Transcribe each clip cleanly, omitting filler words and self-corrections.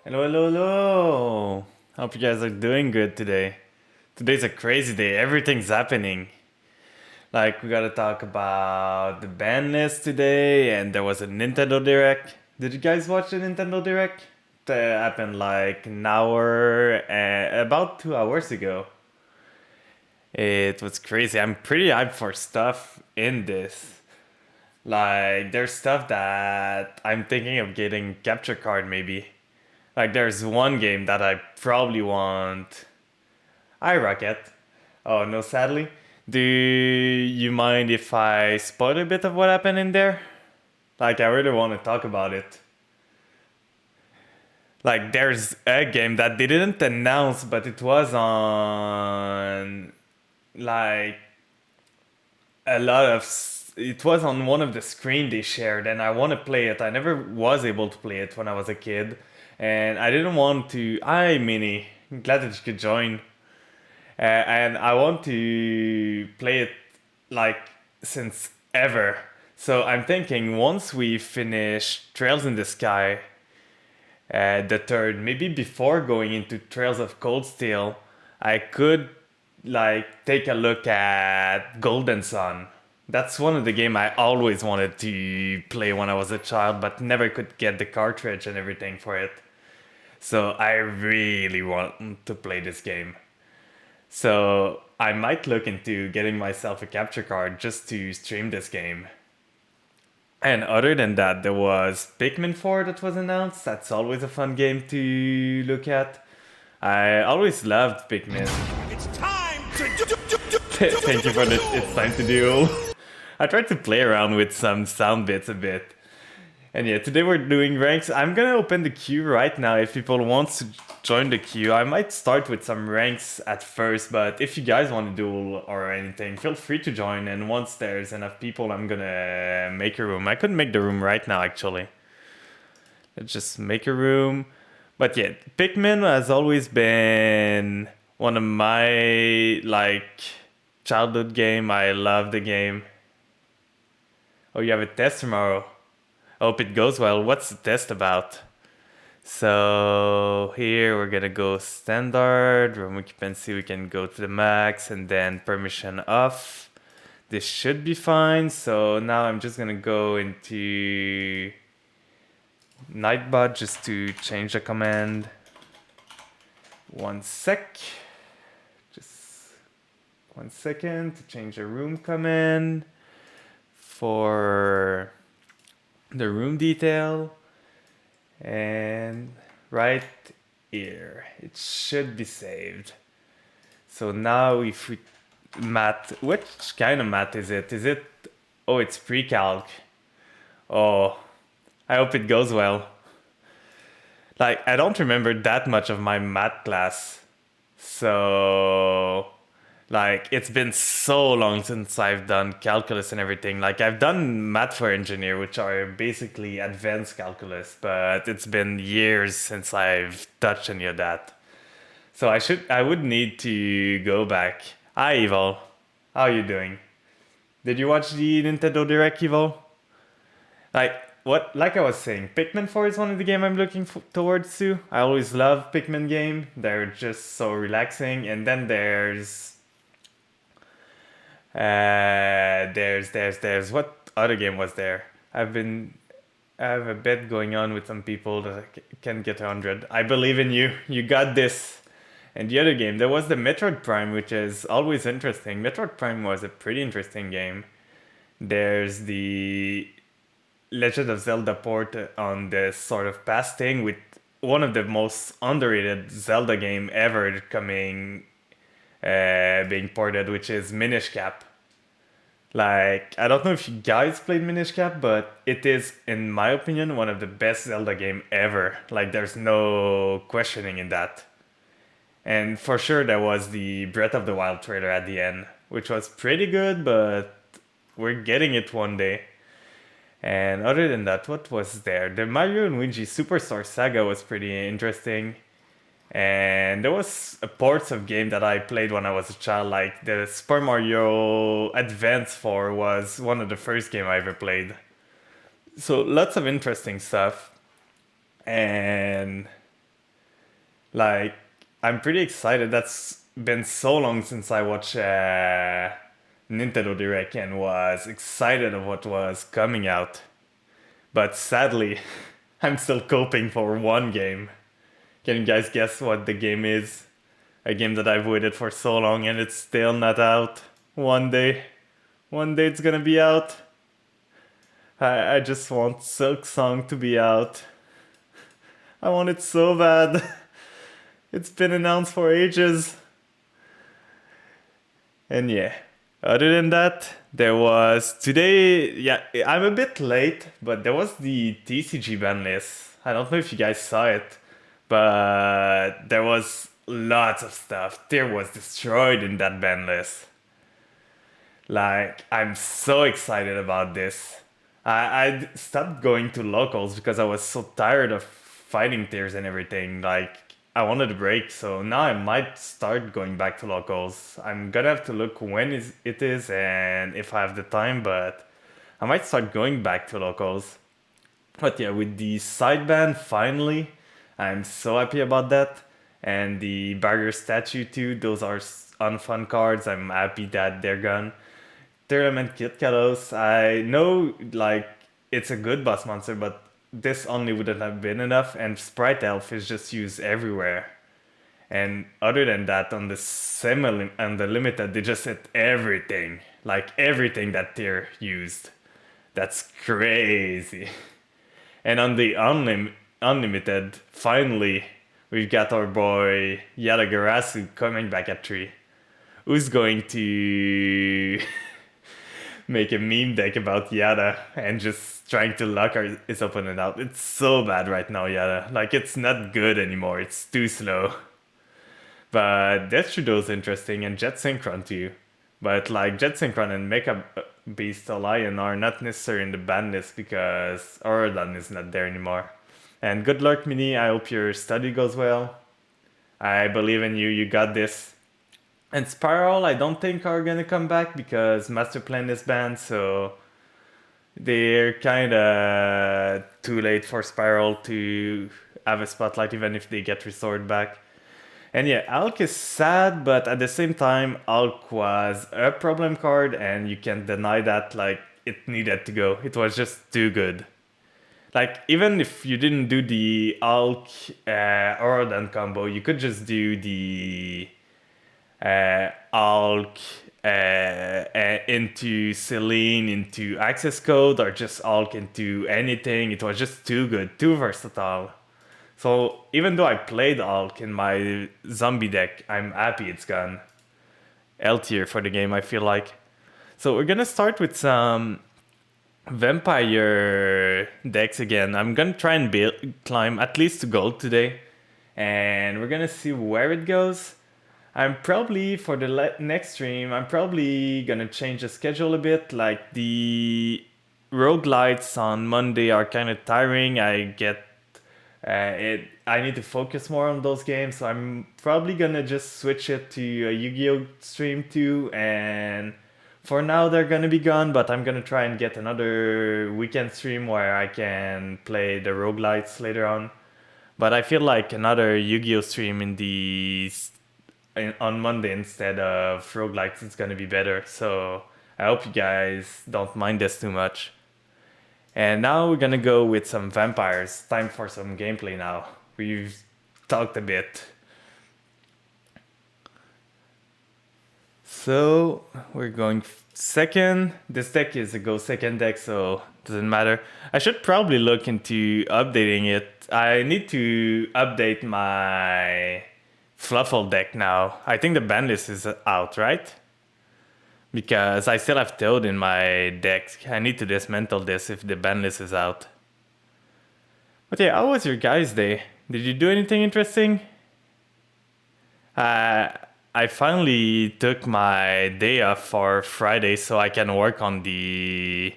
Hello, hello, hello. Hope you guys are doing good today. Today's a crazy day. Everything's happening. Like, we gotta talk about the ban list today, and there was a Nintendo Direct. Did you guys watch the Nintendo Direct? That happened like an hour, about 2 hours ago. It was crazy. I'm pretty hyped for stuff in this. Like, there's stuff that I'm thinking of getting capture card maybe. Like there's one game that I probably want. I Rocket. Oh no, sadly. Do you mind if I spoil a bit of what happened in there? Like I really want to talk about it. Like there's a game that they didn't announce, but it was on like a lot of. It was on one of the screen they shared, and I want to play it. I never was able to play it when I was a kid, and I didn't want to. Hi, Minnie. Glad that you could join. And I want to play it like since ever. So I'm thinking once we finish Trails in the Sky, the third, maybe before going into Trails of Cold Steel, I could like take a look at Golden Sun. That's one of the game I always wanted to play when I was a child, but never could get the cartridge and everything for it. So I really want to play this game. So I might look into getting myself a capture card just to stream this game. And other than that, there was Pikmin 4 that was announced. That's always a fun game to look at. I always loved Pikmin. It's time to Thank you for this. It's time to duel. I tried to play around with some sound bits a bit. And yeah, today we're doing ranks. I'm gonna open the queue right now if people want to join the queue. I might start with some ranks at first, but if you guys want to duel or anything, feel free to join. And once there's enough people, I'm gonna make a room. I could make the room right now, actually. Let's just make a room. But yeah, Pikmin has always been one of my like childhood game. I love the game. Oh, you have a test tomorrow. Hope it goes well. What's the test about? So here we're gonna go standard, room occupancy, we can go to the max and then permission off. This should be fine. So now I'm just gonna go into Nightbot just to change the command. One sec. Just 1 second to change the room command for the room detail. And right here, it should be saved. So now if we math, which kind of math is it? Is it, oh, it's pre-calc. Oh, I hope it goes well. Like, I don't remember that much of my math class. So, like, it's been so long since I've done calculus and everything. Like, I've done math for engineer, which are basically advanced calculus, but it's been years since I've touched any of that. So I would need to go back. Hi, Evo. How are you doing? Did you watch the Nintendo Direct, Evo? Like I was saying, Pikmin 4 is one of the game I'm looking towards too. I always love Pikmin game. They're just so relaxing. And then there's what other game was there? I have a bet going on with some people that can get 100. I believe in you. You got this. And the other game, there was the Metroid Prime, which is always interesting. Metroid Prime was a pretty interesting game. There's the Legend of Zelda port on this sort of past thing with one of the most underrated Zelda game ever coming, being ported, which is Minish Cap. Like, I don't know if you guys played Minish Cap, but it is, in my opinion, one of the best Zelda game ever. Like, there's no questioning in that. And for sure, there was the Breath of the Wild trailer at the end, which was pretty good, but we're getting it one day. And other than that, what was there? The Mario and Luigi Superstar Saga was pretty interesting. And there was a ports of game that I played when I was a child, like the Super Mario Advance 4 was one of the first game I ever played. So lots of interesting stuff. And like, I'm pretty excited. That's been so long since I watched Nintendo Direct and was excited of what was coming out. But sadly, I'm still coping for one game. Can you guys guess what the game is? A game that I've waited for so long and it's still not out. One day it's gonna be out. I just want Silk Song to be out. I want it so bad. It's been announced for ages. And yeah, other than that, there was today. Yeah, I'm a bit late, but there was the TCG ban list. I don't know if you guys saw it, but there was lots of stuff. There was destroyed in that ban list. Like, I'm so excited about this. I stopped going to locals because I was so tired of fighting tiers and everything. Like, I wanted a break, so now I might start going back to locals. I'm gonna have to look when it is and if I have the time, but I might start going back to locals. But yeah, with the sideband finally, I'm so happy about that. And the barrier statue too, those are unfun cards. I'm happy that they're gone. Tournament Kit Kalos, I know like it's a good boss monster, but this only wouldn't have been enough, and Sprite Elf is just used everywhere. And other than that, on the semi and the limited, they just hit everything, like everything that tier used. That's crazy. And on the unlimited, finally, we've got our boy Yadagarasu coming back at 3. Who's going to make a meme deck about Yada and just trying to lock his opponent out? It's so bad right now, Yada. Like, it's not good anymore. It's too slow. But Death Trudeau's interesting, and Jet Synchron too. But like Jet Synchron and Mecha Beast Lion are not necessary in the ban list because Aurodon is not there anymore. And good luck, Mini. I hope your study goes well. I believe in you. You got this. And Spiral, I don't think are gonna come back because Master Plan is banned, so they're kinda too late for Spiral to have a spotlight even if they get restored back. And yeah, Alk is sad, but at the same time, Alk was a problem card, and you can't deny that. Like, it needed to go. It was just too good. Like, even if you didn't do the Alk Aurodon combo, you could just do the Alk into Celine, into Access Code, or just Alk into anything. It was just too good, too versatile. So even though I played Alk in my zombie deck, I'm happy it's gone. L tier for the game, I feel like. So we're gonna start with some vampire decks again. I'm gonna try and climb at least to gold today. And we're gonna see where it goes. I'm probably, for the next stream, I'm probably gonna change the schedule a bit. Like, the roguelites on Monday are kind of tiring. I need to focus more on those games, so I'm probably gonna just switch it to a Yu-Gi-Oh stream too. And for now, they're gonna be gone, but I'm gonna try and get another weekend stream where I can play the roguelites later on. But I feel like another Yu-Gi-Oh stream on Monday instead of roguelites is gonna be better. So I hope you guys don't mind this too much. And now we're gonna go with some vampires. Time for some gameplay now. We've talked a bit. So we're going second. This deck is a go second deck, so it doesn't matter. I should probably look into updating it. I need to update my Fluffle deck now. I think the ban list is out, right? Because I still have Toad in my deck. I need to dismantle this if the ban list is out. But yeah, how was your guys' day? Did you do anything interesting? I finally took my day off for Friday so I can work on the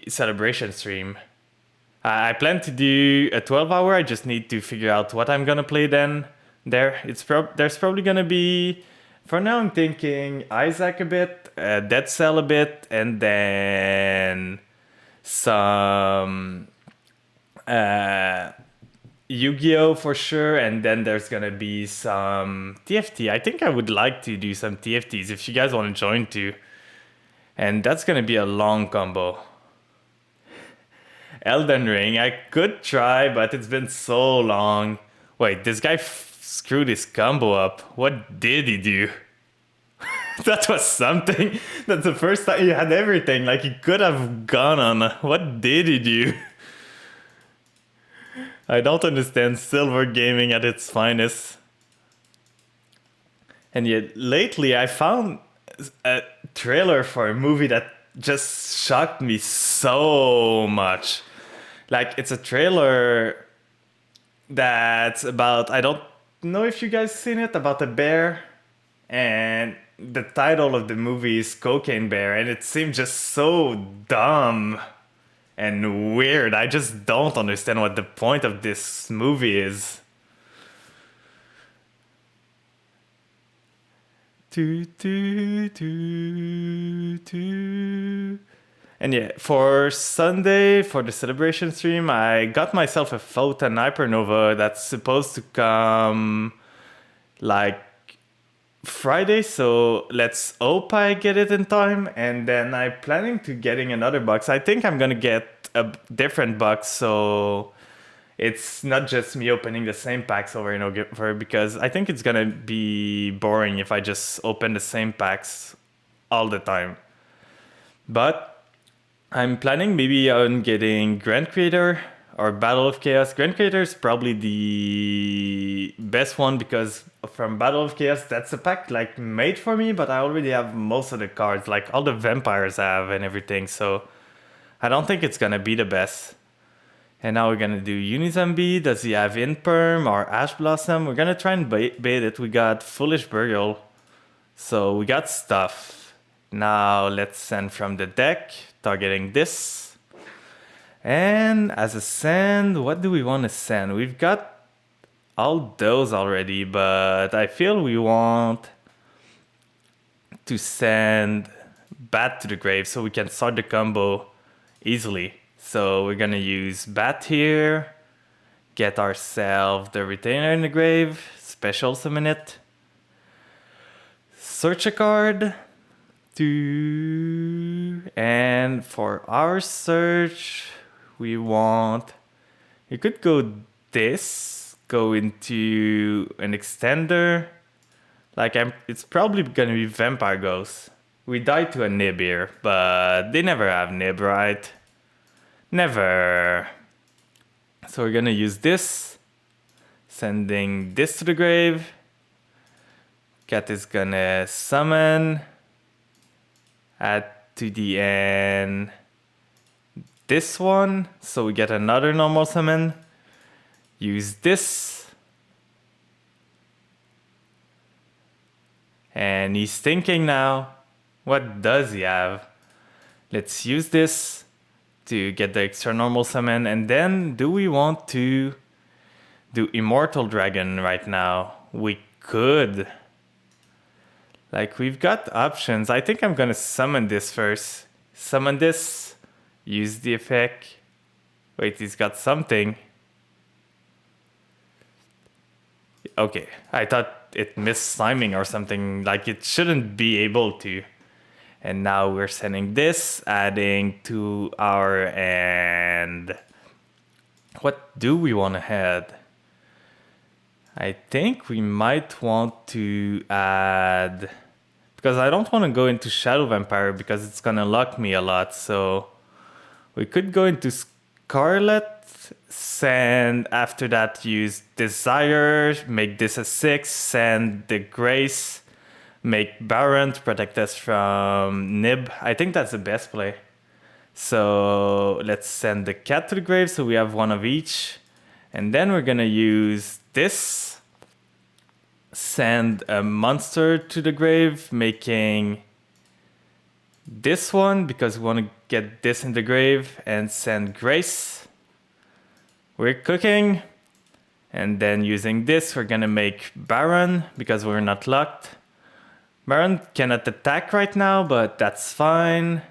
celebration stream. I plan to do a 12-hour. I just need to figure out what I'm gonna play then. There's probably gonna be. For now, I'm thinking Isaac a bit, Dead Cell a bit, and then some Yu-Gi-Oh for sure, and then there's gonna be some TFT. I think I would like to do some TFTs if you guys want to join too. And that's gonna be a long combo. Elden Ring, I could try, but it's been so long. Wait, this guy screwed his combo up. What did he do? That was something. That's the first time he had everything. Like, he could have gone on. What did he do? I don't understand silver gaming at its finest. And yet, lately, I found a trailer for a movie that just shocked me so much. Like, it's a trailer that's about, I don't know if you guys seen it, about a bear. And the title of the movie is Cocaine Bear. And it seemed just so dumb and weird. I just don't understand what the point of this movie is. Do, do, do, do. And yeah, for Sunday, for the celebration stream, I got myself a Photon Hypernova that's supposed to come like Friday, so let's hope I get it in time. And then I'm planning to getting another box. I think I'm gonna get a different box, so it's not just me opening the same packs over and over, because I think it's gonna be boring if I just open the same packs all the time. But I'm planning maybe on getting Grand Creator or Battle of Chaos. Grand Creator is probably the best one, because from Battle of Chaos, that's a pack like made for me, but I already have most of the cards, like all the vampires I have and everything, so I don't think it's gonna be the best. And now we're gonna do Unizombie. Does he have Inperm or Ash Blossom? We're gonna try and bait it. We got Foolish Burial, so we got stuff. Now let's send from the deck, targeting this. And as a send, what do we want to send? We've got all those already, but I feel we want to send Bat to the grave so we can start the combo easily. So we're gonna use Bat here, get ourselves the Retainer in the grave, special summon it, search a card, and for our search, we could go this, go into an extender. Like, it's probably gonna be Vampire Ghost. We died to a Nib here, but they never have Nib, right? Never. So we're gonna use this, sending this to the grave. Cat is gonna summon, add to the end this one, so we get another normal summon. Use this. And he's thinking now, what does he have? Let's use this to get the extra normal summon. And then, do we want to do Immortal Dragon right now? We could. Like, we've got options. I think I'm gonna summon this first. Summon this, use the effect. Wait, he's got something. Okay, I thought it missed timing or something. Like, it shouldn't be able to. And now we're sending this, adding to our end. What do we want to add? I think we might want to add, because I don't want to go into Shadow Vampire because it's gonna lock me a lot. So we could go into Scarlet, send after that use Desire, make this a 6, send the Grace, make Baron to protect us from Nib. I think that's the best play. So let's send the cat to the grave so we have one of each. And then we're gonna use this, send a monster to the grave, making this one because we want to get this in the grave, and send Grace. We're cooking. And then using this, we're gonna make Baron because we're not locked. Baron cannot attack right now, but that's fine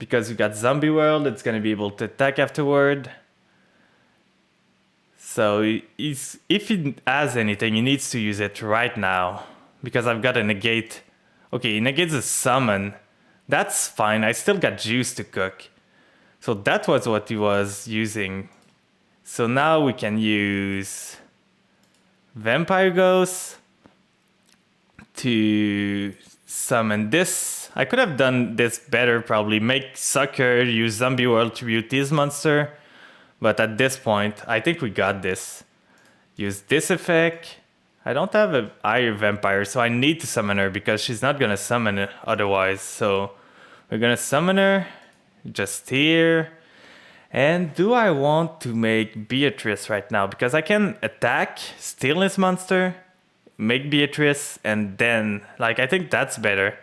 because we got Zombie World, it's gonna be able to attack afterward. So if he has anything, he needs to use it right now. Because I've got a negate. Okay, he negates a summon. That's fine, I still got juice to cook. So that was what he was using. So now we can use Vampire Ghost to summon this. I could have done this better probably. Make Sucker use Zombie World to mute his monster. But at this point, I think we got this. Use this effect. I don't have a higher vampire, so I need to summon her because she's not gonna summon it otherwise. So we're gonna summon her just here. And do I want to make Beatrice right now? Because I can attack, steal his monster, make Beatrice, and then, like, I think that's better.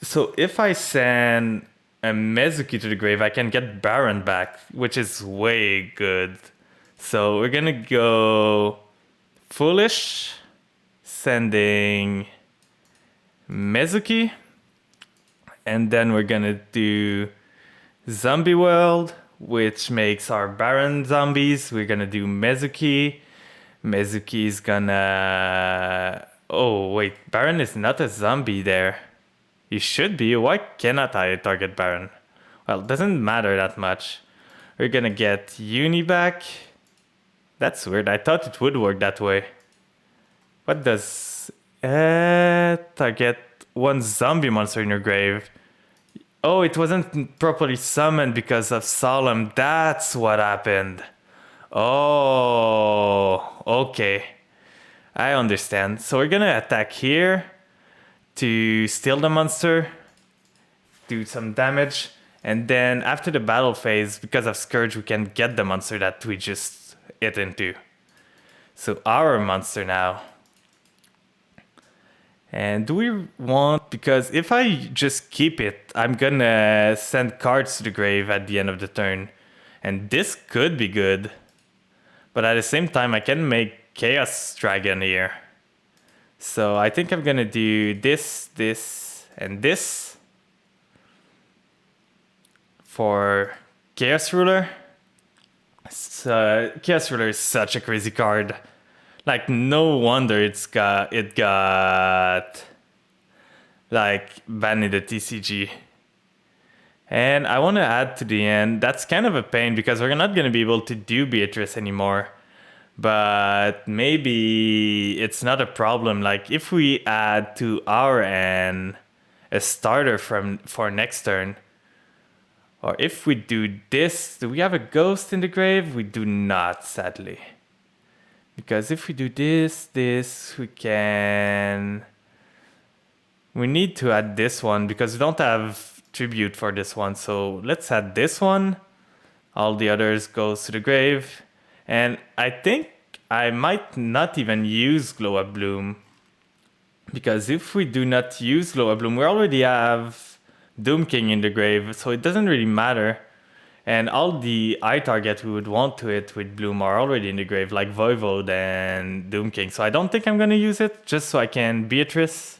So if I send a Mezuki to the grave, I can get Baron back, which is way good. So we're gonna go Foolish, sending Mezuki, and then we're gonna do Zombie World, which makes our Baron zombies. We're gonna do Mezuki. Mezuki's gonna... Oh wait, Baron is not a zombie there. He should be. Why cannot I target Baron? Well, it doesn't matter that much. We're gonna get Uni back. That's weird. I thought it would work that way. What does... target one zombie monster in your grave. Oh, it wasn't properly summoned because of Solemn. That's what happened. Oh, okay. I understand. So we're gonna attack here to steal the monster, do some damage, and then after the battle phase, because of Scourge, we can get the monster that we just hit into. So our monster now. And do we want, because if I just keep it, I'm gonna send cards to the grave at the end of the turn. And this could be good. But at the same time, I can make Chaos Dragon here. So I think I'm gonna do this, this, and this for Chaos Ruler. So Chaos Ruler is such a crazy card. Like, no wonder it got like banned in the TCG. And I want to add to the end, that's kind of a pain because we're not going to be able to do Beatrice anymore. But maybe it's not a problem. Like, if we add to our end a starter for next turn, or if we do this, do we have a ghost in the grave? We do not, sadly. Because if we do this, we need to add this one because we don't have tribute for this one. So let's add this one. All the others goes to the grave. And I think I might not even use Glow Up Bloom. Because if we do not use Glow Up Bloom, we already have Doom King in the grave. So it doesn't really matter. And all the eye target we would want to hit with Bloom are already in the grave, like Voivode and Doom King. So I don't think I'm going to use it, just so I can Beatrice.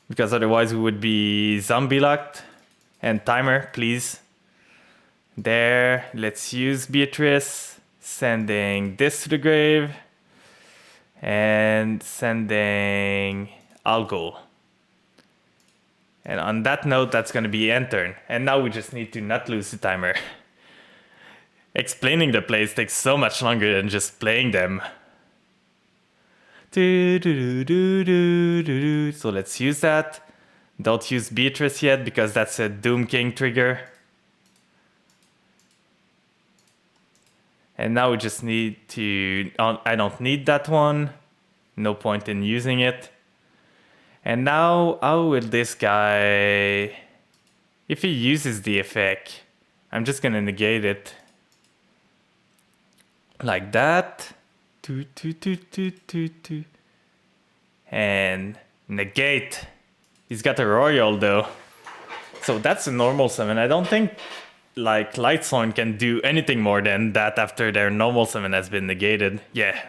Because otherwise we would be zombie locked. And timer, please. There, let's use Beatrice. Sending this to the grave. And sending Algol. And on that note, that's going to be end turn. And now we just need to not lose the timer. Explaining the plays takes so much longer than just playing them. So let's use that. Don't use Beatrice yet because that's a Doom King trigger. And now we just need to... I don't need that one. No point in using it. And now, how will this guy... If he uses the effect, I'm just gonna negate it. Like that. And negate. He's got a royal though. So that's a normal summon. I don't think like Lightsworn can do anything more than that after their normal summon has been negated. Yeah.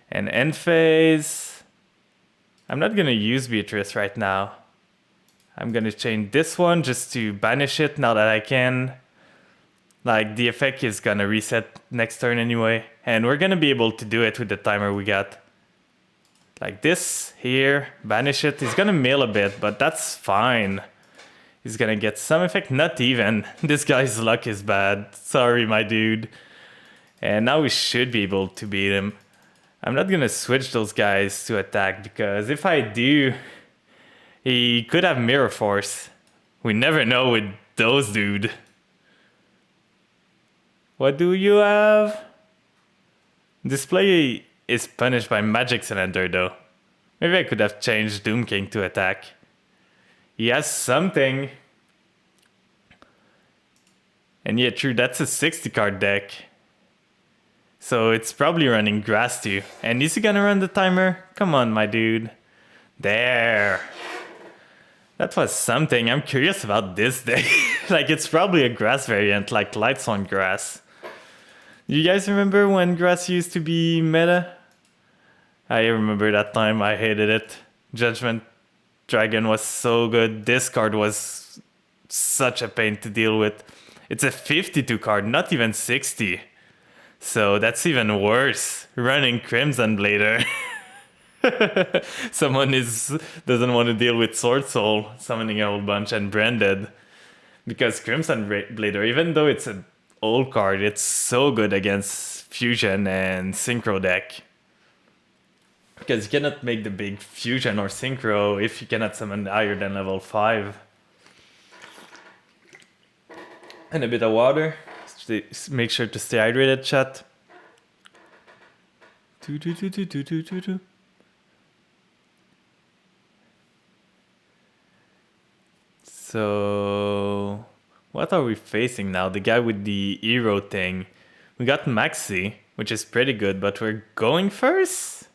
And end phase. I'm not gonna use Beatrice right now. I'm gonna change this one just to banish it now that I can. Like, the effect is gonna reset next turn anyway. And we're gonna be able to do it with the timer we got. Like this, here, banish it. He's gonna mill a bit, but that's fine. He's gonna get some effect, not even. This guy's luck is bad. Sorry, my dude. And now we should be able to beat him. I'm not gonna switch those guys to attack, because if I do, he could have Mirror Force. We never know with those, dude. What do you have? Display is punished by Magic Cylinder, though. Maybe I could have changed Doom King to attack. He has something. And yeah, true, that's a 60 card deck. So it's probably running Grass too. And is he gonna run the timer? Come on, my dude. There. That was something. I'm curious about this deck. Like, it's probably a Grass variant, like Lights on Grass. You guys remember when Grass used to be meta? I remember that time. I hated it. Judgment Dragon was so good. This card was such a pain to deal with. It's a 52 card, not even 60. So that's even worse. Running Crimson Blader. Someone doesn't want to deal with Sword Soul, summoning a whole bunch, and Branded. Because Crimson Blader, even though it's an old card, it's so good against Fusion and Synchro deck. Because you cannot make the big Fusion or Synchro if you cannot summon higher than level 5. And a bit of water. Make sure to stay hydrated, chat. So, what are we facing now? The guy with the hero thing. We got Maxi, which is pretty good, but we're going first?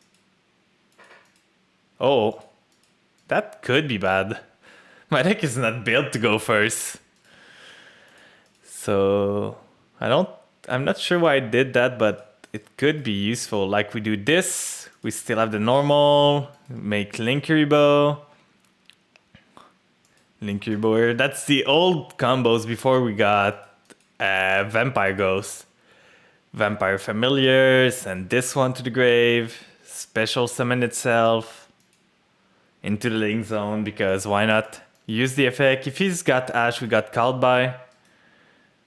Oh, that could be bad. My deck is not built to go first. So, I'm not sure why I did that, but it could be useful. Like, we do this, we still have the normal, make Linkuriboh. Linkuriboh, that's the old combos before we got Vampire Ghost. Vampire Familiars, and this one to the grave. Special summon itself into the Link Zone, because why not? Use the effect. If he's got Ash, we got Called By.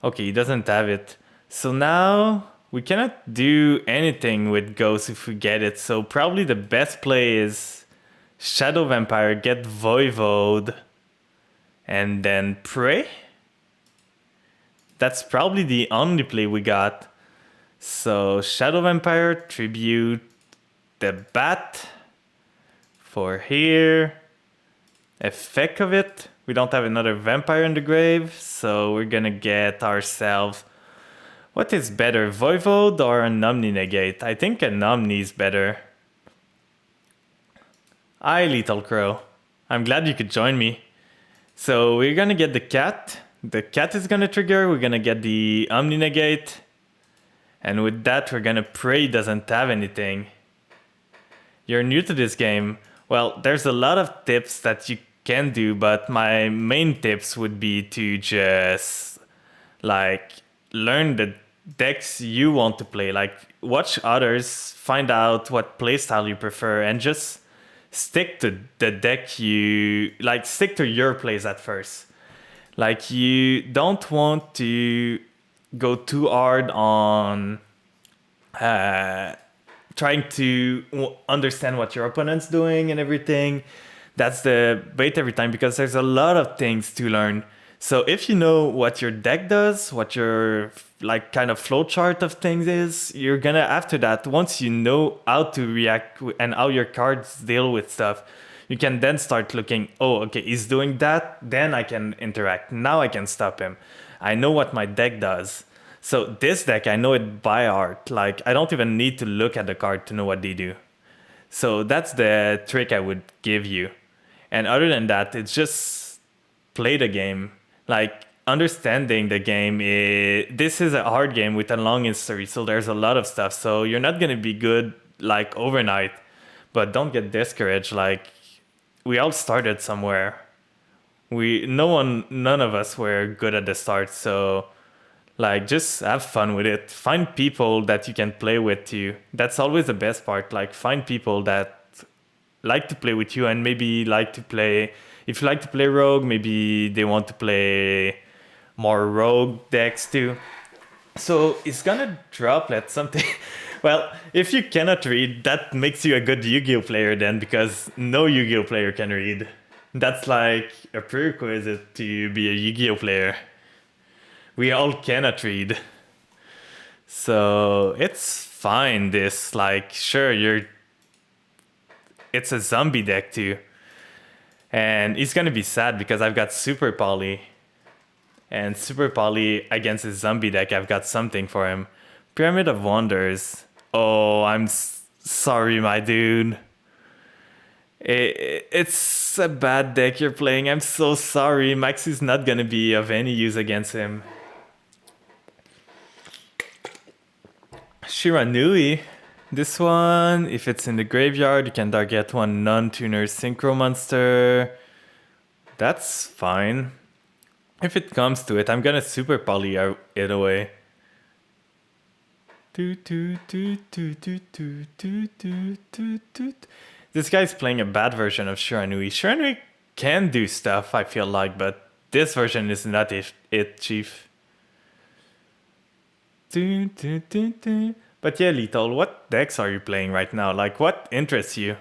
Okay, he doesn't have it. So now we cannot do anything with Ghost if we get it. So probably the best play is Shadow Vampire, get Voivode, and then pray. That's probably the only play we got. So Shadow Vampire, tribute the bat for here. Effect of it. We don't have another vampire in the grave, so we're gonna get ourselves... What is better, Voivode or an Omni Negate? I think an Omni is better. Hi, Lethal Crow. I'm glad you could join me. So we're gonna get the cat. The cat is gonna trigger. We're gonna get the Omni Negate. And with that, we're gonna pray he doesn't have anything. You're new to this game. Well, there's a lot of tips that you can do, but my main tips would be to just like learn the decks you want to play. Like, watch others, find out what playstyle you prefer, and just stick to the deck you like. Stick to your plays at first. Like, you don't want to go too hard on trying to understand what your opponent's doing and everything. That's the bait every time, because there's a lot of things to learn. So if you know what your deck does, what your like kind of flow chart of things is, you're gonna, after that, once you know how to react and how your cards deal with stuff, you can then start looking, oh, okay, he's doing that, then I can interact. Now I can stop him. I know what my deck does. So this deck, I know it by heart. Like, I don't even need to look at the card to know what they do. So that's the trick I would give you. And other than that, it's just play the game. Like, understanding the game, this is a hard game with a long history, so there's a lot of stuff. So you're not going to be good, like, overnight. But don't get discouraged. Like, we all started somewhere. None of us were good at the start, so like just have fun with it. Find people that you can play with you. That's always the best part. Like find people that like to play with you and maybe like to play. If you like to play rogue, maybe they want to play more rogue decks too. So it's gonna droplet something. Well, if you cannot read, that makes you a good Yu-Gi-Oh player then, because no Yu-Gi-Oh player can read. That's like a prerequisite to be a Yu-Gi-Oh player. We all cannot read. So it's fine, this, like, sure, it's a zombie deck too. And he's gonna be sad because I've got Super Poly. And Super Poly against his zombie deck, I've got something for him. Pyramid of Wonders. Oh, I'm sorry, my dude. It's a bad deck you're playing. I'm so sorry. Max is not gonna be of any use against him. Shiranui. This one, if it's in the graveyard, you can target one non-tuner synchro monster. That's fine. If it comes to it, I'm gonna Super Poly it away. This guy's playing a bad version of Shiranui. Shiranui can do stuff, I feel like, but this version is not it, Chief. But yeah, Lethal, what decks are you playing right now? Like, what interests you?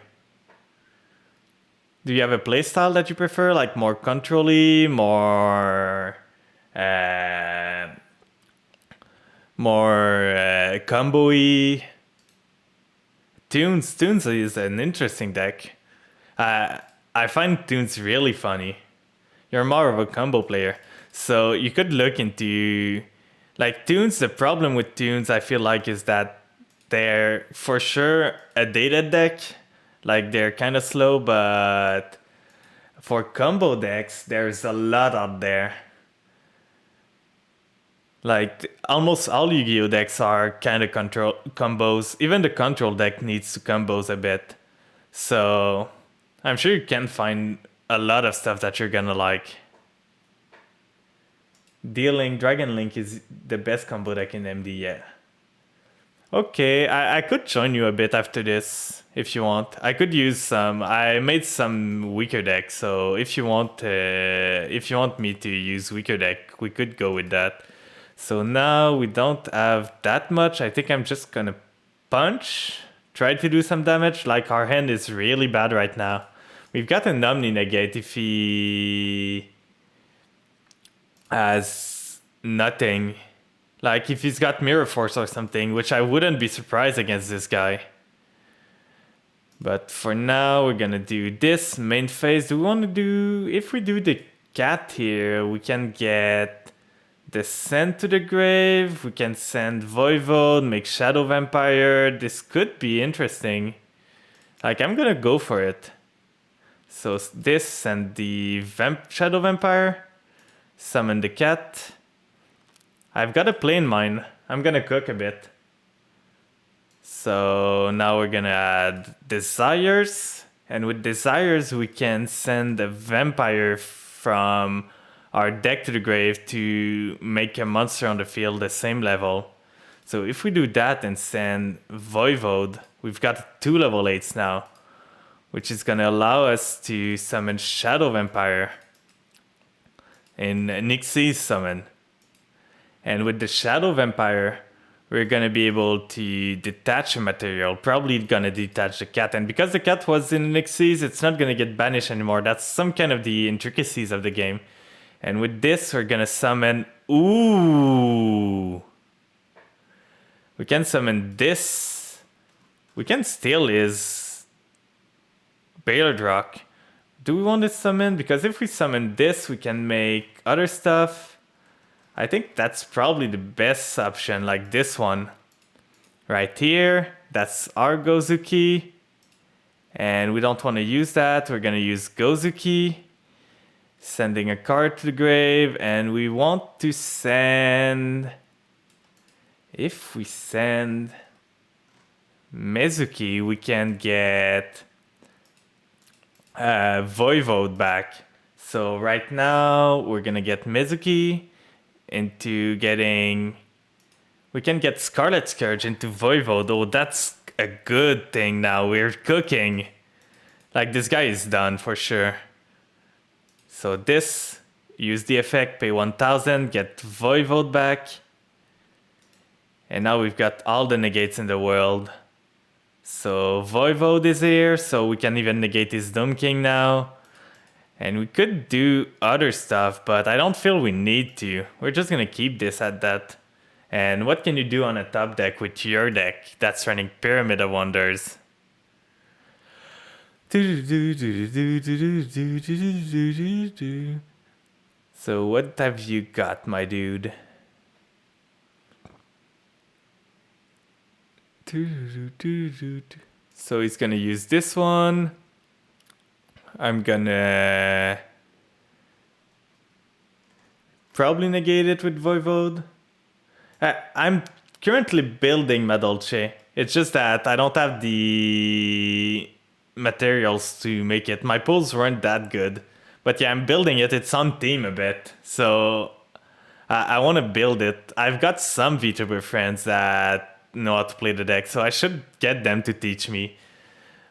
Do you have a playstyle that you prefer? Like more control-y, more combo-y? Tunes is an interesting deck. I find Tunes really funny. You're more of a combo player. So you could look into... Like Tunes, the problem with Tunes I feel like is that they're for sure a dated deck. Like they're kind of slow, but for combo decks, there's a lot out there. Like almost all Yu-Gi-Oh decks are kind of control combos. Even the control deck needs to combos a bit. So I'm sure you can find a lot of stuff that you're gonna like. Dealing Dragon Link is the best combo deck in MD, yeah. Okay, I could join you a bit after this if you want. I could use some. I made some weaker decks, so if you want me to use weaker deck, we could go with that. So now we don't have that much. I think I'm just gonna punch, try to do some damage. Like our hand is really bad right now. We've got an Omni Negate if he has nothing. Like if he's got Mirror Force or something, which I wouldn't be surprised against this guy. But for now, we're gonna do this main phase. Do we want to do... If we do the cat here, we can get the Send to the Grave. We can send Voivode, make Shadow Vampire. This could be interesting. Like, I'm gonna go for it. So this and the Shadow Vampire. Summon the cat. I've got a play in mind. I'm gonna cook a bit. So now we're gonna add Desires. And with Desires, we can send a vampire from our deck to the grave to make a monster on the field the same level. So if we do that and send Voivode, we've got 2 level 8s now, which is gonna allow us to summon Shadow Vampire in Nixie's summon. And with the Shadow Vampire, we're gonna be able to detach a material. Probably gonna detach the cat. And because the cat was in Nixie's, it's not gonna get banished anymore. That's some kind of the intricacies of the game. And with this, we're gonna summon... Ooh! We can summon this. We can steal his Bailard Rock. Do we want to summon? Because if we summon this, we can make other stuff. I think that's probably the best option, like this one. Right here, that's our Gozuki. And we don't want to use that, we're gonna use Gozuki. Sending a card to the grave, and we want to send... If we send Mezuki, we can get Voivode back. So right now we're gonna get Mizuki into getting. We can get Scarlet Scourge into Voivode. Oh, that's a good thing now. We're cooking. Like, this guy is done for sure. So this, use the effect, pay 1000, get Voivode back. And now we've got all the negates in the world. So Voivode is here, so we can even negate his Doom King now. And we could do other stuff, but I don't feel we need to. We're just gonna keep this at that. And what can you do on a top deck with your deck that's running Pyramid of Wonders? So what have you got, my dude? So he's gonna use this one. I'm gonna probably negate it with Voivode. I'm currently building Madolche. It's just that I don't have the materials to make it. My pulls weren't that good. But yeah, I'm building it. It's on theme a bit. So I want to build it. I've got some VTuber friends that know how to play the deck, so I should get them to teach me.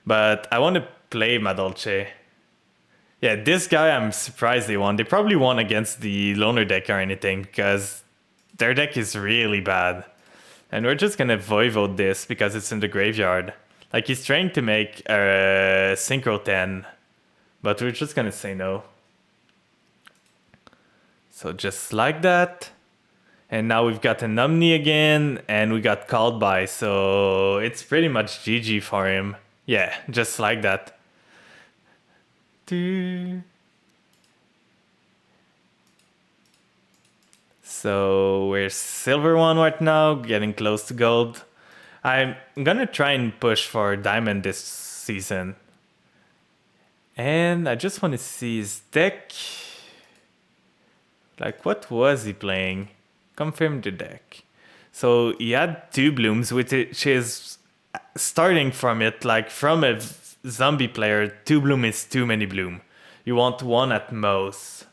But I want to play Madolche. Yeah, this guy, I'm surprised they won. They probably won against the loner deck or anything, because their deck is really bad. And we're just gonna Voivode this because it's in the graveyard. Like, he's trying to make a Synchro 10, but we're just gonna say no. So just like that. And now we've got an Omni again, and we got called by, so it's pretty much GG for him. Yeah, just like that. So we're silver 1 right now, getting close to gold. I'm gonna try and push for diamond this season. And I just want to see his deck. Like, what was he playing? Confirm the deck. So he had 2 blooms, which is starting from it, like from a zombie player, 2 bloom is too many bloom. You want 1 at most.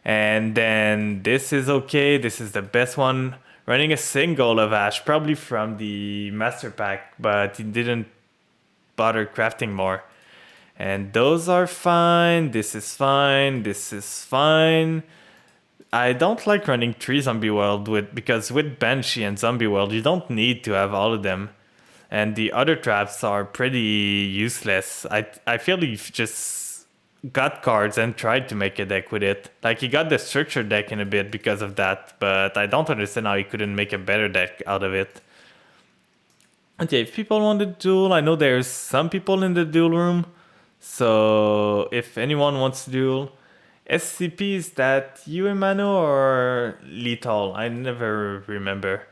And then this is okay, this is the best one. Running a single of Ash, probably from the Master Pack, but he didn't bother crafting more. And those are fine, this is fine, this is fine. I don't like running 3 Zombie World because with Banshee and Zombie World, you don't need to have all of them. And the other traps are pretty useless. I feel you've just got cards and tried to make a deck with it. Like, he got the structure deck in a bit because of that, but I don't understand how he couldn't make a better deck out of it. Okay, if people want to duel, I know there's some people in the duel room. So if anyone wants to duel, SCP, is that you, Emmanuel, or Lethal? I never remember.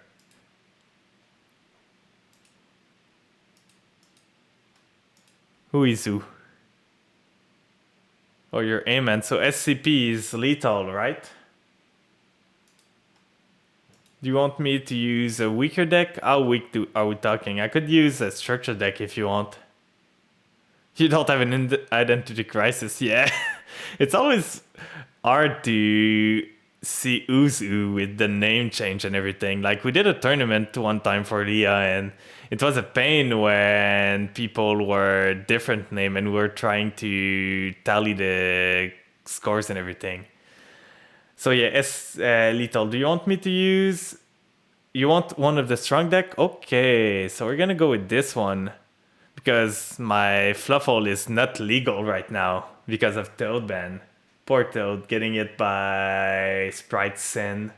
Who is who? Oh, you're Amen. So SCP is Lethal, right? Do you want me to use a weaker deck? How weak are we talking? I could use a structure deck if you want. You don't have an identity crisis, yeah. It's always hard to see who's who with the name change and everything. Like, we did a tournament one time for Leah, and it was a pain when people were different name and we were trying to tally the scores and everything. So yeah, Lethal, do you want me to use... You want one of the strong deck? Okay, so we're gonna go with this one. Because my Fluffle is not legal right now because of Toad ban. Poor Toad, getting it by Sprite Sin.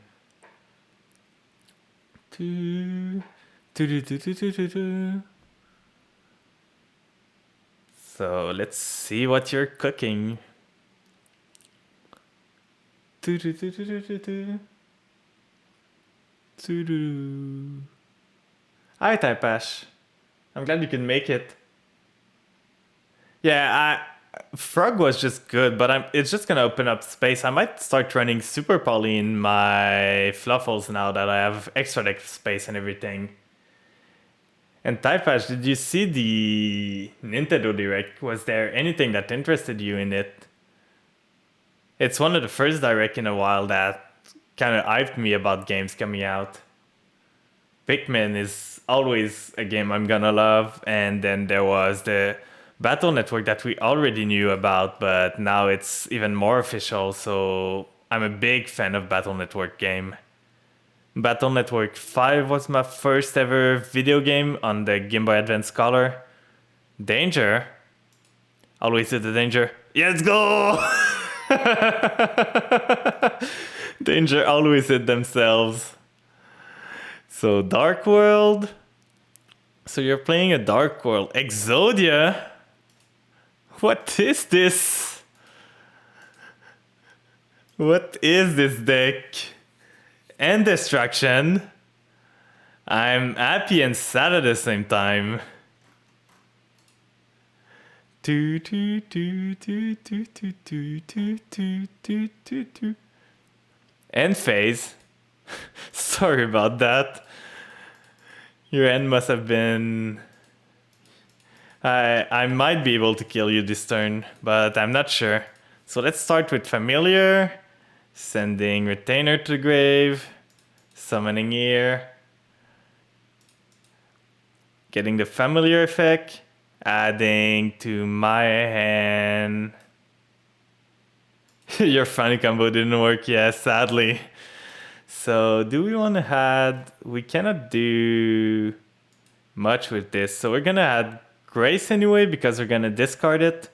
So let's see what you're cooking. Hi, Typeash. I'm glad you can make it. Yeah, Frog was just good, but it's just gonna open up space. I might start running Super Poly in my Fluffles now that I have extra deck space and everything. And Typeash, did you see the Nintendo Direct? Was there anything that interested you in it? It's one of the first direct in a while that kind of hyped me about games coming out. Pikmin is always a game I'm gonna love, and then there was the Battle Network that we already knew about, but now it's even more official, so I'm a big fan of Battle Network game. Battle Network 5 was my first ever video game on the Game Boy Advance Color. Danger. Always hit the danger. Let's go! Danger always hit themselves. So Dark World. So you're playing a Dark World. Exodia? What is this? What is this deck? And Destruction. I'm happy and sad at the same time. End phase. Sorry about that. Your end must have been... I might be able to kill you this turn, but I'm not sure. So let's start with Familiar. Sending Retainer to the grave. Summoning here. Getting the Familiar effect. Adding to my hand. Your funny combo didn't work, yeah, sadly. So do we want to add... We cannot do much with this. So we're going to add Grace anyway because we're going to discard it.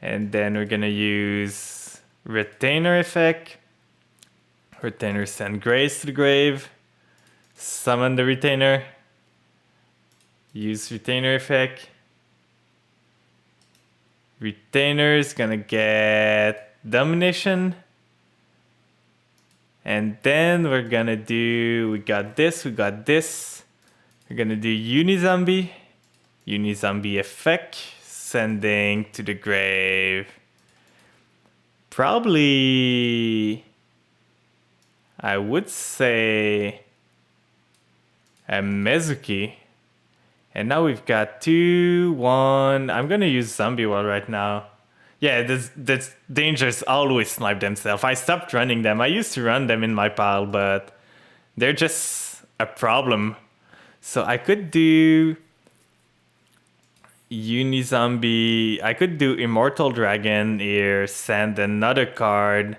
And then we're going to use Retainer effect. Retainer send Grace to the grave. Summon the Retainer. Use Retainer effect. Retainer is going to get Domination. And then we're gonna do, we got this. We're gonna do Unizombie. Unizombie effect, sending to the grave. Probably, I would say a Mezuki. And now we've got 2, 1. I'm gonna use Zombie Wall right now. Yeah, this Dangers always snipe themselves. I stopped running them. I used to run them in my pile, but they're just a problem. So I could do Unizombie. I could do Immortal Dragon here, send another card,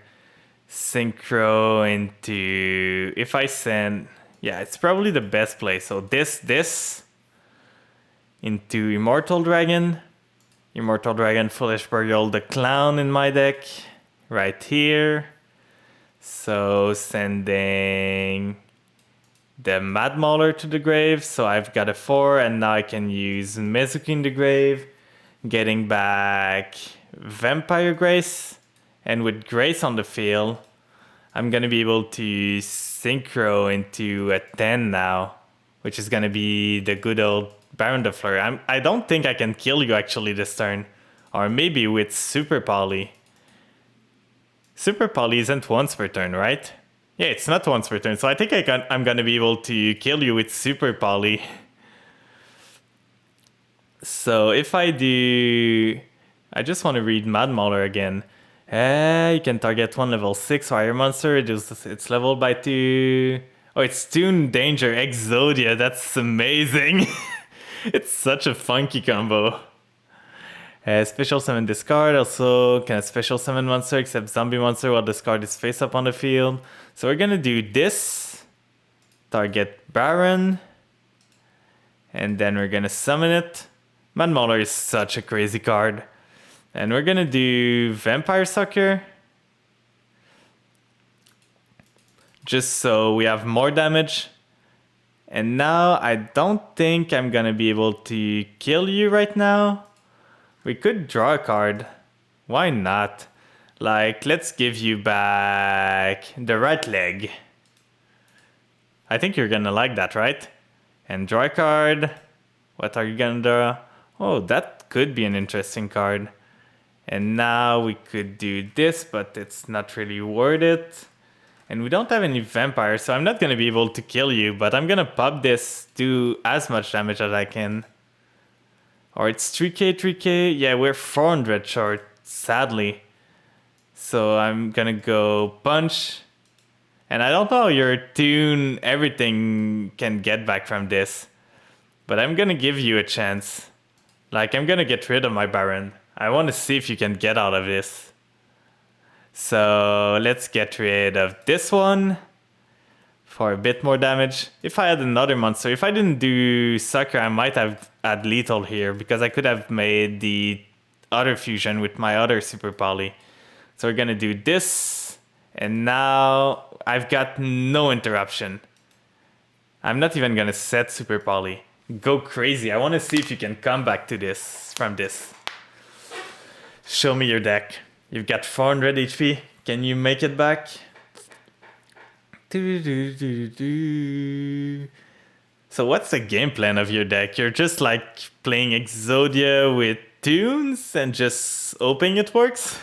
Synchro into... If I send... Yeah, it's probably the best play. So this into Immortal Dragon. Immortal Dragon, Foolish Burial, the Clown in my deck, right here. So sending the Mad Mauler to the grave, so I've got a 4, and now I can use Mezuki in the grave, getting back Vampire Grace, and with Grace on the field, I'm gonna be able to Synchro into a 10 now, which is gonna be the good old Baron de Fleur. I don't think I can kill you actually this turn. Or maybe with Super Poly. Super Poly isn't once per turn, right? Yeah, it's not once per turn. So I think I'm gonna be able to kill you with Super Poly. So if I do... I just want to read Mad Mauler again. You can target one level 6 fire monster. It's leveled by 2. Oh, it's Toon Danger Exodia. That's amazing. It's such a funky combo. Special summon discard. Also can special summon monster except zombie monster while discard is face up on the field. So we're gonna do this. Target Baron. And then we're gonna summon it. Mad Mauler is such a crazy card. And we're gonna do Vampire Sucker. Just so we have more damage. And now I don't think I'm gonna be able to kill you right now. We could draw a card. Why not? Like, let's give you back the right leg. I think you're gonna like that, right? And draw a card. What are you gonna draw? Oh, that could be an interesting card. And now we could do this, but it's not really worth it. And we don't have any vampires, so I'm not going to be able to kill you, but I'm going to pop this, do as much damage as I can. Or it's 3k, 3k. Yeah, we're 400 short, sadly. So I'm gonna go punch. And I don't know your tune everything can get back from this. But I'm gonna give you a chance. Like, I'm gonna get rid of my Baron. I wanna see if you can get out of this. So let's get rid of this one for a bit more damage. If I had another monster, if I didn't do Sucker, I might have had lethal here because I could have made the other fusion with my other super poly. So we're gonna do this, and now I've got no interruption. I'm not even gonna set super poly. Go crazy. I wanna see if you can come back to this from this. Show me your deck. You've got 400 HP. Can you make it back? So what's the game plan of your deck? You're just like playing Exodia with tunes and just hoping it works?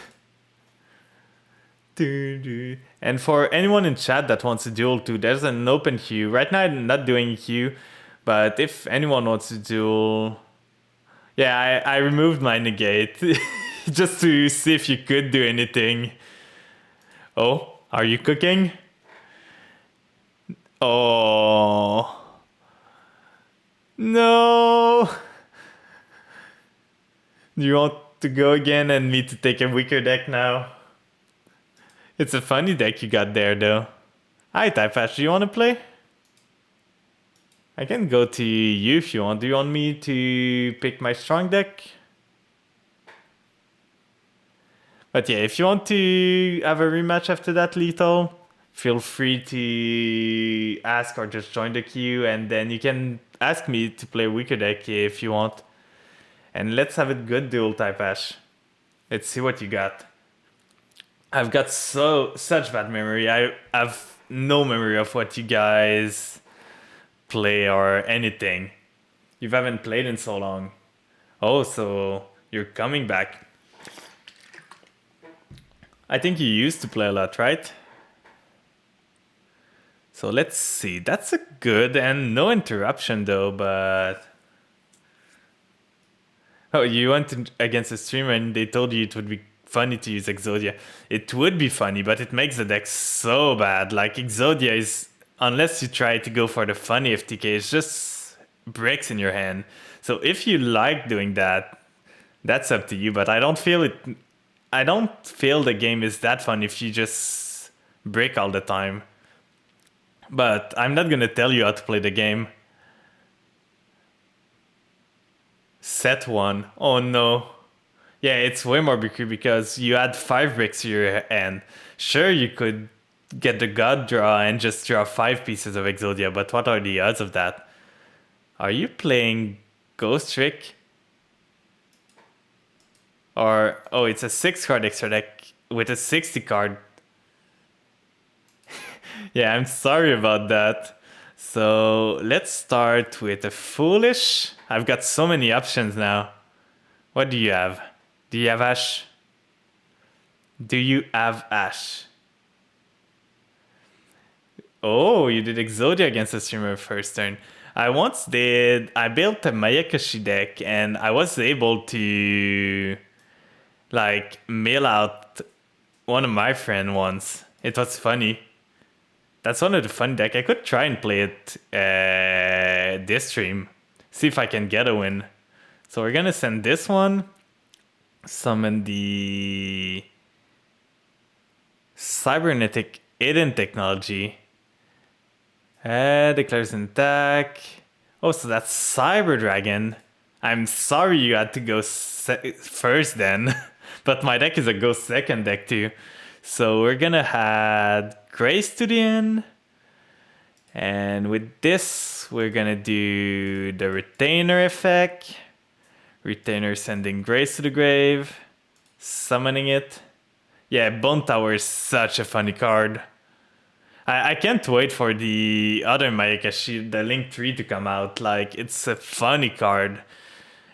And for anyone in chat that wants to duel too, there's an open queue. Right now I'm not doing queue, but if anyone wants to duel... Yeah, I removed my negate just to see if you could do anything. Oh, are you cooking? Oh. No. Do you want to go again and me to take a weaker deck now? It's a funny deck you got there though. Hi Type Ash, do you want to play? I can go to you if you want. Do you want me to pick my strong deck? But yeah, if you want to have a rematch after that, Lethal, feel free to ask or just join the queue, and then you can ask me to play a weaker deck if you want. And let's have a good duel, Type Ash. Let's see what you got. I've got such bad memory. I have no memory of what you guys play or anything. You haven't played in so long. Oh, so you're coming back. I think you used to play a lot, right? So let's see. That's a good and no interruption though, but... Oh, you went against a streamer and they told you it would be funny to use Exodia. It would be funny, but it makes the deck so bad. Like, Exodia is, unless you try to go for the funny FTK, it's just breaks in your hand. So if you like doing that, that's up to you, but I don't feel the game is that fun if you just break all the time. But I'm not gonna tell you how to play the game. Set 1. Oh no. Yeah, it's way more BQ because you add 5 bricks to your hand. Sure, you could get the God draw and just draw 5 pieces of Exodia, but what are the odds of that? Are you playing Ghost Trick? Or, oh, it's a 6 card extra deck with a 60 card. Yeah, I'm sorry about that. So let's start with a Foolish. I've got so many options now. What do you have? Do you have Ash? Do you have Ash? Oh, you did Exodia against the streamer first turn. I built a Mayakashi deck and I was able to like mail out one of my friend once. It was funny. That's one of the fun deck. I could try and play it this stream. See if I can get a win. So we're gonna send this one. Summon the Cybernetic Hidden Technology. Declares an attack. Oh, so that's Cyber Dragon. I'm sorry you had to go first then. But my deck is a go second deck too. So we're gonna add Grace to the end. And with this, we're gonna do the Retainer effect. Retainer sending Grace to the grave. Summoning it. Yeah, Bone Tower is such a funny card. I can't wait for the other Mayakashi, the Link 3 to come out. Like, it's a funny card.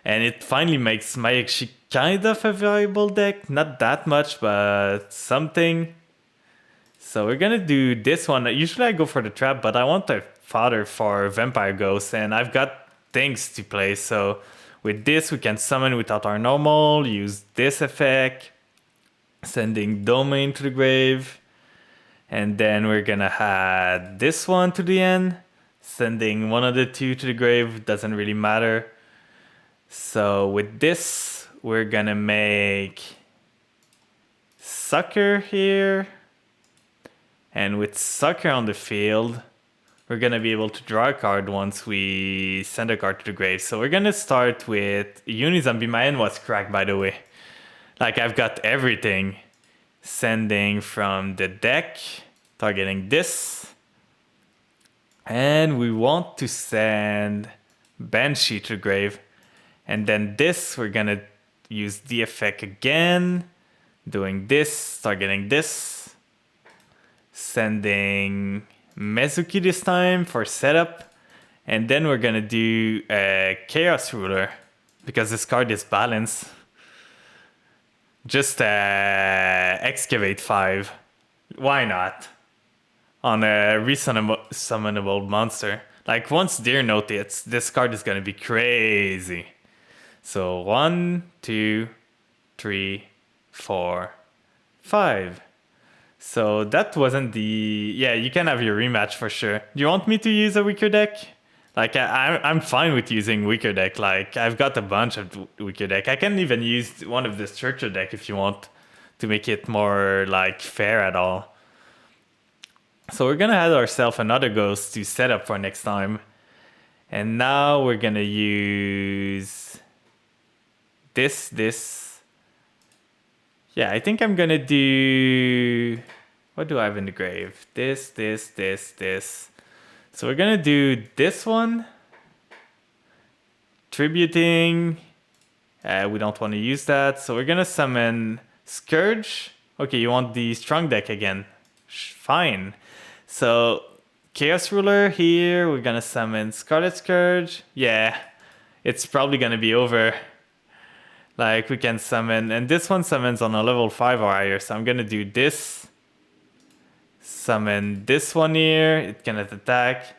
And it finally makes Mayakashi kind of a viable deck. Not that much, but something. So we're gonna do this one. Usually I go for the trap, but I want a fodder for Vampire Ghost. And I've got things to play. So with this, we can summon without our normal. Use this effect. sending domain to the grave. And then we're gonna add this one to the end. Sending one of the two to the grave doesn't really matter. So with this, we're gonna make sucker here. And with sucker on the field, we're gonna be able to draw a card once we send a card to the grave. So we're gonna start with Unizombie. My end was cracked, by the way. Like, I've got everything. Sending from the deck, targeting this. And we want to send Banshee to the grave. And then this, we're gonna use the effect again. Doing this, targeting this. Sending Mezuki this time for setup. And then we're gonna do a Chaos Ruler. Because this card is balanced. Just Excavate 5. Why not? On a resummonable monster. Like, once Deer Note hits, this card is gonna be crazy. So 1, 2, 3, 4, 5. So that wasn't the... Yeah, you can have your rematch for sure. Do you want me to use a weaker deck? Like, I'm fine with using weaker deck. Like, I've got a bunch of weaker deck. I can even use one of the structure deck if you want to make it more, like, fair at all. So we're gonna add ourselves another ghost to set up for next time. And now we're gonna use this. Yeah, I think I'm gonna do... What do I have in the grave? This. So we're gonna do this one. Tributing. We don't want to use that. So we're gonna summon Scourge. Okay, you want the strong deck again. Fine. So Chaos Ruler here. We're gonna summon Scarlet Scourge. Yeah, it's probably gonna be over. Like, we can summon, and this one summons on a level 5 or higher. So I'm gonna do this. Summon this one here. It cannot attack.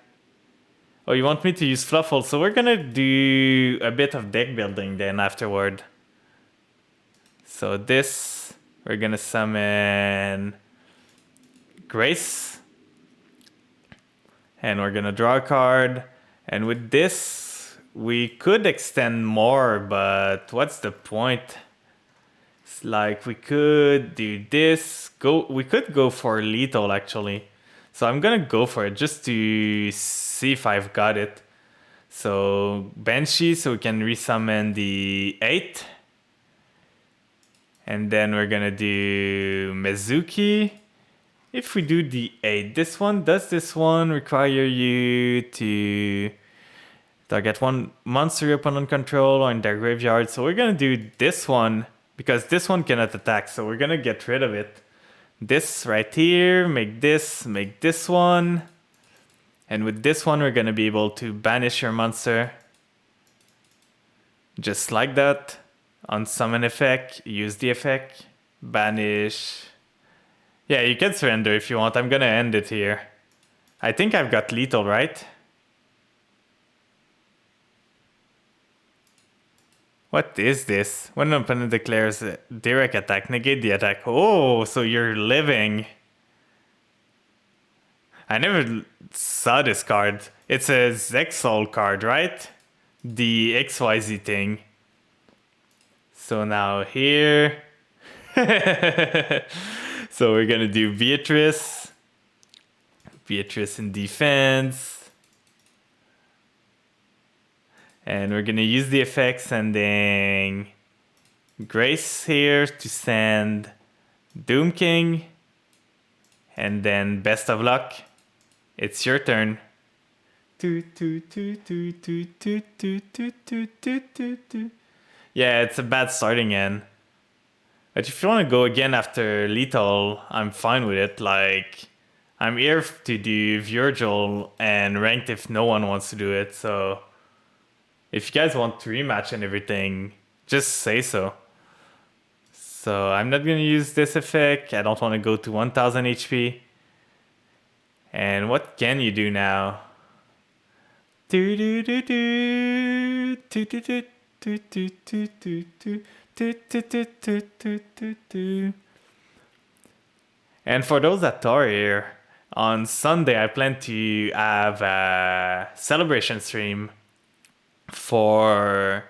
Oh, you want me to use Fluffle? So we're gonna do a bit of deck building then afterward. So this, we're gonna summon Grace. And we're gonna draw a card. And with this, we could extend more, but what's the point? It's like, we could do this. We could go for lethal actually. So I'm gonna go for it just to see if I've got it. So Banshee, so we can resummon the 8. And then we're gonna do Mezuki. If we do the 8, does this one require you to target one monster your opponent control or in their graveyard? So we're gonna do this one, because this one cannot attack, so we're gonna get rid of it. This right here, make this one. And with this one, we're gonna be able to banish your monster. Just like that. On summon effect, use the effect, banish. Yeah, you can surrender if you want. I'm gonna end it here. I think I've got lethal, right? What is this? When an opponent declares a direct attack, negate the attack. Oh, so you're living. I never saw this card. It's a Zexal card, right? The XYZ thing. So now here. So we're gonna do Beatrice. Beatrice in defense. And we're gonna use the effect sending Grace here to send Doom King. And then best of luck. It's your turn. Yeah, it's a bad starting end. But if you want to go again after lethal, I'm fine with it. Like, I'm here to do Virgil and ranked if no one wants to do it. So if you guys want to rematch and everything, just say so. So I'm not going to use this effect. I don't want to go to 1000 HP. And what can you do now? And for those that are here, on Sunday I plan to have a celebration stream for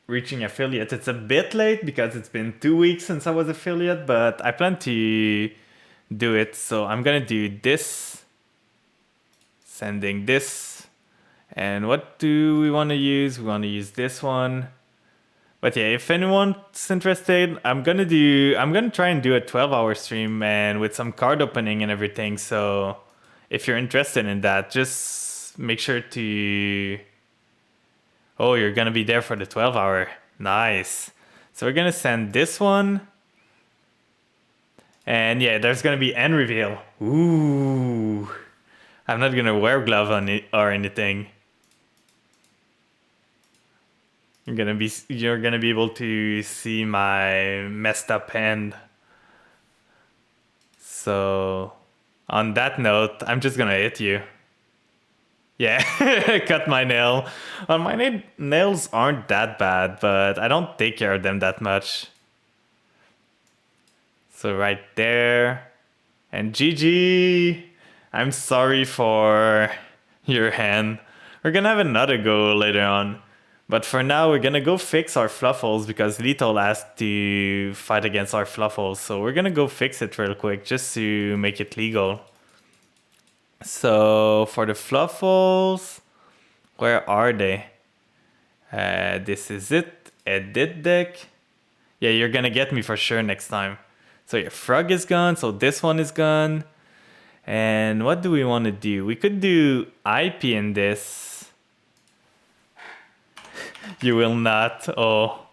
reaching affiliate. It's a bit late because it's been 2 weeks since I was affiliate, but I plan to do it. So I'm gonna do this, sending this, and what do we want to use? We want to use this one. But yeah, if anyone's interested, I'm gonna try and do a 12-hour stream and with some card opening and everything. So if you're interested in that, just make sure to. Oh, you're gonna be there for the 12-hour. Nice. So we're gonna send this one. And yeah, there's gonna be end reveal. Ooh. I'm not gonna wear glove on it or anything. You're gonna be able to see my messed up hand. So on that note, I'm just gonna hit you. Yeah, cut my nail. Well, my nails aren't that bad, but I don't take care of them that much. So right there. And GG! I'm sorry for your hand. We're gonna have another go later on. But for now, we're gonna go fix our Fluffles because Lethal asked to fight against our Fluffles. So we're gonna go fix it real quick just to make it legal. So for the Fluffles, where are they? This is it. Edit deck. Yeah, you're gonna get me for sure next time. So your Frog is gone, so this one is gone. And what do we want to do? We could do IP in this. You will not. Oh.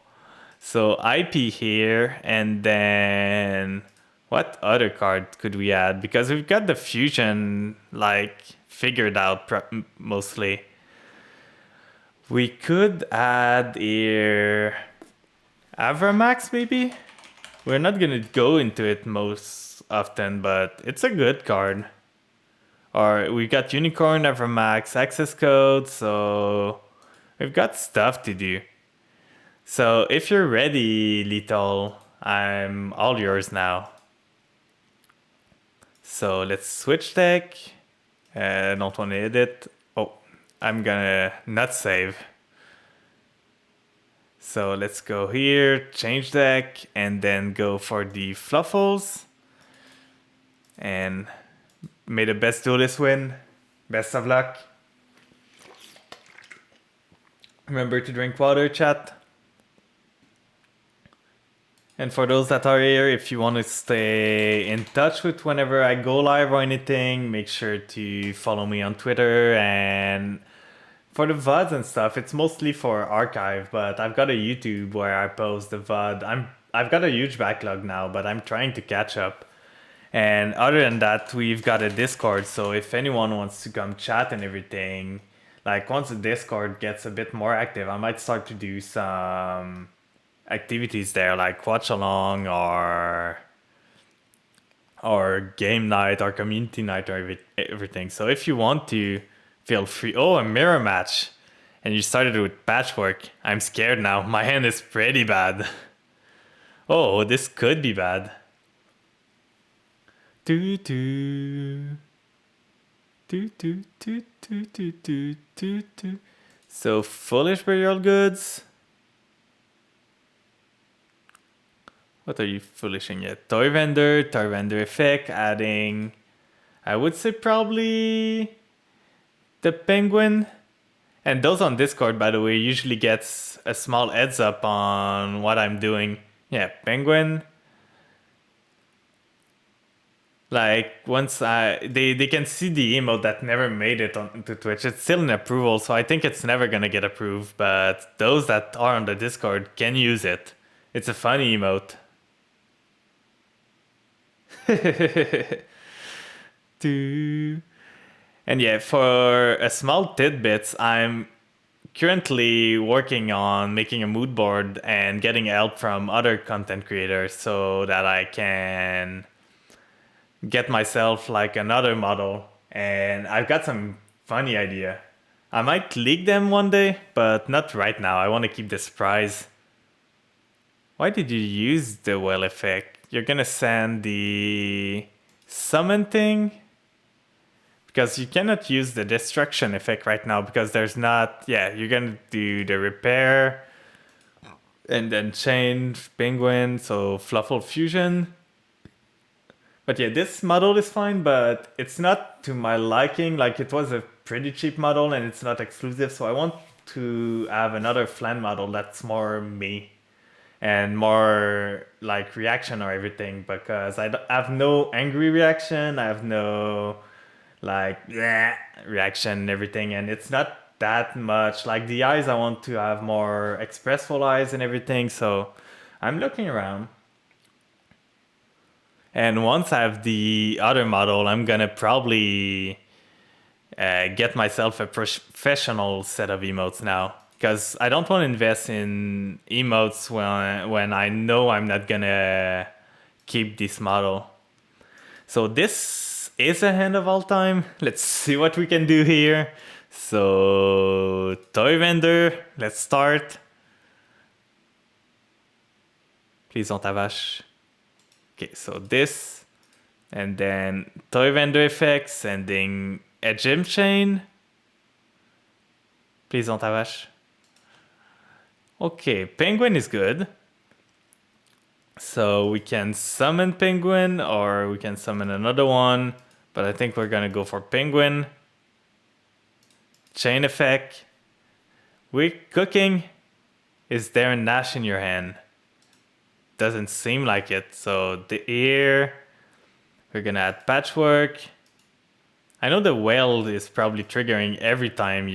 So IP here, and then what other card could we add? Because we've got the fusion like figured out mostly. We could add here Avramax maybe? We're not gonna go into it most often, but it's a good card. Or we got Unicorn, Avramax, access code, so we've got stuff to do. So if you're ready, Lethal, I'm all yours now. So let's switch deck. Don't want to edit. Oh, I'm gonna not save. So let's go here, change deck, and then go for the Fluffles. And may the best duelist win. Best of luck. Remember to drink water, chat. And for those that are here, if you want to stay in touch with whenever I go live or anything, make sure to follow me on Twitter. And for the VODs and stuff, it's mostly for archive, but I've got a YouTube where I post the VOD. I've got a huge backlog now, but I'm trying to catch up. And other than that, we've got a Discord, so if anyone wants to come chat and everything, like once the Discord gets a bit more active, I might start to do some activities there, like watch along or game night or community night or everything. So if you want to, feel free. Oh, a mirror match. And you started with patchwork. I'm scared now. My hand is pretty bad. Oh, this could be bad. Do do. Do do do do do do do do. So foolish burial goods. What are you foolishing yet? Toy vendor effect, adding, I would say probably the penguin. And those on Discord, by the way, usually gets a small heads up on what I'm doing. Yeah, penguin. Like once they can see the emote that never made it onto Twitch. It's still in approval, so I think it's never gonna get approved. But those that are on the Discord can use it. It's a funny emote. And yeah, for a small tidbits, I'm currently working on making a mood board and getting help from other content creators so that I can get myself like another model. And I've got some funny idea. I might leak them one day, but not right now. I want to keep the surprise. Why did you use the well effect? You're gonna send the summon thing. Because you cannot use the destruction effect right now because there's not... Yeah, you're gonna do the repair and then change penguin, so Fluffle Fusion. But yeah, this model is fine, but it's not to my liking. Like, it was a pretty cheap model and it's not exclusive, so I want to have another Flan model that's more me and more like reaction or everything, because I have no angry reaction, I have no like bleh reaction and everything, and it's not that much. Like the eyes, I want to have more expressful eyes and everything, so I'm looking around. And once I have the other model, I'm gonna probably get myself a professional set of emotes now. Because I don't want to invest in emotes when I know I'm not gonna keep this model. So this is a hand of all time. Let's see what we can do here. So toy vendor, let's start. Please don't have Ash. Okay, so this, and then toy vendor effects, sending a gem chain. Please don't have Ash. Okay, penguin is good. So we can summon penguin or we can summon another one, but I think we're gonna go for penguin. Chain effect. We're cooking. Is there a Nash in your hand? Doesn't seem like it. So the ear, we're gonna add patchwork. I know the whale is probably triggering every time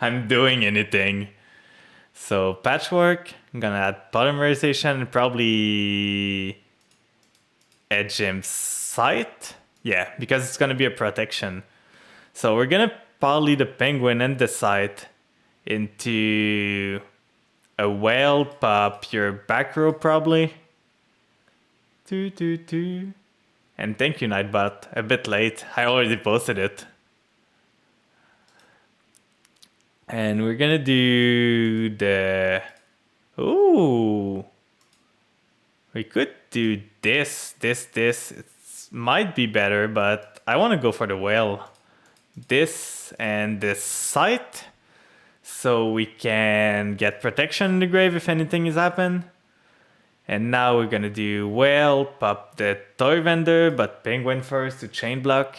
I'm doing anything. So patchwork, I'm gonna add polymerization and probably a gem sight. Yeah, because it's gonna be a protection. So we're gonna poly the penguin and the sight into a whale, pop your back row probably. And thank you, Nightbot. A bit late. I already posted it. And we're gonna do the... Ooh. We could do this. It might be better, but I want to go for the whale. This and this sight. So we can get protection in the grave if anything has happened. And now we're gonna do whale, pop the toy vendor, but penguin first to chain block.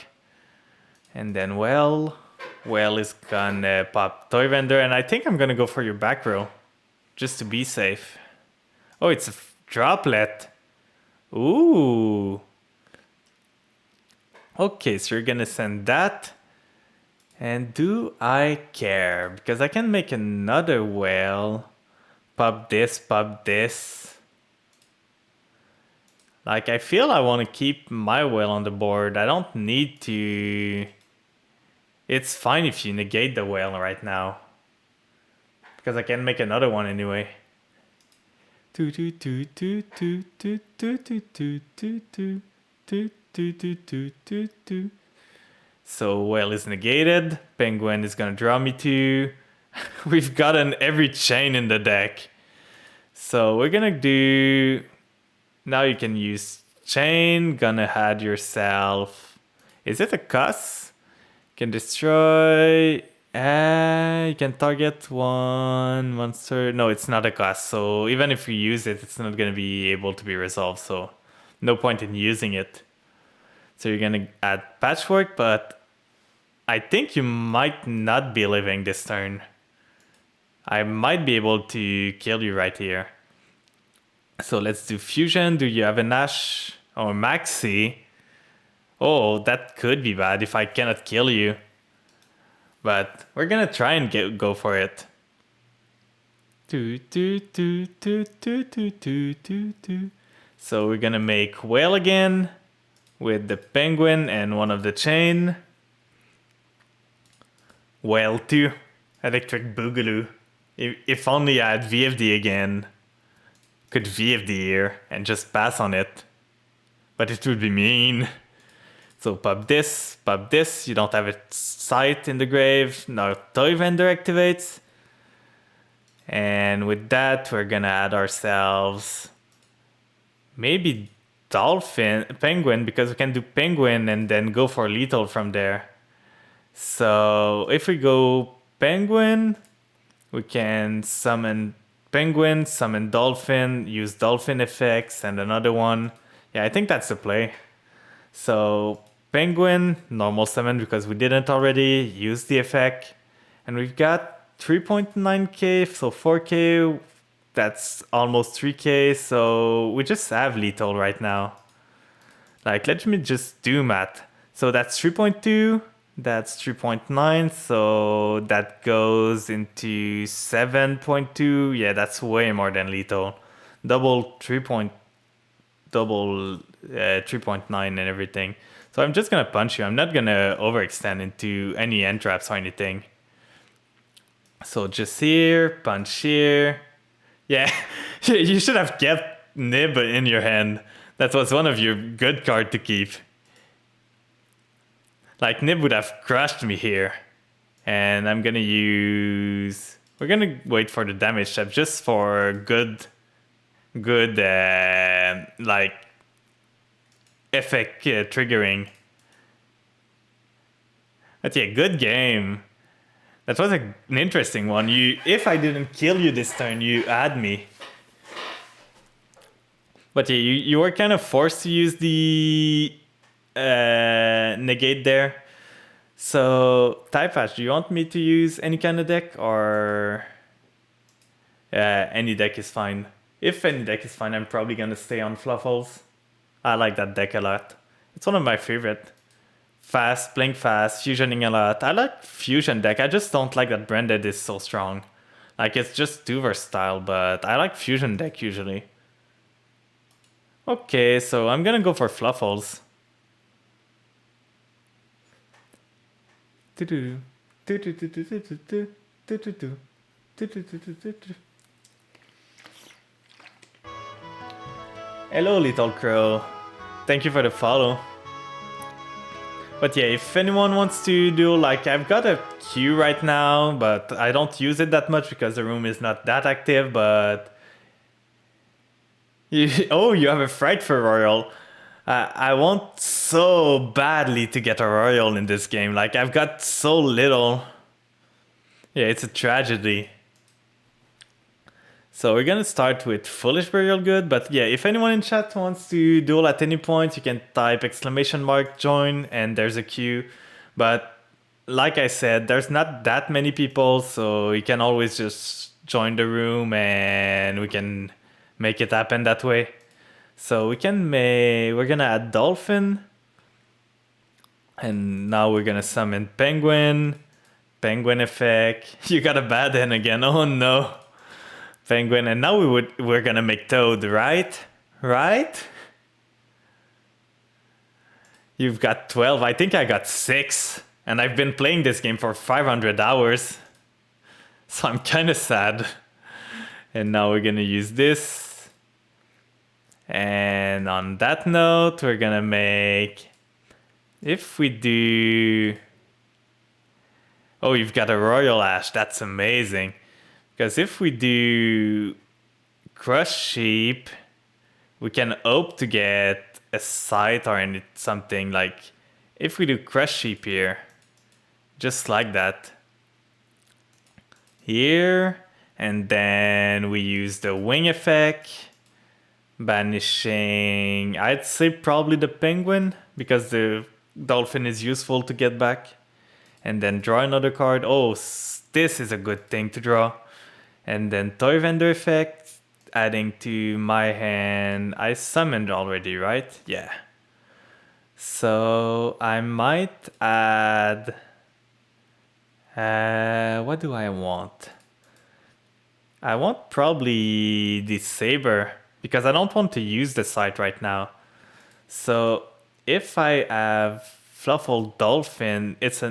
And then whale. Whale is gonna pop toy vendor, and I think I'm gonna go for your back row, just to be safe. Oh, it's a droplet. Ooh. Okay, so you're gonna send that. And do I care? Because I can make another whale. Pop this, pop this. Like, I feel I want to keep my whale on the board. I don't need to... It's fine if you negate the whale right now. Because I can make another one anyway. So whale is negated. Penguin is gonna draw me to... We've gotten every chain in the deck. So we're gonna do... Now you can use chain. Gonna add yourself... Is it a cuss? Can destroy... you can target one monster. No, it's not a cuss. So even if you use it, it's not gonna be able to be resolved. So no point in using it. So you're gonna add patchwork, but I think you might not be living this turn. I might be able to kill you right here. So let's do fusion. Do you have a Nash or Maxi? Oh, that could be bad if I cannot kill you. But we're gonna try and go for it. So we're gonna make whale again with the penguin and one of the chain. Whale 2. Electric Boogaloo. If only I had VFD again. Could VFD here and just pass on it. But it would be mean. So pop this, you don't have a sight in the grave. Now toy vendor activates. And with that, we're gonna add ourselves maybe penguin, because we can do penguin and then go for lethal from there. So if we go penguin, we can summon penguin, summon dolphin, use dolphin effects, and another one. Yeah, I think that's the play. So penguin, normal summon because we didn't already use the effect. And we've got 3.9k, so 4k, that's almost 3k, so we just have lethal right now. Like, let me just do math. So that's 3.2, that's 3.9, so that goes into 7.2. Yeah, that's way more than lethal. Double 3.9 and everything. So I'm just gonna punch you. I'm not gonna overextend into any end traps or anything. So just here, punch here. Yeah, you should have kept Nib in your hand. That was one of your good card to keep. Like, Nib would have crushed me here. And I'm gonna use... We're gonna wait for the damage step just for good, like, effect triggering. But yeah, good game. That was an interesting one. If I didn't kill you this turn, you had me. But yeah, you were kind of forced to use the negate there. So, Typeash, do you want me to use any kind of deck, or any deck is fine? If any deck is fine, I'm probably gonna stay on Fluffles. I like that deck a lot. It's one of my favorite. Fast, playing fast, fusioning a lot. I like fusion deck. I just don't like that Branded is so strong. Like, it's just too versatile, but I like fusion deck usually. Okay, so I'm gonna go for Fluffles. Hello, little crow. Thank you for the follow. But yeah, if anyone wants to do, like, I've got a queue right now, but I don't use it that much because the room is not that active, but... Oh, you have a Fright for Royal. I want so badly to get a Royal in this game. Like, I've got so little. Yeah, it's a tragedy. So we're gonna start with Foolish Burial Good, but yeah, if anyone in chat wants to duel at any point, you can type !join and there's a queue. But like I said, there's not that many people, so you can always just join the room and we can make it happen that way. So we're gonna add Dolphin, and now we're gonna summon Penguin, Penguin effect. You got a bad hand again, oh no. Penguin, and now we're gonna make Toad, right? Right? You've got 12, I think I got 6. And I've been playing this game for 500 hours. So I'm kinda sad. And now we're gonna use this. And on that note, we're gonna make... If we do... Oh, you've got a Royal Ash, that's amazing. Because if we do Crush Sheep, we can hope to get a Sight or something. Like, if we do Crush Sheep here, just like that. Here, and then we use the Wing effect, banishing, I'd say probably the Penguin, because the Dolphin is useful to get back. And then draw another card. Oh, this is a good thing to draw. And then Toy Vendor effect, adding to my hand. I summoned already, right? Yeah. So I might add... what do I want? I want probably the Saber, because I don't want to use the Sight right now. So if I have Fluffle Dolphin, it's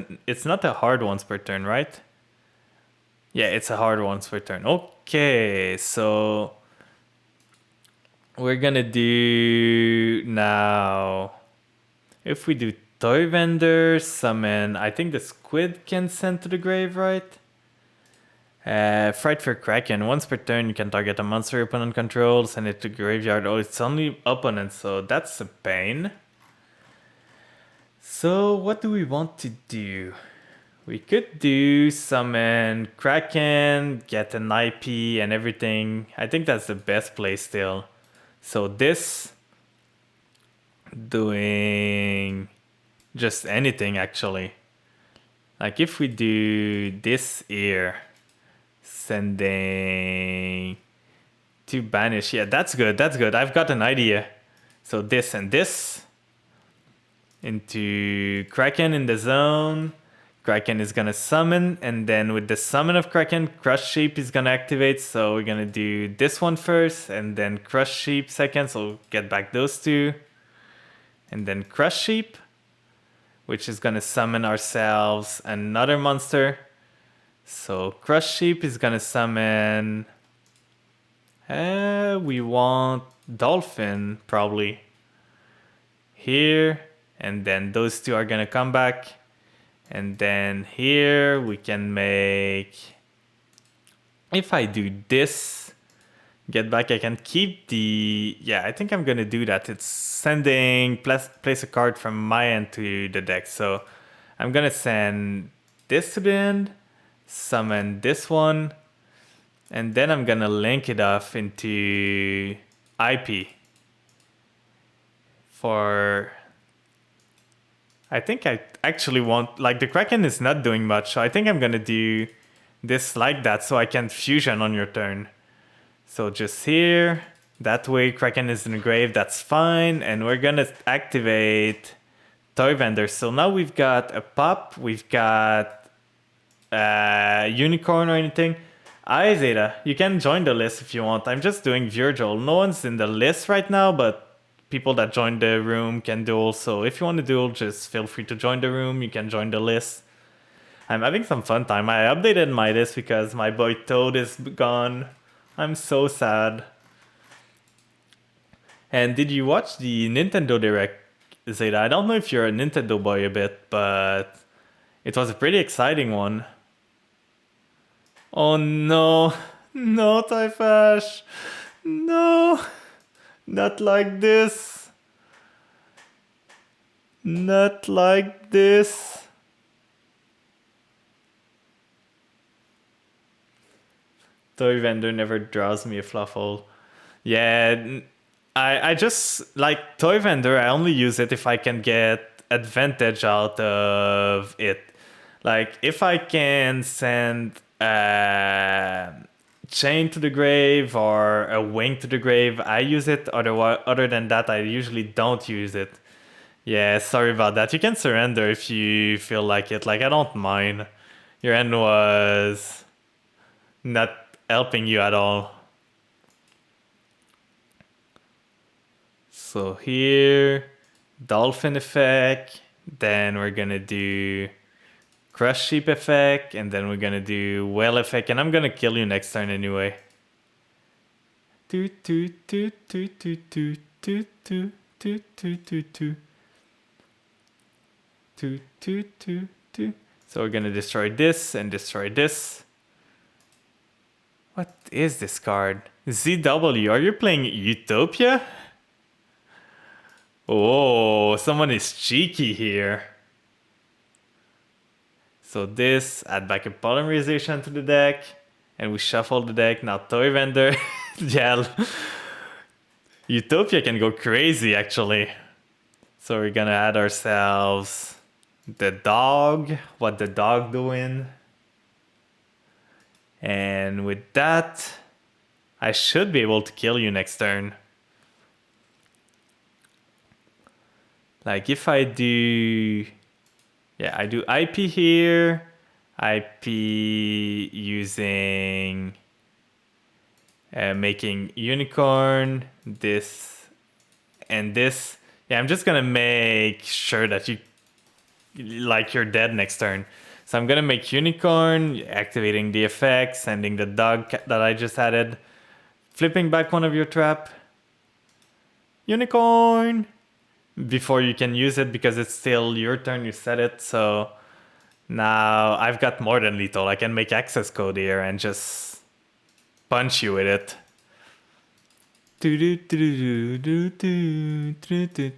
not a hard once per turn, right? Yeah, it's a hard once per turn. Okay, so we're gonna do now. If we do Toy Vendor, summon, I think the Squid can send to the grave, right? Fright for Kraken. Once per turn, you can target a monster your opponent controls, send it to graveyard. Oh, it's only opponent, so that's a pain. So what do we want to do? We could do summon Kraken, get an IP and everything. I think that's the best play still. So this, doing just anything actually. Like if we do this here, sending to banish. Yeah, that's good. That's good. I've got an idea. So this and this into Kraken in the zone. Kraken is gonna summon, and then with the summon of Kraken, Crush Sheep is gonna activate. So we're gonna do this one first, and then Crush Sheep second. So we'll get back those two, and then Crush Sheep, which is gonna summon ourselves another monster. So Crush Sheep is gonna summon. We want Dolphin probably here, and then those two are gonna come back, and then here we can make. If I do this, get back, I can keep the. Yeah, I think I'm gonna do that. It's sending place a card from my end to the deck, so I'm gonna send this to the end, summon this one, and then I'm gonna link it off into IP for. I think I actually want, like, the Kraken is not doing much, so I think I'm gonna do this like that so I can fusion on your turn. So just here, that way Kraken is in the grave, that's fine, and we're gonna activate Toy Vendor. So now we've got a pop, we've got a unicorn or anything. Zeta, you can join the list if you want. I'm just doing Virgil. No one's in the list right now, but people that join the room can duel. So if you want to duel, just feel free to join the room. You can join the list. I'm having some fun time. I updated my list because my boy Toad is gone. I'm so sad. And did you watch the Nintendo Direct, Zeta? I don't know if you're a Nintendo boy a bit, but it was a pretty exciting one. Oh no, no, Typhash, no, not like this, not like this. Toy Vendor never draws me a Fluffle. Yeah, I just, like, Toy Vendor, I only use it if I can get advantage out of it. Like, if I can send a chain to the grave or a wing to the grave, I use it. Other than that, I usually don't use it. Yeah, sorry about that. You can surrender if you feel like it. Like, I don't mind. Your end was not helping you at all. So here, Dolphin effect. Then we're gonna do Crush Sheep effect, and then we're gonna do Whale effect, and I'm gonna kill you next turn anyway. So we're gonna destroy this and destroy this. What is this card? ZW, are you playing Utopia? Oh, someone is cheeky here. So this, add back a polymerization to the deck, and we shuffle the deck. Now Toy Vendor, yeah, Utopia can go crazy actually. So we're gonna add ourselves the dog. What the dog doing? And with that, I should be able to kill you next turn. Like if I do. Yeah, I do IP here, IP using making unicorn, this and this. Yeah, I'm just gonna make sure that you're dead next turn. So I'm gonna make unicorn, activating the effect, sending the dog that I just added, flipping back one of your trap, unicorn, before you can use it because it's still your turn, you set it. So Now I've got more than lethal. I can make access code here and just punch you with it.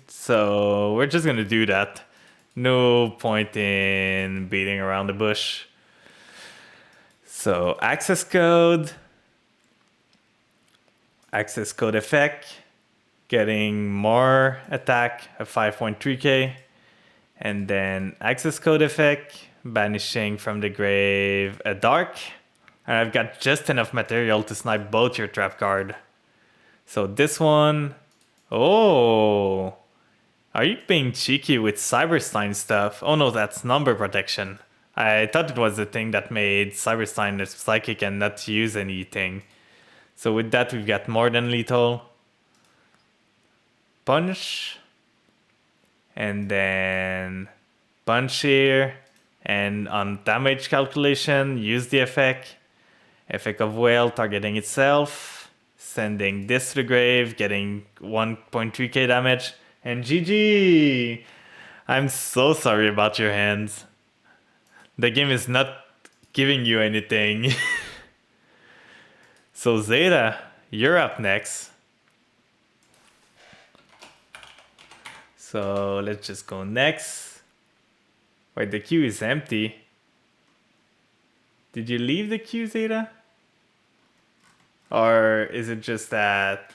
So we're just gonna do that. No point in beating around the bush. So access code effect, getting more attack at 5.3k, and then access code effect, banishing from the grave a dark, and I've got just enough material to snipe both your trap card. So this one, oh, are you being cheeky with Cyberstein stuff? Oh no, that's number protection. I thought it was the thing that made Cyberstein a psychic and not use anything. So with that, we've got more than lethal. Punch. And then punch here. And on damage calculation, use the effect. Effect of whale targeting itself. Sending this to the grave, getting 1.3k damage. And GG! I'm so sorry about your hands. The game is not giving you anything. So Zeta, you're up next. So let's just go next. Wait, the queue is empty. Did you leave the queue, Zeta? Or is it just that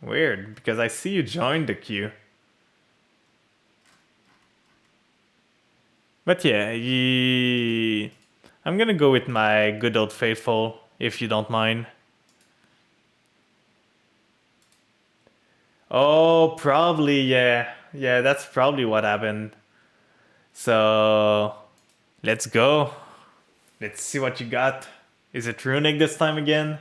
weird? Because I see you joined the queue. But yeah, I'm gonna go with my good old faithful, if you don't mind. Oh, probably, yeah. Yeah, that's probably what happened. So, let's go. Let's see what you got. Is it runic this time again?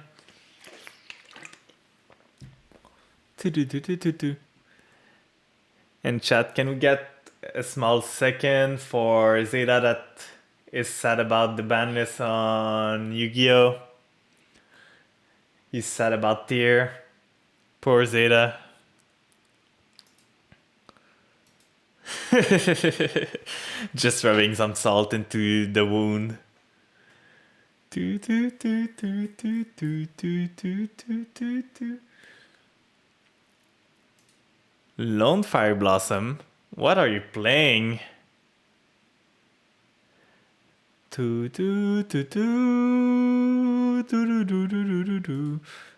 And chat, can we get a small second for Zeta that is sad about the banlist on Yu-Gi-Oh! He's sad about tier. Poor Zeta. Just rubbing some salt into the wound. Lone Fire Blossom? What are you playing?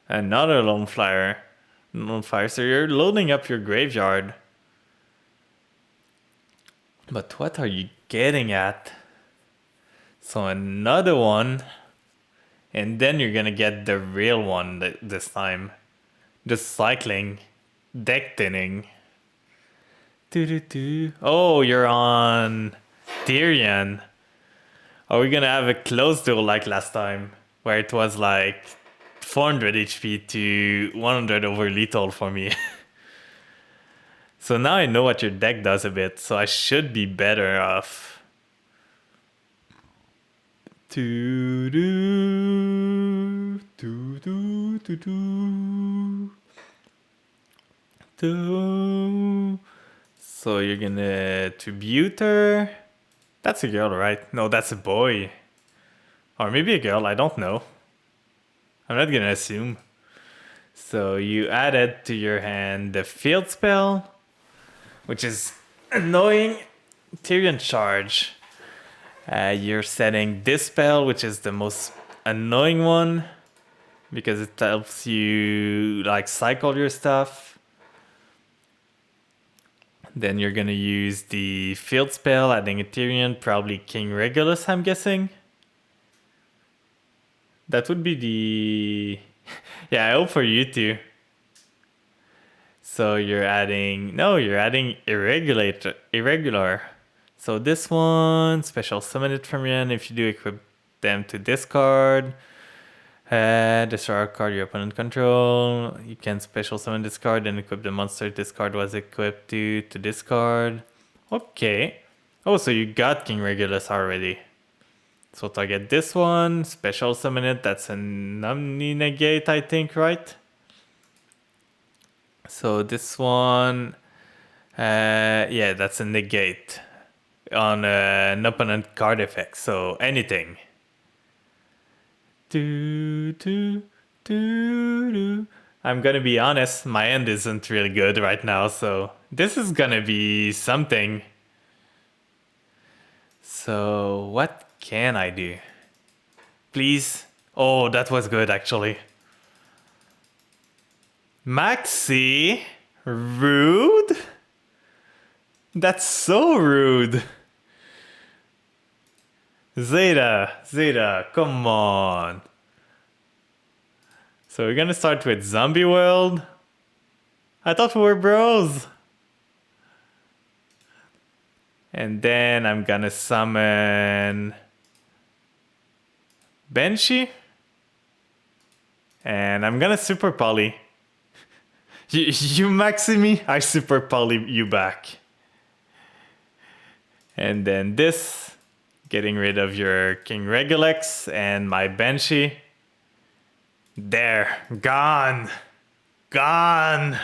Another Lone Flyer. Lone Fire, so you're loading up your graveyard. But what are you getting at? So another one. And then you're gonna get the real one this time. Just cycling. Deck thinning. Oh, you're on Tyrion. Are we gonna have a close duel like last time? Where it was like 400 HP to 100 over lethal for me. So now I know what your deck does a bit, so I should be better off. So you're gonna tribute her? That's a girl, right? No, that's a boy. Or maybe a girl, I don't know. I'm not gonna assume. So you added to your hand the field spell, which is annoying. Tyrion Charge. You're setting this spell, which is the most annoying one, because it helps you like cycle your stuff. Then you're gonna use the field spell, adding a Tyrion, probably King Regulus, I'm guessing. That would be the... Yeah, I hope for you too. So you're adding... No, you're adding Irregular. So this one, special summon it from your hand. If you do, equip them to discard. Destroy a card your opponent control. You can special summon this card and equip the monster this card was equipped to discard. Okay. Oh, so you got King Regulus already. So target this one, special summon it. That's an Omni Negate, I think, right? So this one, yeah, that's a negate. on an opponent card effect. So anything. Do, do, do, do. I'm gonna be honest, my end isn't really good right now, so this is gonna be something. So what can I do? Please? Oh, that was good actually. Maxi? Rude? That's so rude. Zeta, come on. So we're gonna start with Zombie World. I thought we were bros. And then I'm gonna summon Banshee. And I'm gonna Super Poly. You maxi me, I Super Poly you back. And then this, getting rid of your King Regilex and my Banshee. There, gone. Gone.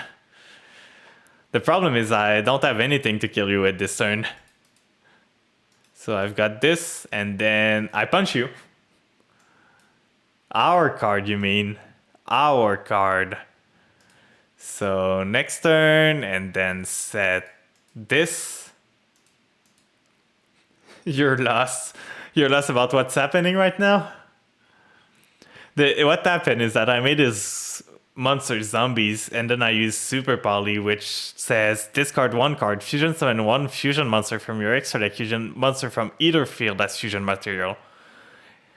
The problem is I don't have anything to kill you with this turn. So I've got this, and then I punch you. Our card, you mean? Our card. So next turn, and then set this. You're lost. You're lost about what's happening right now? What happened is that I made this monster zombies, and then I used Super Poly, which says discard one card, fusion summon one fusion monster from your extra deck, fusion monster from either field as fusion material.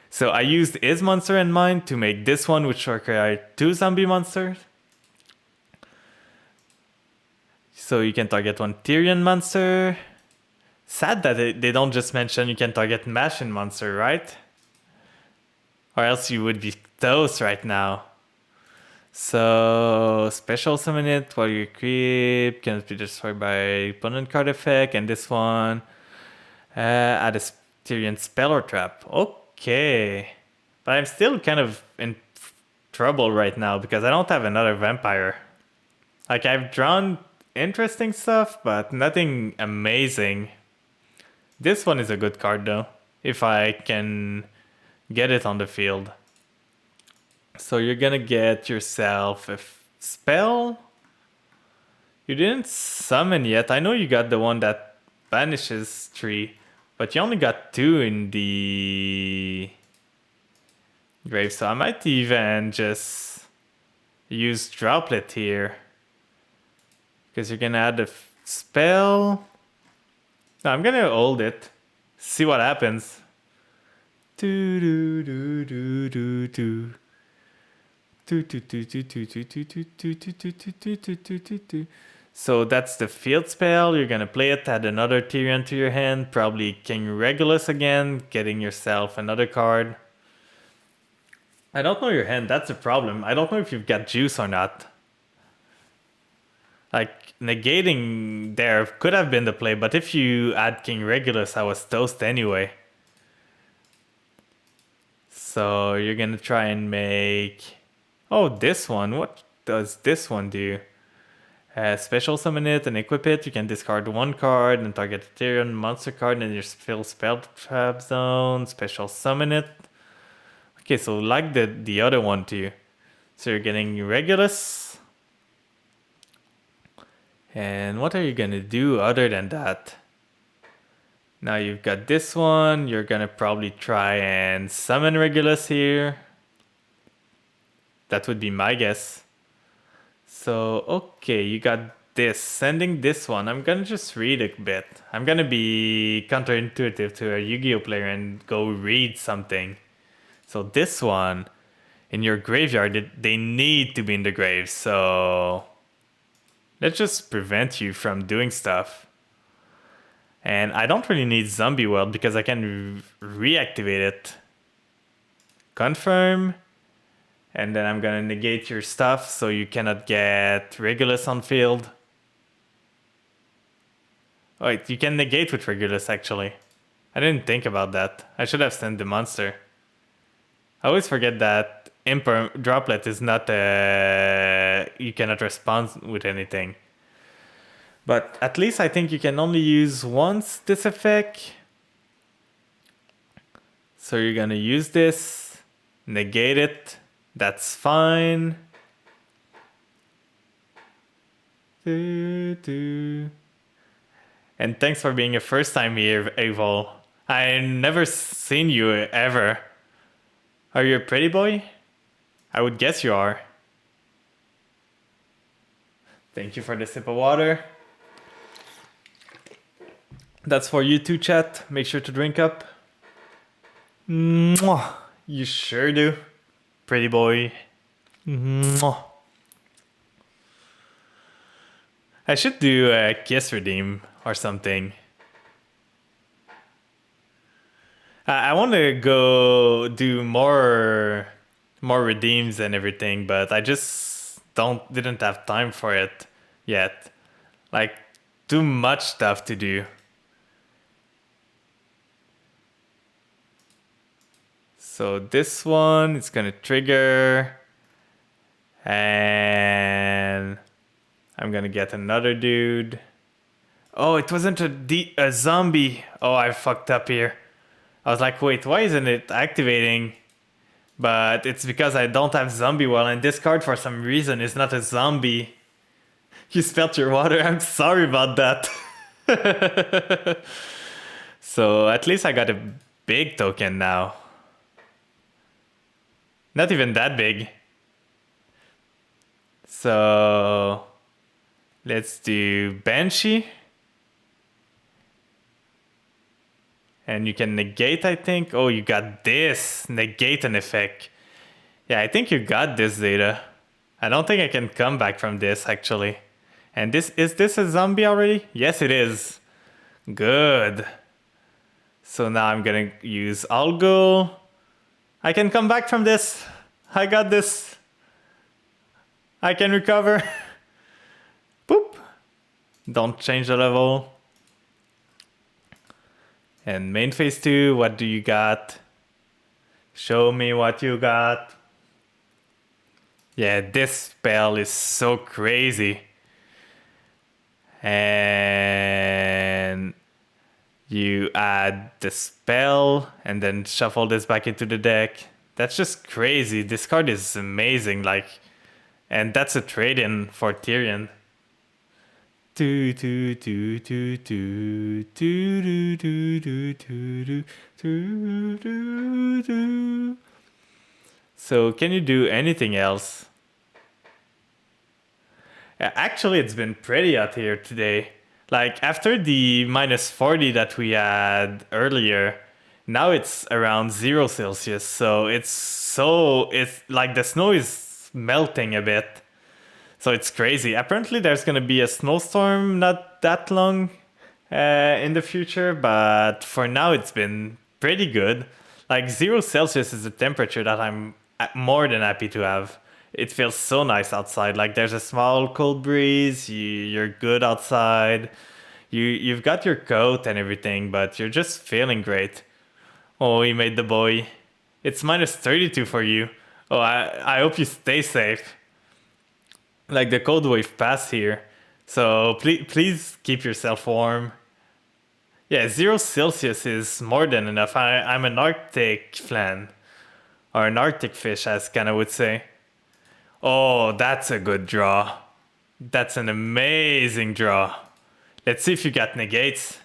So I used his monster in mind to make this one, which requires 2 zombie monsters. So you can target one Tyrion monster. Sad that they don't just mention you can target Machine monster, right? Or else you would be toast right now. So special summon it while you creep, cannot be destroyed by opponent card effect, and this one add a Tyrion spell or trap. Okay. But I'm still kind of in trouble right now because I don't have another vampire. Like I've drawn interesting stuff, but nothing amazing. This one is a good card though, if I can get it on the field. So you're gonna get yourself a spell. You didn't summon yet. I know you got the one that banishes 3, but you only got 2 in the grave. So I might even just use Droplet here. Because you're gonna add a spell. No, I'm gonna hold it. See what happens. Do do do do do do. So that's the field spell. You're gonna play it, add another Tyrion to your hand, probably King Regulus again, getting yourself another card. I don't know your hand, that's a problem. I don't know if you've got juice or not. Like, negating there could have been the play, but if you add King Regulus, I was toast anyway. So you're gonna try and make... Oh, this one. What does this one do? Special summon it and equip it. You can discard 1 card and target a Tyrion monster card in your spell trap zone. Special summon it. Okay, so like the other one too. So you're getting Regulus. And what are you gonna do other than that? Now you've got this one. You're gonna probably try and summon Regulus here. That would be my guess. So, okay, you got this. Sending this one. I'm gonna just read a bit. I'm gonna be counterintuitive to a Yu-Gi-Oh player and go read something. So this one, in your graveyard, they need to be in the grave. So let's just prevent you from doing stuff. And I don't really need Zombie World because I can reactivate it. Confirm. And then I'm gonna negate your stuff so you cannot get Regulus on field. Oh, wait, you can negate with Regulus actually. I didn't think about that. I should have sent the monster. I always forget that Droplet is not you cannot respond with anything. But at least I think you can only use once this effect. So you're gonna use this, negate it, that's fine. And thanks for being a first time here, Avol. I never seen you ever. Are you a pretty boy? I would guess you are. Thank you for the sip of water. That's for you too, chat. Make sure to drink up. Mwah. You sure do. Pretty boy. Mwah. I should do a kiss redeem or something. I want to go do more redeems and everything, but I just didn't have time for it yet. Like, too much stuff to do. So this one is gonna trigger, and I'm gonna get another dude. Oh, it wasn't a zombie. Oh, I fucked up here. I was like, wait, why isn't it activating? But it's because I don't have zombie well, and this card for some reason is not a zombie. You spilled your water. I'm sorry about that. So at least I got a big token now. Not even that big. So let's do Banshee. And you can negate, I think. Oh, you got this. Negate an effect. Yeah, I think you got this data. I don't think I can come back from this, actually. And is this a zombie already? Yes, it is. Good. So now I'm gonna use Algo. I can come back from this. I got this. I can recover. Boop. Don't change the level. And main phase 2, what do you got? Show me what you got. Yeah, this spell is so crazy. And you add the spell and then shuffle this back into the deck. That's just crazy. This card is amazing, like, and that's a trade-in for Tyrion. So can you do anything else? Actually, it's been pretty out here today. Like, after the -40 that we had earlier, now it's around 0 Celsius. So it's like the snow is melting a bit. So it's crazy. Apparently there's going to be a snowstorm not that long in the future, but for now it's been pretty good. Like 0 Celsius is a temperature that I'm more than happy to have. It feels so nice outside. Like there's a small cold breeze, you're good outside. You've got your coat and everything, but you're just feeling great. Oh, you made the boy. It's -32 for you. Oh, I hope you stay safe. Like the cold wave passed here, so please keep yourself warm. Yeah, 0 Celsius is more than enough. I'm an Arctic flan, or an Arctic fish, as Kana would say. Oh, that's a good draw. That's an amazing draw. Let's see if you got negates.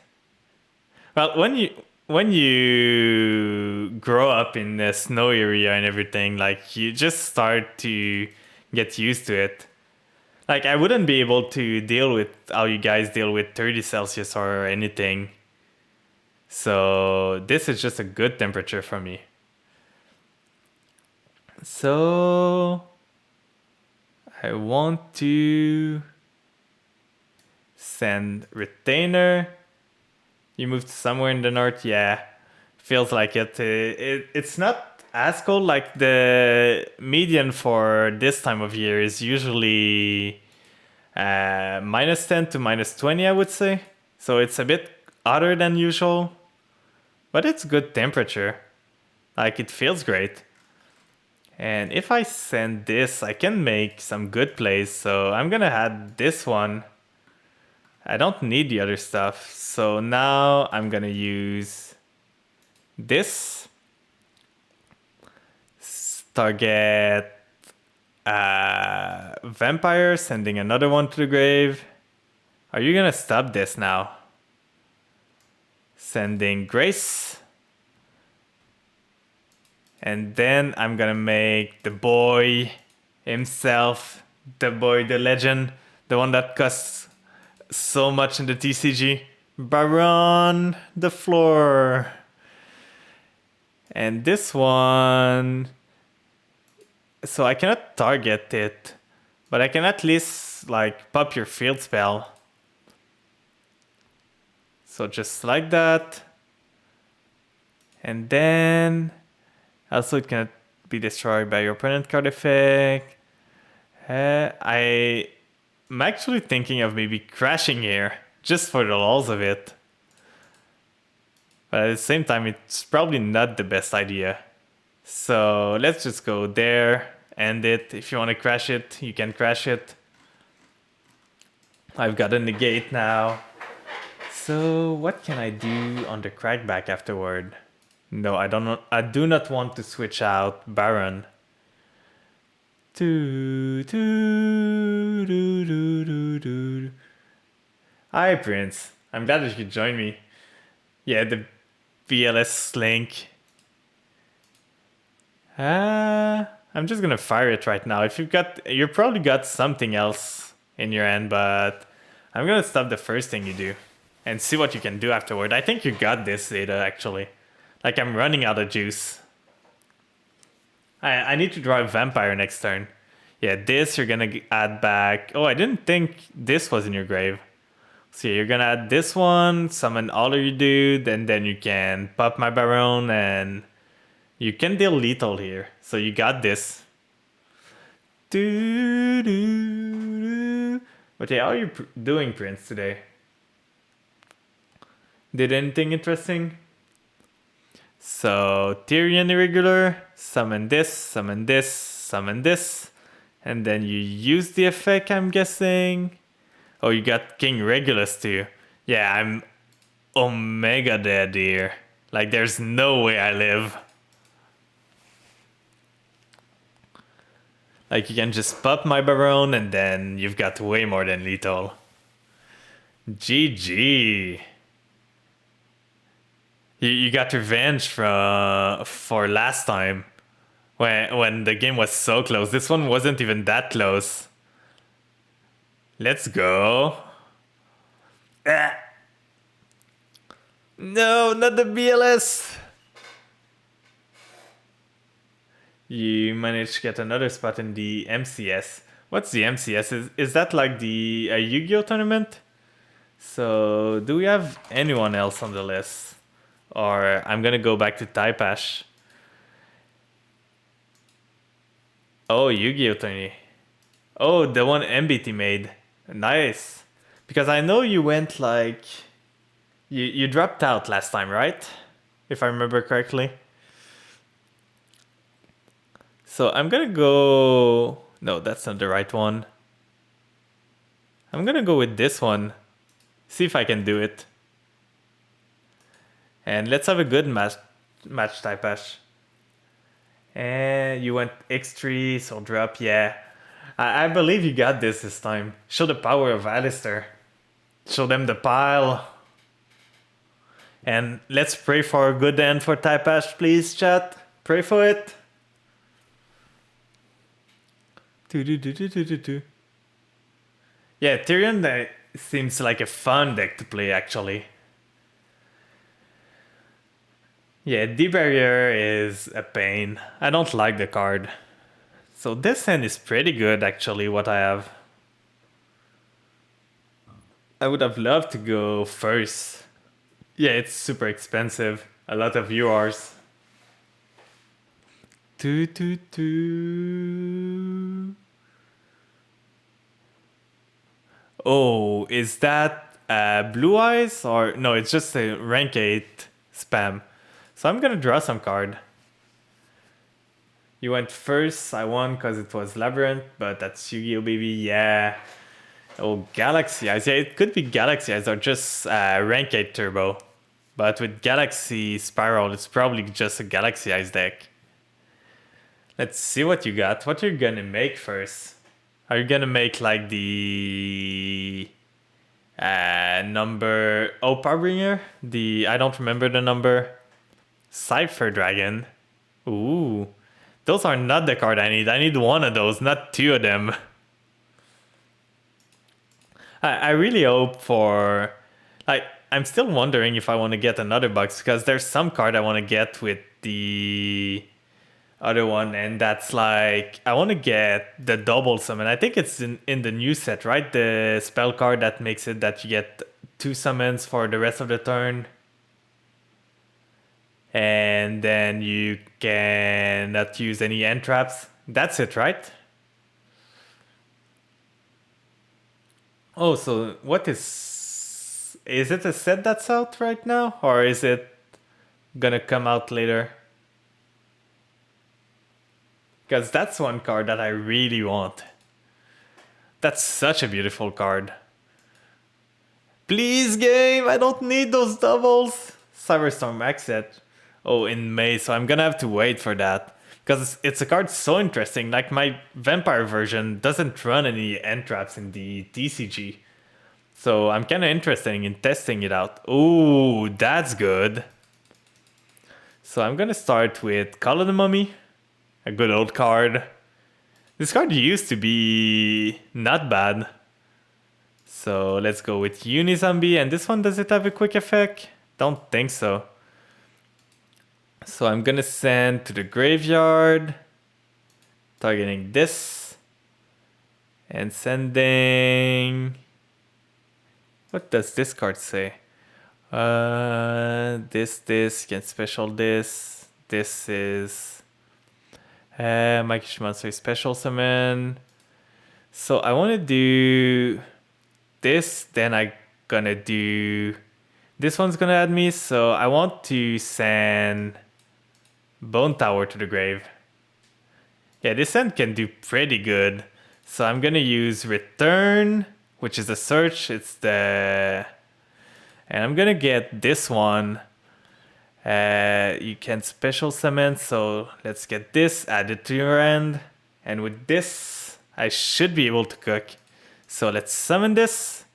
Well, when you grow up in the snow area and everything, like you just start to get used to it. Like, I wouldn't be able to deal with how you guys deal with 30 Celsius or anything. So this is just a good temperature for me. So I want to send Retainer. You moved somewhere in the north? Yeah, feels like it. It's not as cold. Like the median for this time of year is usually -10 to -20, I would say. So it's a bit hotter than usual, but it's good temperature. Like it feels great. And if I send this, I can make some good plays. So I'm gonna add this one. I don't need the other stuff. So now I'm gonna use this. Target vampire, sending another one to the grave. Are you gonna stop this now? Sending Grace. And then I'm gonna make the boy himself, the boy, the legend, the one that costs so much in the TCG. Baron the floor. And this one, so I cannot target it, but I can at least like pop your field spell. So just like that. And then also it cannot be destroyed by your opponent card effect. I'm actually thinking of maybe crashing here, just for the lulls of it. But at the same time, it's probably not the best idea. So let's just go there, end it. If you want to crash it, you can crash it. I've got a negate now. So what can I do on the crackback afterward? No, I don't know. I do not want to switch out Baron. Hi, Prince. I'm glad that you could join me. Yeah, the BLS link. I'm just gonna fire it right now. If you probably got something else in your end, but I'm gonna stop the first thing you do and see what you can do afterward. I think you got this data actually. Like I'm running out of juice. I need to draw a vampire next turn. Yeah, this you're gonna add back. Oh, I didn't think this was in your grave. So yeah, you're gonna add this one, summon all of your dude, and then you can pop my Baron and you can deal lethal here. So you got this. But yeah, how are you doing, Prince, today? Did anything interesting? So Tyrion irregular, summon this, summon this, summon this. And then you use the effect, I'm guessing. Oh, you got King Regulus too. Yeah, I'm Omega dead here. Like, there's no way I live. Like, you can just pop my Baron and then you've got way more than lethal. GG. You got revenge for last time. When the game was so close. This one wasn't even that close. Let's go. Ah. No, not the BLS. You managed to get another spot in the MCS. What's the MCS? Is that like the Yu-Gi-Oh tournament? So do we have anyone else on the list? Or I'm gonna go back to Taipash. Oh, Yu-Gi-Oh tourney. Oh, the one MBT made. Nice. Because I know you went like... You dropped out last time, right? If I remember correctly. So I'm gonna go... No, that's not the right one. I'm gonna go with this one. See if I can do it. And let's have a good match Taipash. And you went X3, so drop, yeah. I believe you got this time. Show the power of Alistair. Show them the pile. And let's pray for a good end for Taipash, please, chat. Pray for it. Yeah, Tyrion seems like a fun deck to play, actually. Yeah, D-Barrier is a pain. I don't like the card. So this hand is pretty good, actually, what I have. I would have loved to go first. Yeah, it's super expensive. A lot of URs. Oh, is that Blue Eyes? Or no, it's just a rank 8 spam. So I'm gonna draw some card. You went first, I won because it was Labyrinth, but that's Yu-Gi-Oh baby, yeah. Oh, Galaxy Eyes. Yeah, it could be Galaxy Eyes or just Rank 8 Turbo. But with Galaxy Spiral, it's probably just a Galaxy Eyes deck. Let's see what you got. What you're gonna make first. Are you gonna make like the number Powerbringer? The I don't remember the number. Cypher Dragon. Ooh. Those are not the card I need. I need one of those, not two of them. I really hope for like I'm still wondering if I want to get another box because there's some card I want to get with the other one, and that's like I want to get the double summon. I think it's in the new set, right? The spell card that makes it that you get two summons for the rest of the turn, and then you cannot use any end traps. That's it, right? Oh, so what is it a set that's out right now, or is it gonna come out later? Because that's one card that I really want. That's such a beautiful card. Please, game, I don't need those doubles. Cyberstorm Max set. Oh, in May, so I'm gonna have to wait for that. Because it's a card so interesting. Like, my Vampire version doesn't run any end traps in the TCG. So I'm kind of interested in testing it out. Ooh, that's good. So I'm gonna start with Call of the Mummy. A good old card. This card used to be not bad. So let's go with Unizombie. And this one, does it have a quick effect? Don't think so. So I'm gonna send to the graveyard. Targeting this. And sending... What does this card say? This, can special this. This is... Mike Monster special summon. So I want to do this, then I gonna do this one's gonna add me. So I want to send Bone Tower to the grave. Yeah, this end can do pretty good. So I'm gonna use Return, which is a search. It's the and I'm gonna get this one. You can special summon, so let's get this, add it to your hand. And with this, I should be able to cook. So let's summon this,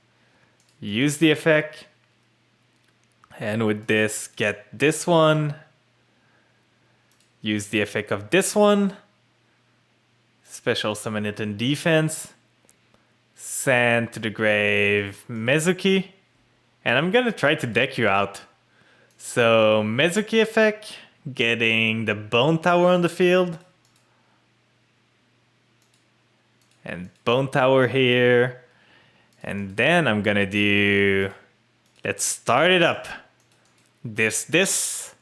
use the effect. And with this, get this one. Use the effect of this one. Special summon it in defense. Send to the grave Mezuki. And I'm gonna try to deck you out. So, Mezuki effect, getting the Bone Tower on the field. And Bone Tower here. And then I'm gonna do... Let's start it up. This.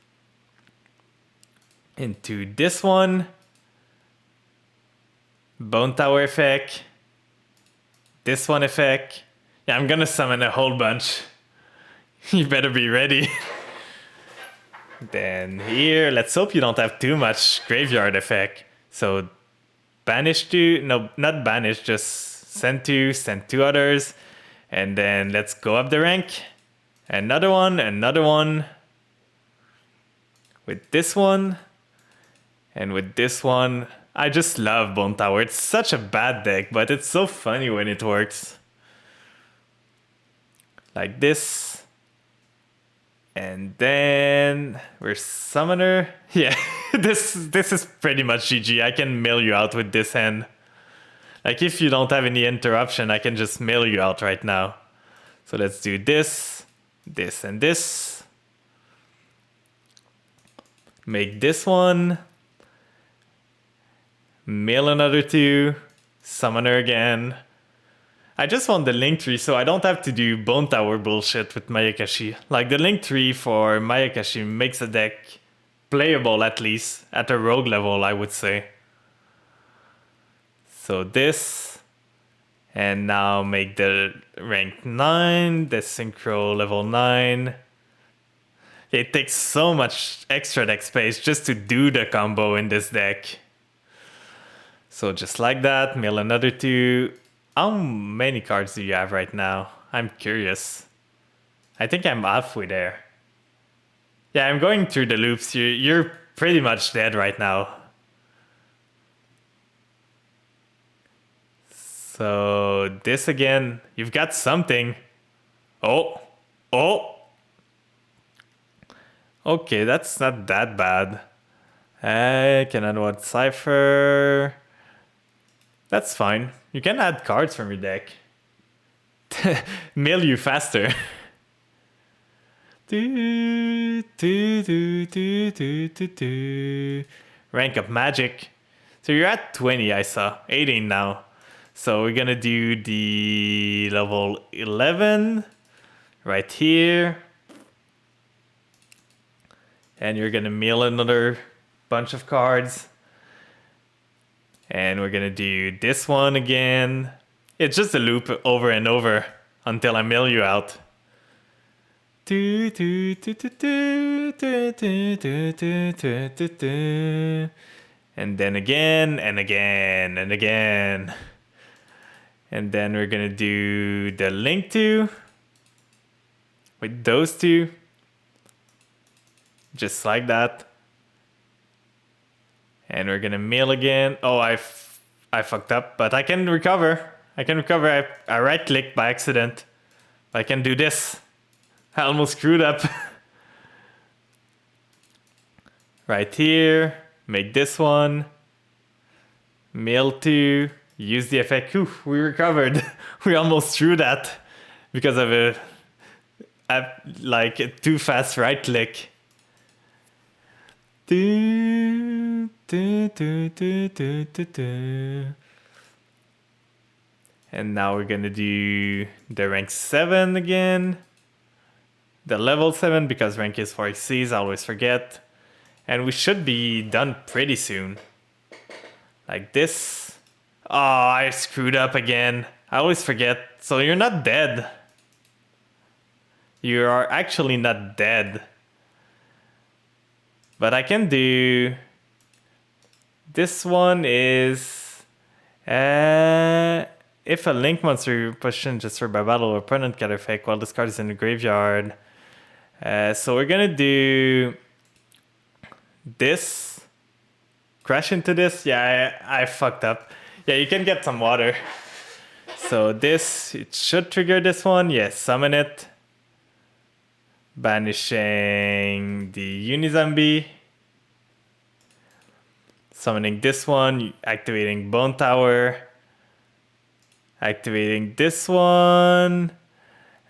Into this one. Bone Tower effect. This one effect. Yeah, I'm gonna summon a whole bunch. You better be ready. Then here, let's hope you don't have too much graveyard effect. So banish two, no, not banish, just send two others. And then let's go up the rank. Another one. With this one. And with this one. I just love Bone Tower. It's such a bad deck, but it's so funny when it works. Like this. And then we're Summoner. Yeah, this is pretty much GG. I can mail you out with this hand. Like if you don't have any interruption, I can just mail you out right now. So let's do this, and this. Make this one. Mail another two. Summoner again. I just want the link tree so I don't have to do Bone Tower bullshit with Mayakashi. Like the link tree for Mayakashi makes a deck playable at least, at a rogue level I would say. So this, and now make the rank 9, the synchro level 9. It takes so much extra deck space just to do the combo in this deck. So just like that, mail another two. How many cards do you have right now? I'm curious. I think I'm halfway there. Yeah, I'm going through the loops. You're pretty much dead right now. So this again, you've got something. Oh, oh. Okay, that's not that bad. I can add one cipher. That's fine. You can add cards from your deck. Mill you faster. do, do, do, do, do, do, do. Rank up magic. So you're at 20, I saw. 18 now. So we're gonna do the level 11 right here. And you're gonna mill another bunch of cards. And we're gonna do this one again. It's just a loop over and over until I mill you out. And then again and again and again. And then we're gonna do the link to with those two. Just like that. And we're gonna mill again. Oh, I fucked up, but I can recover. I right clicked by accident. I can do this. I almost screwed up. Right here, make this one. Mill 2, use the effect. Ooh, we recovered. We almost threw that because of a too fast right click. And now we're gonna do the rank 7 again. The level 7 because rank is for XCs, I always forget. And we should be done pretty soon. Like this. Oh, I screwed up again. I always forget. So you're not dead. You are actually not dead. But I can do... This one is... if a link monster pushed in just for by battle or opponent get effect while this card is in the graveyard. So we're gonna do... This. Crash into this. Yeah, I fucked up. Yeah, you can get some water. So this, it should trigger this one. Yes, summon it. Banishing the Unizombie. Summoning this one, activating Bone Tower. Activating this one.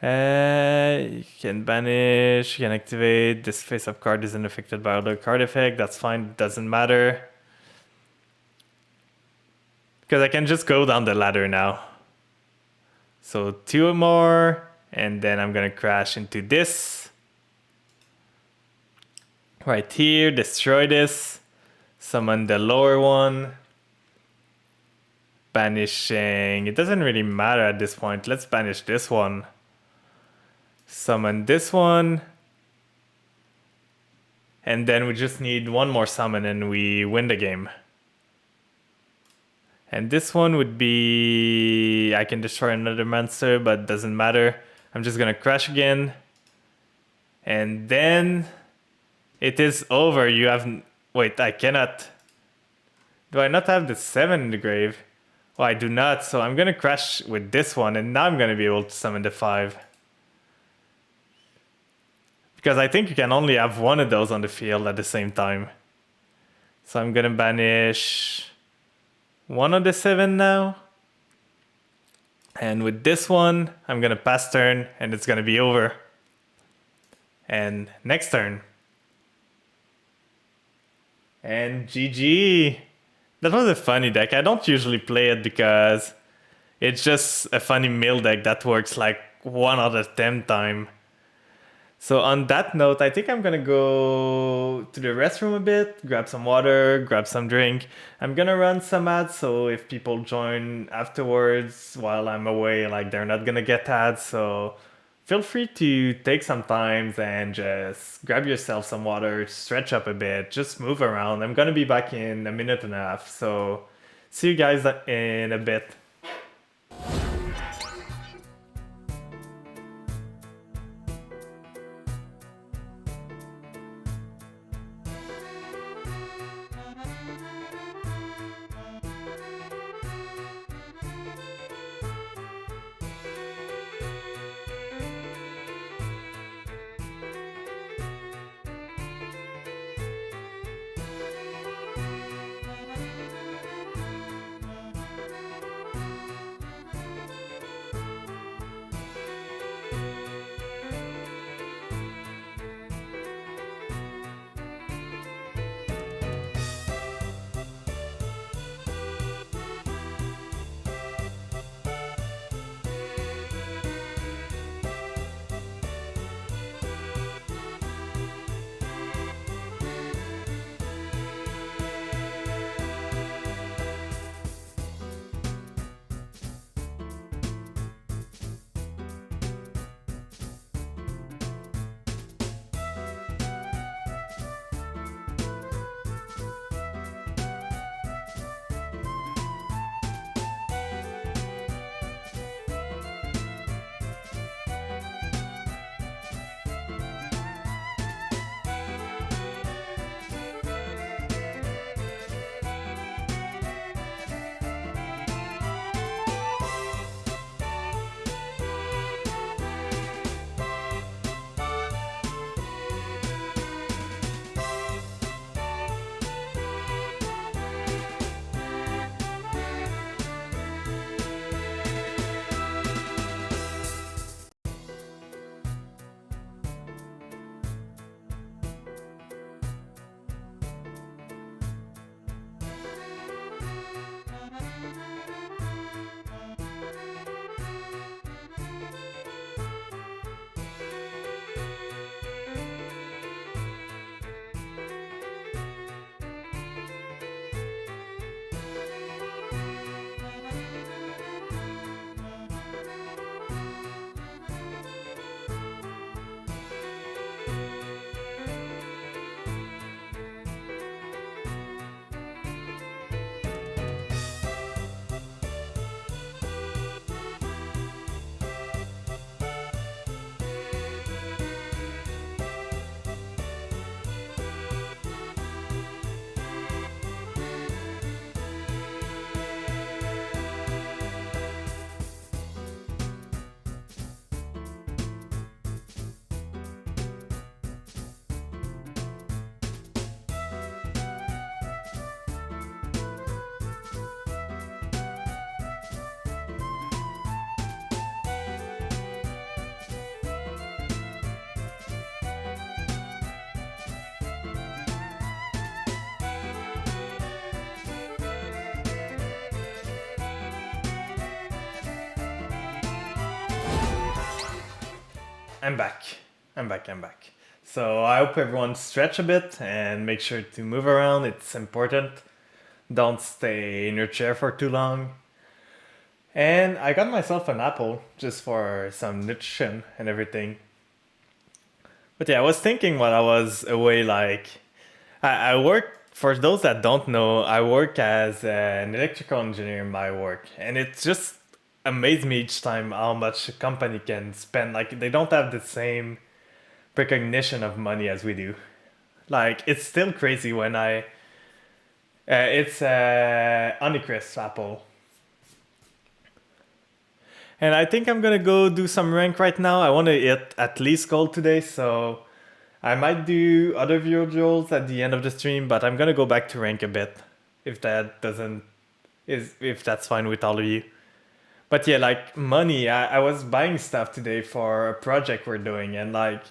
You can banish, you can activate. This face-up card isn't affected by other card effect. That's fine, doesn't matter. Because I can just go down the ladder now. So 2 more, and then I'm gonna crash into this. Right here, destroy this. Summon the lower one. Banishing, it doesn't really matter at this point. Let's banish this one. Summon this one. And then we just need one more summon and we win the game. And this one would be... I can destroy another monster, but doesn't matter. I'm just gonna crash again. And then... It is over. You have... Wait, I cannot... Do I not have the 7 in the grave? Oh, I do not. So I'm gonna crash with this one. And now I'm gonna be able to summon the 5. Because I think you can only have one of those on the field at the same time. So I'm gonna banish... one of the 7 now. And with this one, I'm gonna pass turn and it's gonna be over. And next turn. And GG. That was a funny deck. I don't usually play it because it's just a funny mill deck that works like 1 out of 10 time. So on that note, I think I'm gonna go to the restroom a bit, grab some water, grab some drink. I'm gonna run some ads, so if people join afterwards while I'm away, like they're not gonna get ads. So feel free to take some time and just grab yourself some water, stretch up a bit, just move around. I'm gonna be back in a minute and a half. So see you guys in a bit. I'm back. I'm back. So I hope everyone stretch a bit and make sure to move around. It's important. Don't stay in your chair for too long. And I got myself an apple just for some nutrition and everything. But yeah, I was thinking while I was away, like, I work, for those that don't know, I work as an electrical engineer in my work. And it's just amazed me each time how much a company can spend. Like, they don't have the same recognition of money as we do. Like, it's still crazy when it's Honeycrisp apple. And I think I'm gonna go do some rank right now. I want to hit at least gold today, so I might do other visuals at the end of the stream, but I'm gonna go back to rank a bit if that doesn't is if that's fine with all of you. But yeah, like money, I was buying stuff today for a project we're doing, and like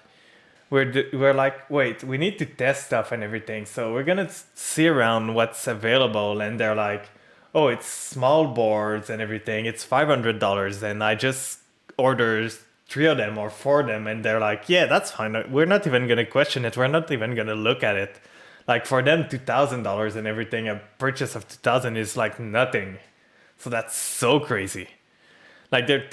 we're like, wait, we need to test stuff and everything, so we're gonna see around what's available, and they're like, oh, it's small boards and everything, it's $500, and I just ordered three of them or four of them, and they're like, yeah, that's fine, we're not even gonna question it, we're not even gonna look at it. Like for them, $2,000 and everything, a purchase of 2,000 is like nothing. So that's so crazy. Like they're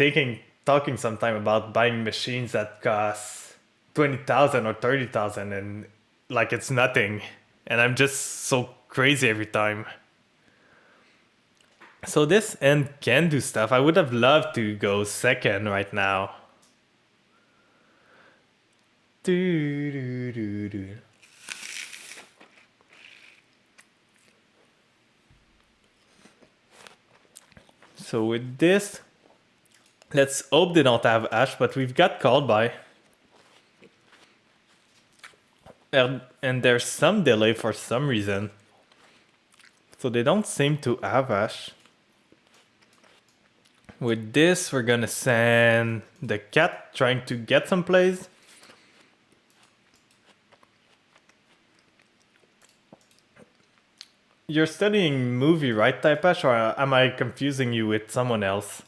talking sometime about buying machines that cost 20,000 or 30,000, and like it's nothing. And I'm just so crazy every time. So this end can do stuff. I would have loved to go second right now. Do, do, do, do. So with this, let's hope they don't have Ash, but we've got called by. And there's some delay for some reason. So they don't seem to have Ash. With this, we're gonna send the cat trying to get some plays. You're studying movie, right, Typesh, or am I confusing you with someone else?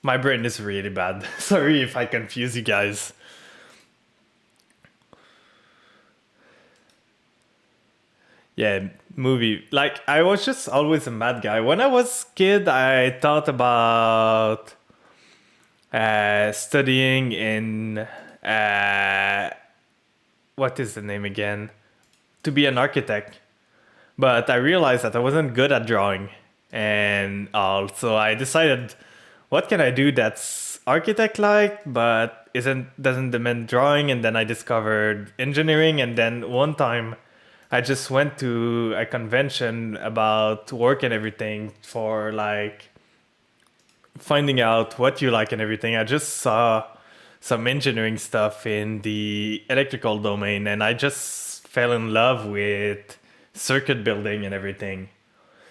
My brain is really bad. Sorry if I confuse you guys. Yeah, movie. Like, I was just always a mad guy. When I was kid, I thought about studying in what is the name again? To be an architect. But I realized that I wasn't good at drawing, and also I decided, what can I do that's architect-like, but doesn't demand drawing? And then I discovered engineering, and then one time I just went to a convention about work and everything for like finding out what you like and everything. I just saw some engineering stuff in the electrical domain, and I just fell in love with circuit building and everything.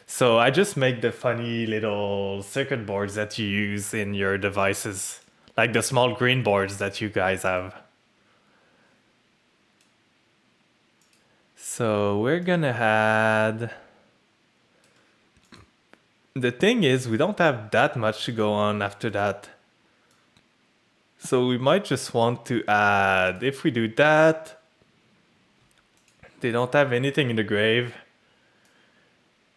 So I just make the funny little circuit boards that you use in your devices, like the small green boards that you guys have. So we're gonna add. The thing is, we don't have that much to go on after that. So we might just want to add, if we do that, they don't have anything in the grave.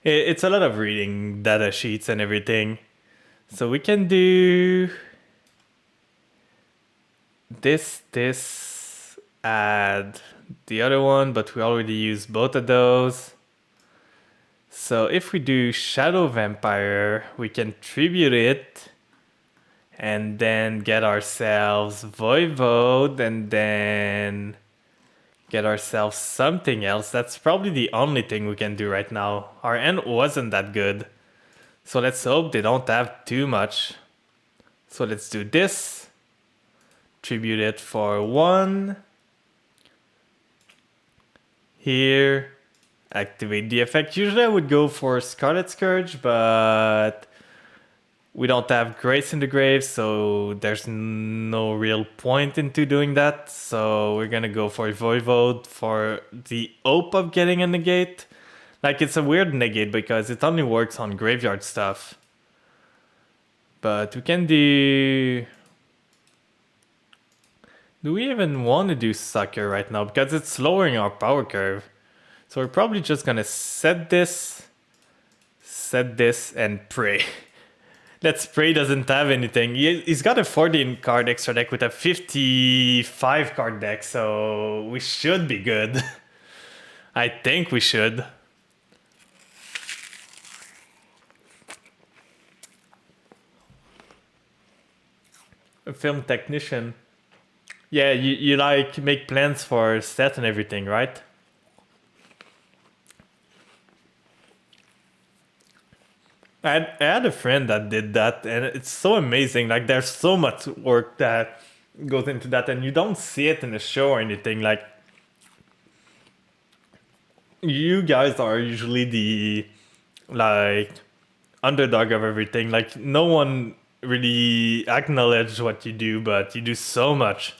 It's a lot of reading data sheets and everything. So we can do this, add the other one, but we already used both of those. So if we do Shadow Vampire, we can tribute it and then get ourselves Voivode and then get ourselves something else. That's probably the only thing we can do right now. Our end wasn't that good. So let's hope they don't have too much. So let's do this. Tribute it for 1. Here. Activate the effect. Usually I would go for Scarlet Scourge, but we don't have Grace in the Grave, so there's no real point into doing that. So we're gonna go for Voivode for the hope of getting a negate. Like, it's a weird negate because it only works on graveyard stuff. But we can do Do we even want to do soccer right now? Because it's lowering our power curve. So we're probably just gonna set this, and pray. That spray doesn't have anything. He's got a 14 card extra deck with a 55 card deck, so we should be good. I think we should. A film technician. Yeah, you like make plans for set and everything, right? I had a friend that did that, and it's so amazing. Like, there's so much work that goes into that, and you don't see it in a show or anything. Like, you guys are usually the like underdog of everything. Like, no one really acknowledge what you do, but you do so much.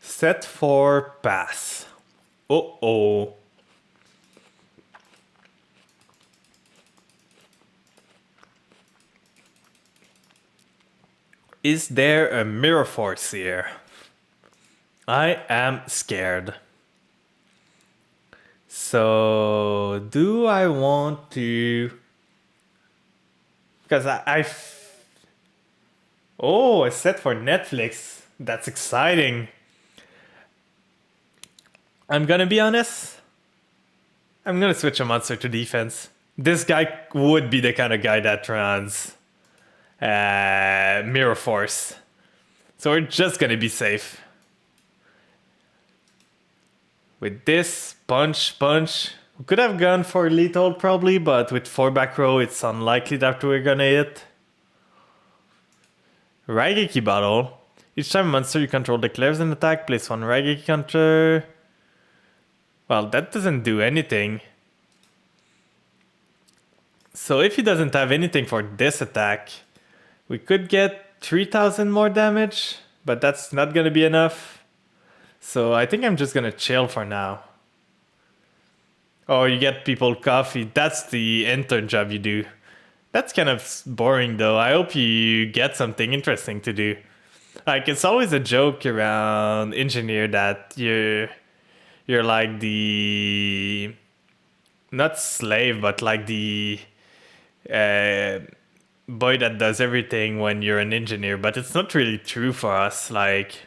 Set for pass. Oh. Is there a mirror force here? I am scared. So, do I want to? Because oh, a set for Netflix. That's exciting. I'm gonna be honest. I'm gonna switch a monster to defense. This guy would be the kind of guy that runs Mirror Force. So we're just gonna be safe. With this, punch. We could have gone for lethal probably, but with 4 back row, it's unlikely that we're gonna hit. Raigeki battle. Each time a monster you control declares an attack, place 1 Raigeki counter. Well, that doesn't do anything. So if he doesn't have anything for this attack, we could get 3000 more damage, but that's not gonna be enough. So I think I'm just gonna chill for now. Oh, you get people coffee. That's the intern job you do. That's kind of boring though. I hope you get something interesting to do. Like, it's always a joke around engineer that you're like the not slave, but like the uh, boy that does everything when you're an engineer. But it's not really true for us. Like,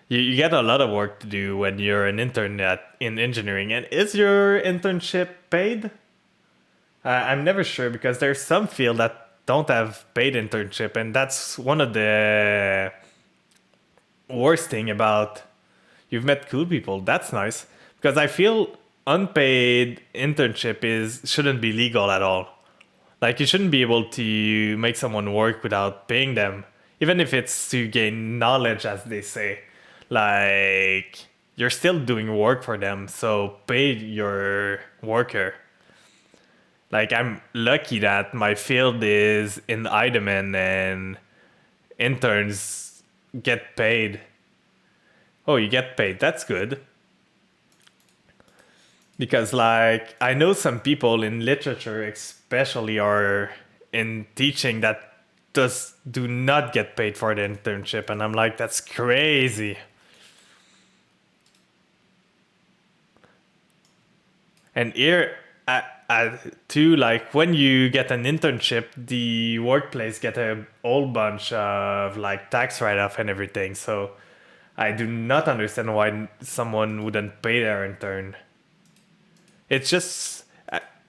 you get a lot of work to do when you're an intern in engineering. And is your internship paid? I'm never sure because there's some field that don't have paid internship, and that's one of the worst thing about you've met cool people. That's nice because I feel unpaid internship is shouldn't be legal at all. Like, you shouldn't be able to make someone work without paying them, even if it's to gain knowledge, as they say. Like, you're still doing work for them, so pay your worker. Like, I'm lucky that my field is in Idaman and interns get paid. Oh, you get paid. That's good. Because, like, I know some people in literature, especially, or in teaching that do not get paid for the internship, and I'm like, that's crazy. And here, too, like, when you get an internship, the workplace get a whole bunch of like tax write-off and everything. So I do not understand why someone wouldn't pay their intern. It's just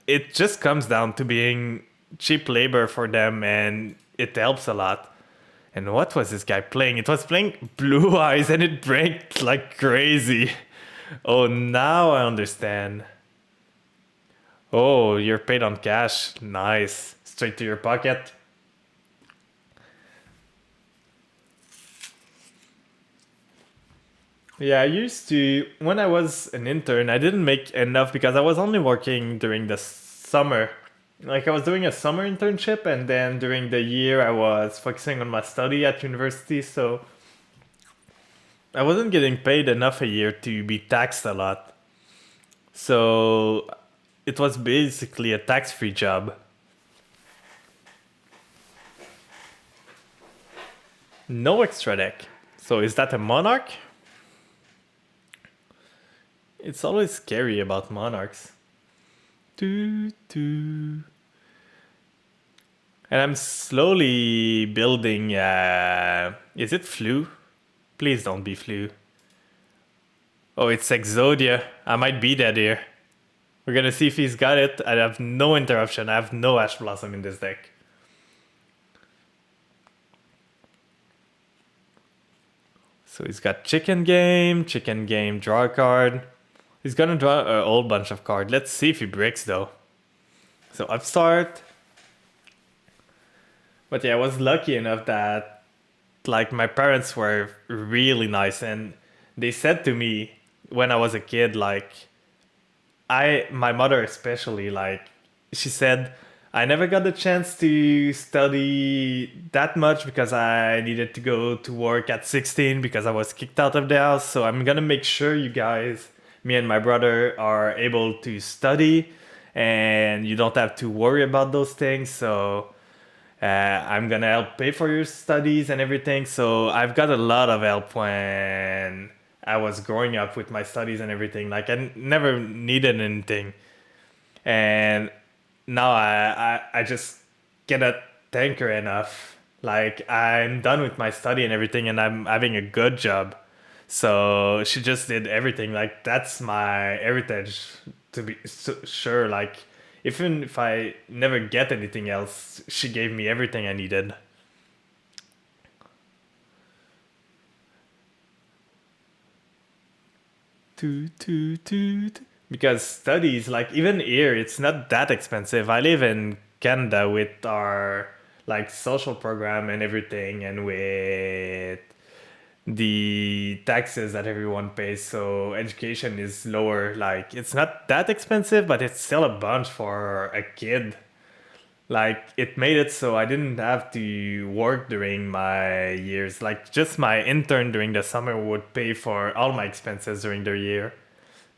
it just comes down to being cheap labor for them, and it helps a lot. And what was this guy playing? It was playing Blue Eyes, and it breaked like crazy. Oh, now I understand. Oh, you're paid on cash. Nice. Straight to your pocket. Yeah, I used to, when I was an intern, I didn't make enough because I was only working during the summer. Like, I was doing a summer internship, and then during the year, I was focusing on my study at university. So I wasn't getting paid enough a year to be taxed a lot. So it was basically a tax free job. No extra deck. So is that a monarch? It's always scary about monarchs. Doo, doo. And I'm slowly building. Is it flu? Please don't be flu. Oh, it's Exodia. I might be dead here. We're gonna see if he's got it. I have no interruption. I have no Ash Blossom in this deck. So he's got Chicken Game, draw a card. He's gonna draw a whole bunch of cards. Let's see if he breaks though. So upstart. But yeah, I was lucky enough that like my parents were really nice and they said to me when I was a kid, like my mother especially, like she said I never got the chance to study that much because I needed to go to work at 16 because I was kicked out of the house. So I'm gonna make sure you guys, me and my brother, are able to study and you don't have to worry about those things. So I'm gonna help pay for your studies and everything. So I've got a lot of help when I was growing up with my studies and everything. Like I never needed anything, and now I just cannot thank her enough. Like I'm done with my study and everything, and I'm having a good job. So she just did everything. Like that's my heritage, to be sure. Like even if I never get anything else, she gave me everything I needed. Toot, toot, toot. Because studies, like even here, it's not that expensive. I live in Canada with our like social program and everything, and with the taxes that everyone pays, so education is lower. Like it's not that expensive, but it's still a bunch for a kid. Like it made it so I didn't have to work during my years. Like just my intern during the summer would pay for all my expenses during the year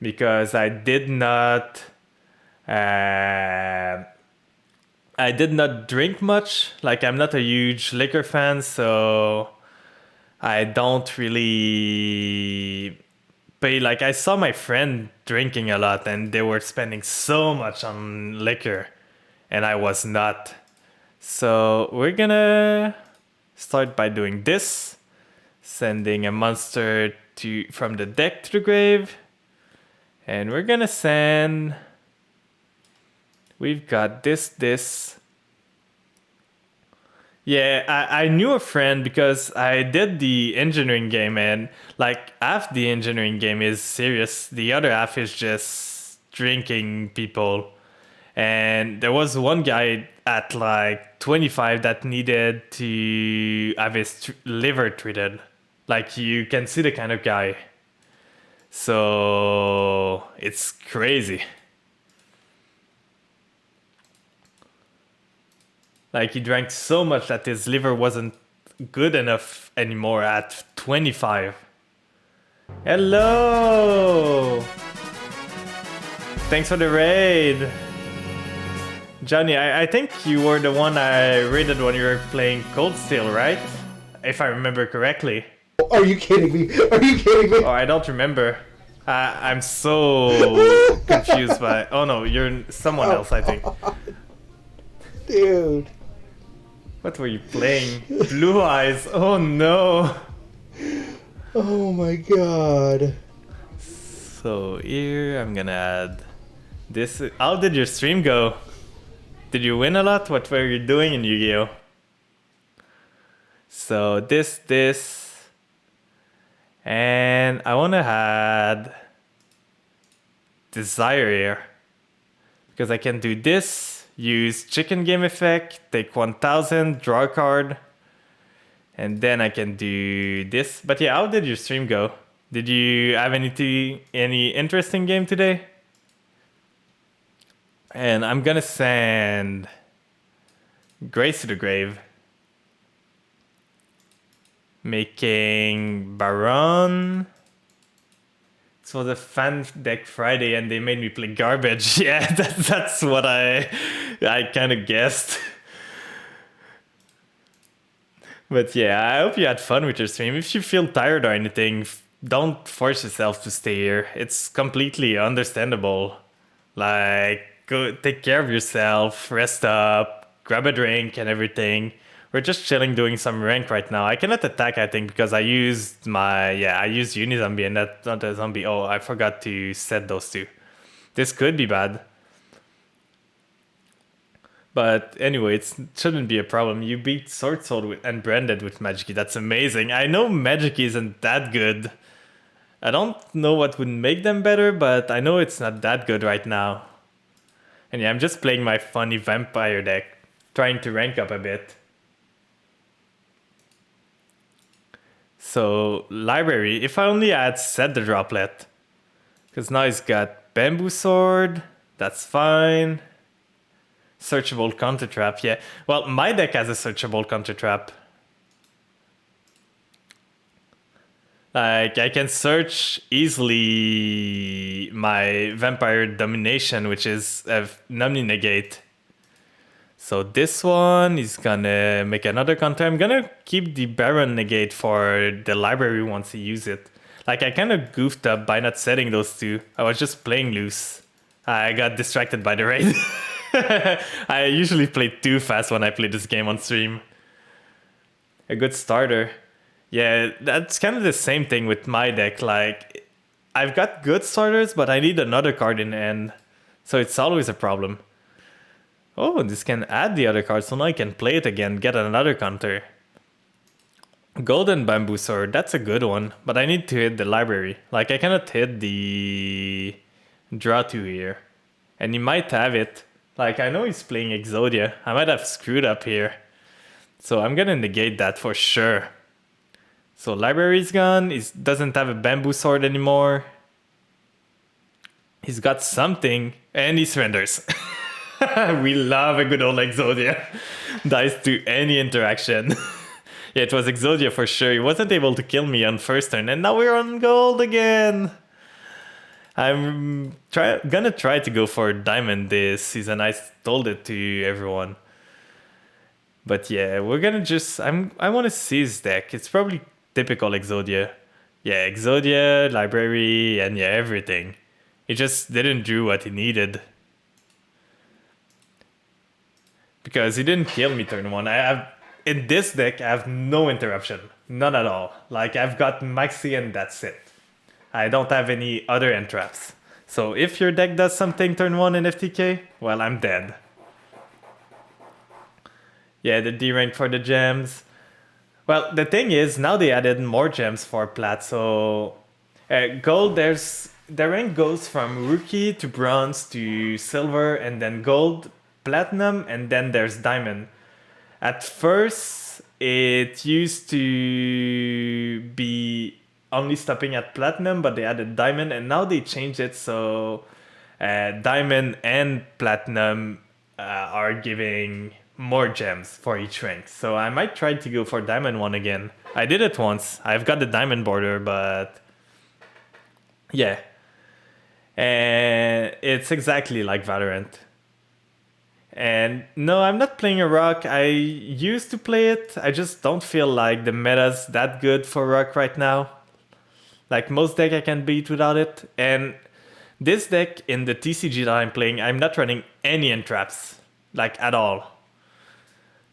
because uh, I did not drink much. Like I'm not a huge liquor fan, so I don't really pay. Like I saw my friend drinking a lot and they were spending so much on liquor and I was not. So we're gonna start by doing this, sending a monster to from the deck to the grave. And we're gonna send, we've got this. Yeah, I knew a friend because I did the engineering game, and like half the engineering game is serious, the other half is just drinking people. And there was one guy at like 25 that needed to have his liver treated. Like you can see the kind of guy. So it's crazy. Like he drank so much that his liver wasn't good enough anymore at 25. Hello! Thanks for the raid. Johnny, I think you were the one I raided when you were playing Cold Steel, right? If I remember correctly. Are you kidding me? Are you kidding me? Oh, I don't remember. I'm so confused by... Oh no, you're someone else, I think. Dude. What were you playing? Blue Eyes. Oh no. Oh my god. So here I'm gonna add this. How did your stream go? Did you win a lot? What were you doing in Yu-Gi-Oh? So this, and I wanna add Desire here because I can do this. Use chicken game effect, take 1000, draw a card, and then I can do this. But yeah, how did your stream go? Did you have any interesting game today? And I'm gonna send Grace to the grave, making Baron. This was a fan deck Friday and they made me play garbage. Yeah, that's what I kind of guessed. But yeah, I hope you had fun with your stream. If you feel tired or anything, don't force yourself to stay here. It's completely understandable. Like, go take care of yourself, rest up, grab a drink and everything. We're just chilling doing some rank right now. I cannot attack, I think, because I used Unizombie and that's not a zombie. Oh, I forgot to set those two. This could be bad. But anyway, it shouldn't be a problem. You beat Sword Soul and Branded with Magic. That's amazing. I know Magic isn't that good. I don't know what would make them better, but I know it's not that good right now. And yeah, I'm just playing my funny vampire deck, trying to rank up a bit. So, library, if I only had set the droplet. Because now he's got Bamboo Sword, that's fine. Searchable Counter Trap, yeah. Well, my deck has a searchable Counter Trap. Like, I can search easily my Vampire Domination, which is a Numbly Negate. So this one is gonna make another counter. I'm gonna keep the Baron Negate for the library once he use it. Like, I kind of goofed up by not setting those two. I was just playing loose. I got distracted by the raid. I usually play too fast when I play this game on stream. A good starter. Yeah, that's kind of the same thing with my deck. Like, I've got good starters, but I need another card in the end. So it's always a problem. Oh, this can add the other card, so now I can play it again, get another counter. Golden Bamboo Sword, that's a good one, but I need to hit the library. Like, I cannot hit the draw 2 here. And he might have it. Like, I know he's playing Exodia. I might have screwed up here. So I'm gonna negate that for sure. So library's gone. He doesn't have a Bamboo Sword anymore. He's got something, and he surrenders. We love a good old Exodia. Dies to any interaction. Yeah, it was Exodia for sure. He wasn't able to kill me on first turn, and now we're on gold again. I'm gonna try to go for diamond this season. I told it to everyone. But yeah, we're gonna just... I want to see his deck. It's probably typical Exodia. Yeah, Exodia, library, and yeah, everything. He just didn't do what he needed. Because he didn't kill me turn 1. In this deck, I have no interruption. None at all. Like, I've got Maxi and that's it. I don't have any other entraps. So if your deck does something turn 1 in FTK, well, I'm dead. Yeah, the D rank for the gems. Well, the thing is, now they added more gems for plat, so... gold, the rank goes from rookie to bronze to silver, and then gold, platinum, and then there's diamond. At first, it used to be only stopping at platinum, but they added diamond, and now they changed it so diamond and platinum are giving more gems for each rank. So I might try to go for diamond one again. I did it once. I've got the diamond border, but yeah. And it's exactly like Valorant. And no, I'm not playing a rock. I used to play it. I just don't feel like the meta's that good for rock right now. Like, most deck I can beat without it. And this deck in the TCG that I'm playing, I'm not running any entraps. Like, at all.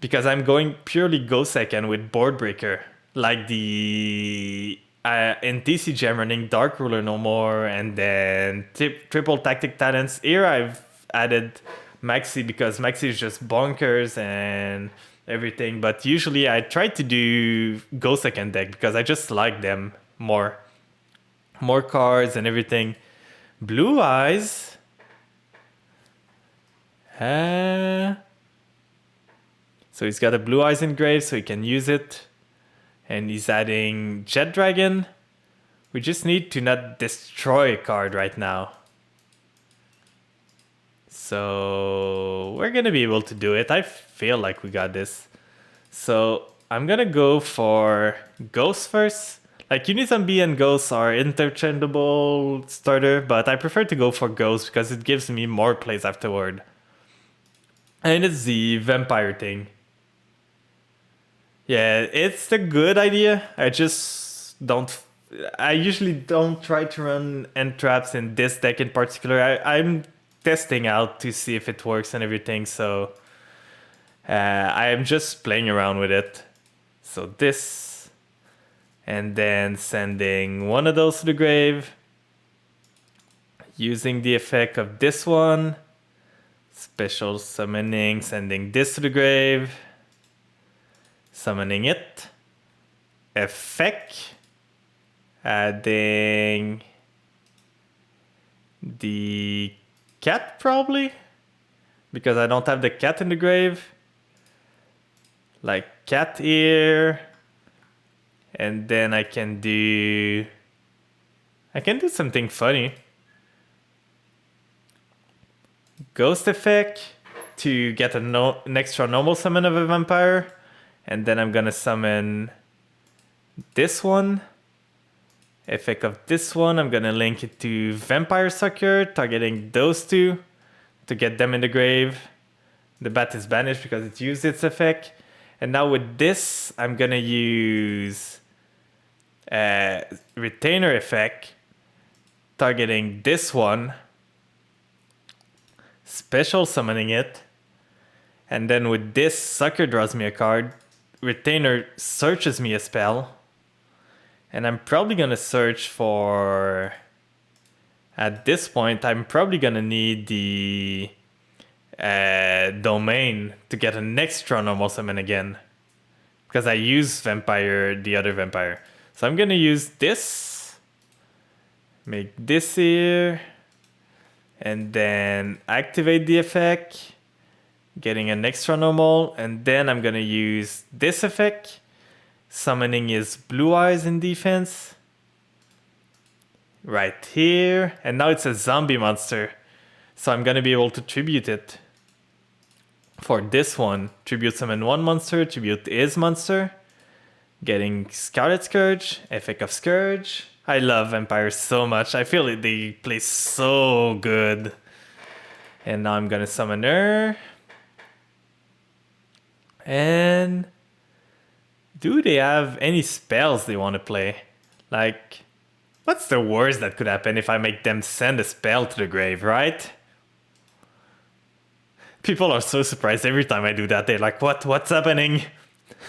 Because I'm going purely go second with Board Breaker. Like the... in TCG I'm running Dark Ruler no more, and then triple Tactic Talents. Here I've added Maxi because Maxi is just bonkers and everything. But usually I try to do go second deck because I just like them more. More cards and everything. Blue Eyes. So he's got a Blue Eyes engraved, so he can use it. And he's adding Jet Dragon. We just need to not destroy a card right now. So we're gonna be able to do it. I feel like we got this. So I'm gonna go for Ghost first. Like, Unizombie and Ghost are interchangeable starter, but I prefer to go for Ghost because it gives me more plays afterward. And it's the vampire thing. Yeah, it's a good idea. I just don't. I usually don't try to run end traps in this deck in particular. I'm testing out to see if it works and everything, so I am just playing around with it. So this, and then sending one of those to the grave, using the effect of this one, special summoning, sending this to the grave, summoning it, effect, adding the cat probably, because I don't have the cat in the grave. Like cat ear, and then I can do something funny. Ghost effect to get an extra normal summon of a vampire, and then I'm gonna summon this one. Effect of this one, I'm gonna link it to Vampire Sucker, targeting those two to get them in the grave. The bat is banished because it used its effect. And now with this, I'm gonna use Retainer effect, targeting this one, special summoning it, and then with this, Sucker draws me a card, Retainer searches me a spell, and I'm probably gonna search for... At this point, I'm probably gonna need the domain to get an extra normal summon again, because I use the other vampire. So I'm gonna use this, make this here, and then activate the effect, getting an extra normal, and then I'm gonna use this effect, summoning his blue eyes in defense, right here, and now it's a zombie monster, so I'm gonna be able to tribute it. For this one, tribute summon one monster, tribute his monster, getting Scarlet Scourge, effect of Scourge. I love vampires so much. I feel like they play so good. And now I'm gonna summon her. And do they have any spells they want to play? Like, what's the worst that could happen if I make them send a spell to the grave, right? People are so surprised every time I do that. They're like, what's happening?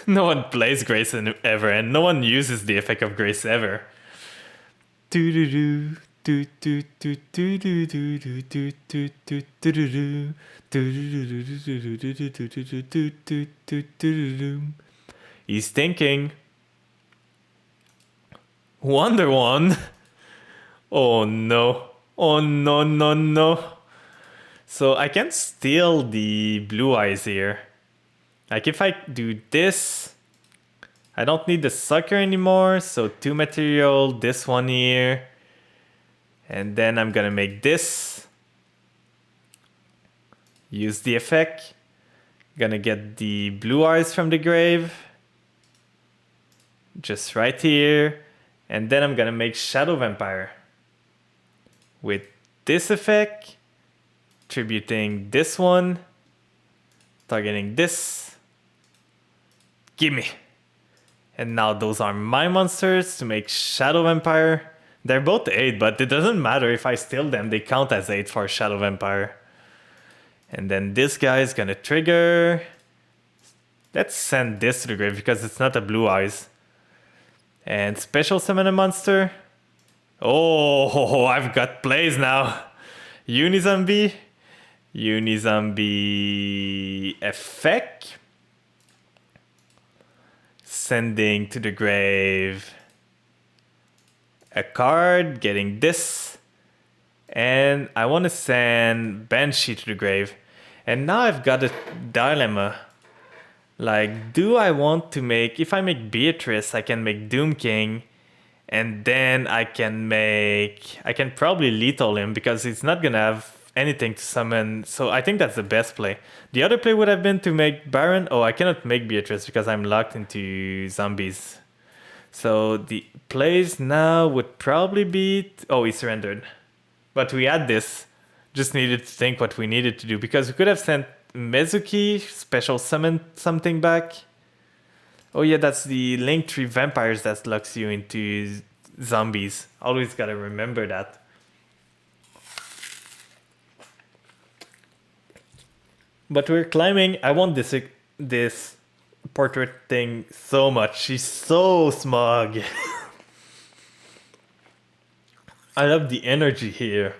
No one plays Grace ever, and no one uses the effect of Grace ever. He's thinking, Wonder One? Oh no. Oh no, no, no. So I can steal the blue eyes here. Like if I do this, I don't need the sucker anymore. So 2 material, this one here. And then I'm gonna make this. Use the effect. Gonna get the blue eyes from the grave. Just right here. And then I'm gonna make Shadow Vampire. With this effect. Tributing this one. Targeting this. Gimme. And now those are my monsters to make Shadow Vampire. They're both 8, but it doesn't matter if I steal them. They count as 8 for Shadow Vampire. And then this guy is gonna trigger. Let's send this to the grave because it's not a blue eyes. And special summon a monster. Oh, I've got plays now. Unizombie. Unizombie effect. Sending to the grave a card, getting this. And I want to send Banshee to the grave. And now I've got a dilemma. Like, do I want to make... If I make Beatrice, I can make Doom King. And then I can probably lethal him because he's not going to have anything to summon. So I think that's the best play. The other play would have been to make Baron. Oh, I cannot make Beatrice because I'm locked into zombies. So the plays now would probably be... Oh, he surrendered. But we had this. Just needed to think what we needed to do. Because we could have sent Mezuki, special summon something back. Oh yeah, that's the Link Tree Vampires that locks you into zombies. Always gotta remember that. But we're climbing. I want this portrait thing so much. She's so smug. I love the energy here.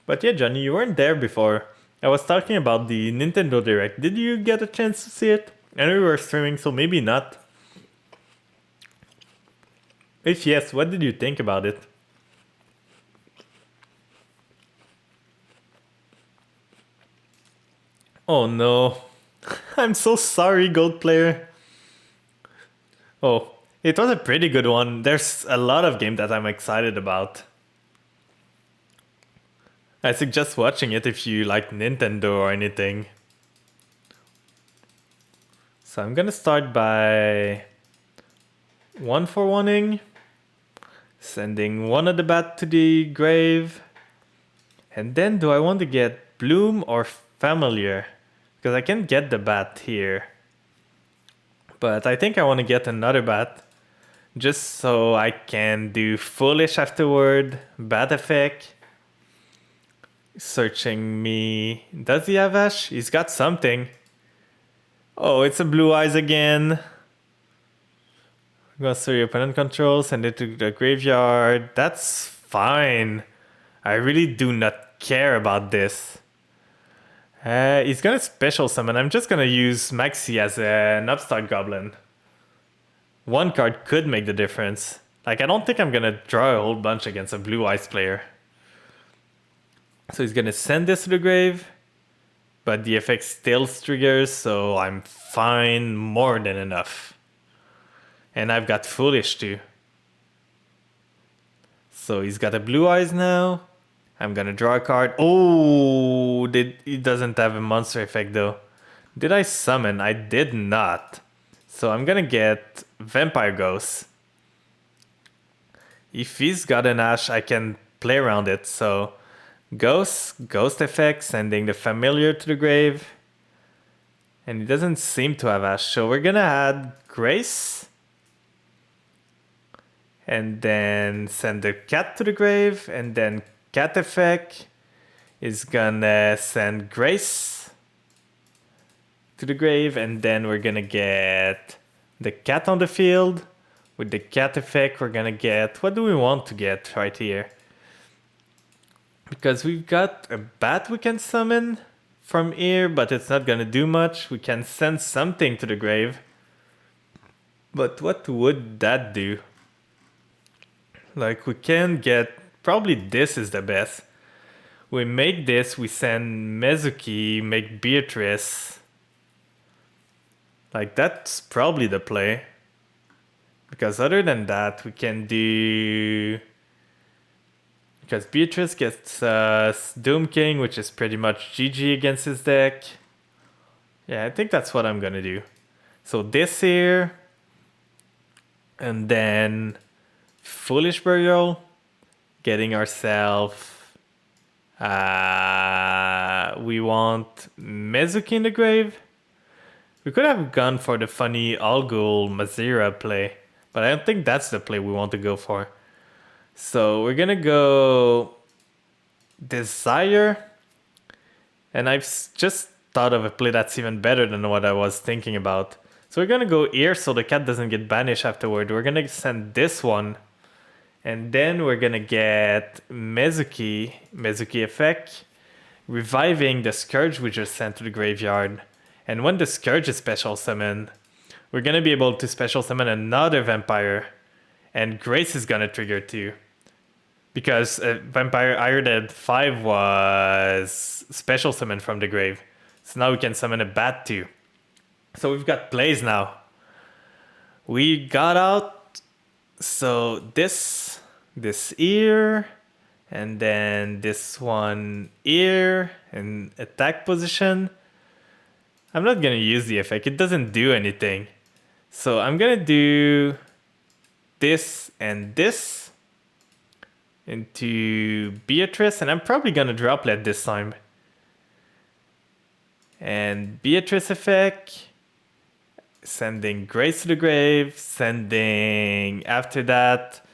But yeah, Johnny, you weren't there before. I was talking about the Nintendo Direct. Did you get a chance to see it? I know you were streaming, so maybe not. If yes, what did you think about it? Oh no. I'm so sorry, Gold Player. Oh, it was a pretty good one. There's a lot of games that I'm excited about. I suggest watching it if you like Nintendo or anything. So I'm gonna start by one for oneing, sending one of the bat to the grave, and then do I want to get Bloom or Familiar? Because I can get the bat here. But I think I want to get another bat, just so I can do Foolish afterward, Bat Effect. Searching me. Does he have Ash? He's got something. Oh, it's a Blue Eyes again. Go through your opponent control, send it to the graveyard. That's fine. I really do not care about this. He's gonna special summon. I'm just gonna use Maxi as an upstart goblin. One card could make the difference. Like, I don't think I'm gonna draw a whole bunch against a Blue Eyes player. So he's gonna send this to the grave, but the effect still triggers, so I'm fine, more than enough. And I've got Foolish too. So he's got a Blue Eyes now. I'm gonna draw a card. Oh, he doesn't have a monster effect though. Did I summon? I did not. So I'm gonna get Vampire Ghost. If he's got an Ash, I can play around it. So Ghost effect, sending the Familiar to the grave. And he doesn't seem to have Ash, so we're gonna add Grace. And then send the cat to the grave, and then cat effect is gonna send Grace to the grave, and then we're gonna get the cat on the field. With the cat effect, we're gonna get, what do we want to get right here? Because we've got a bat we can summon from here, but it's not gonna do much. We can send something to the grave. But what would that do? Like, we can get, probably this is the best. We make this, we send Mezuki, make Beatrice. Like, that's probably the play. Because other than that, we can do... Because Beatrice gets Doom King, which is pretty much GG against his deck. Yeah, I think that's what I'm gonna do. So this here, and then Foolish Burial, getting ourselves... we want Mezuki in the grave. We could have gone for the funny Algol Mazira play, but I don't think that's the play we want to go for. So we're gonna go Desire, and I've just thought of a play that's even better than what I was thinking about. So we're gonna go here so the cat doesn't get banished afterward. We're gonna send this one, and then we're gonna get Mezuki effect, reviving the Scourge we just sent to the graveyard. And when the Scourge is special summoned, we're gonna be able to special summon another vampire, and Grace is gonna trigger too. Because Vampire Iron 5 was special summoned from the grave. So now we can summon a bat too. So we've got plays now. We got out, so this here, and then this one here, in attack position. I'm not gonna use the effect, it doesn't do anything. So I'm gonna do this and this. into Beatrice, and I'm probably gonna droplet this time. And Beatrice effect, sending Grace to the grave, sending after that.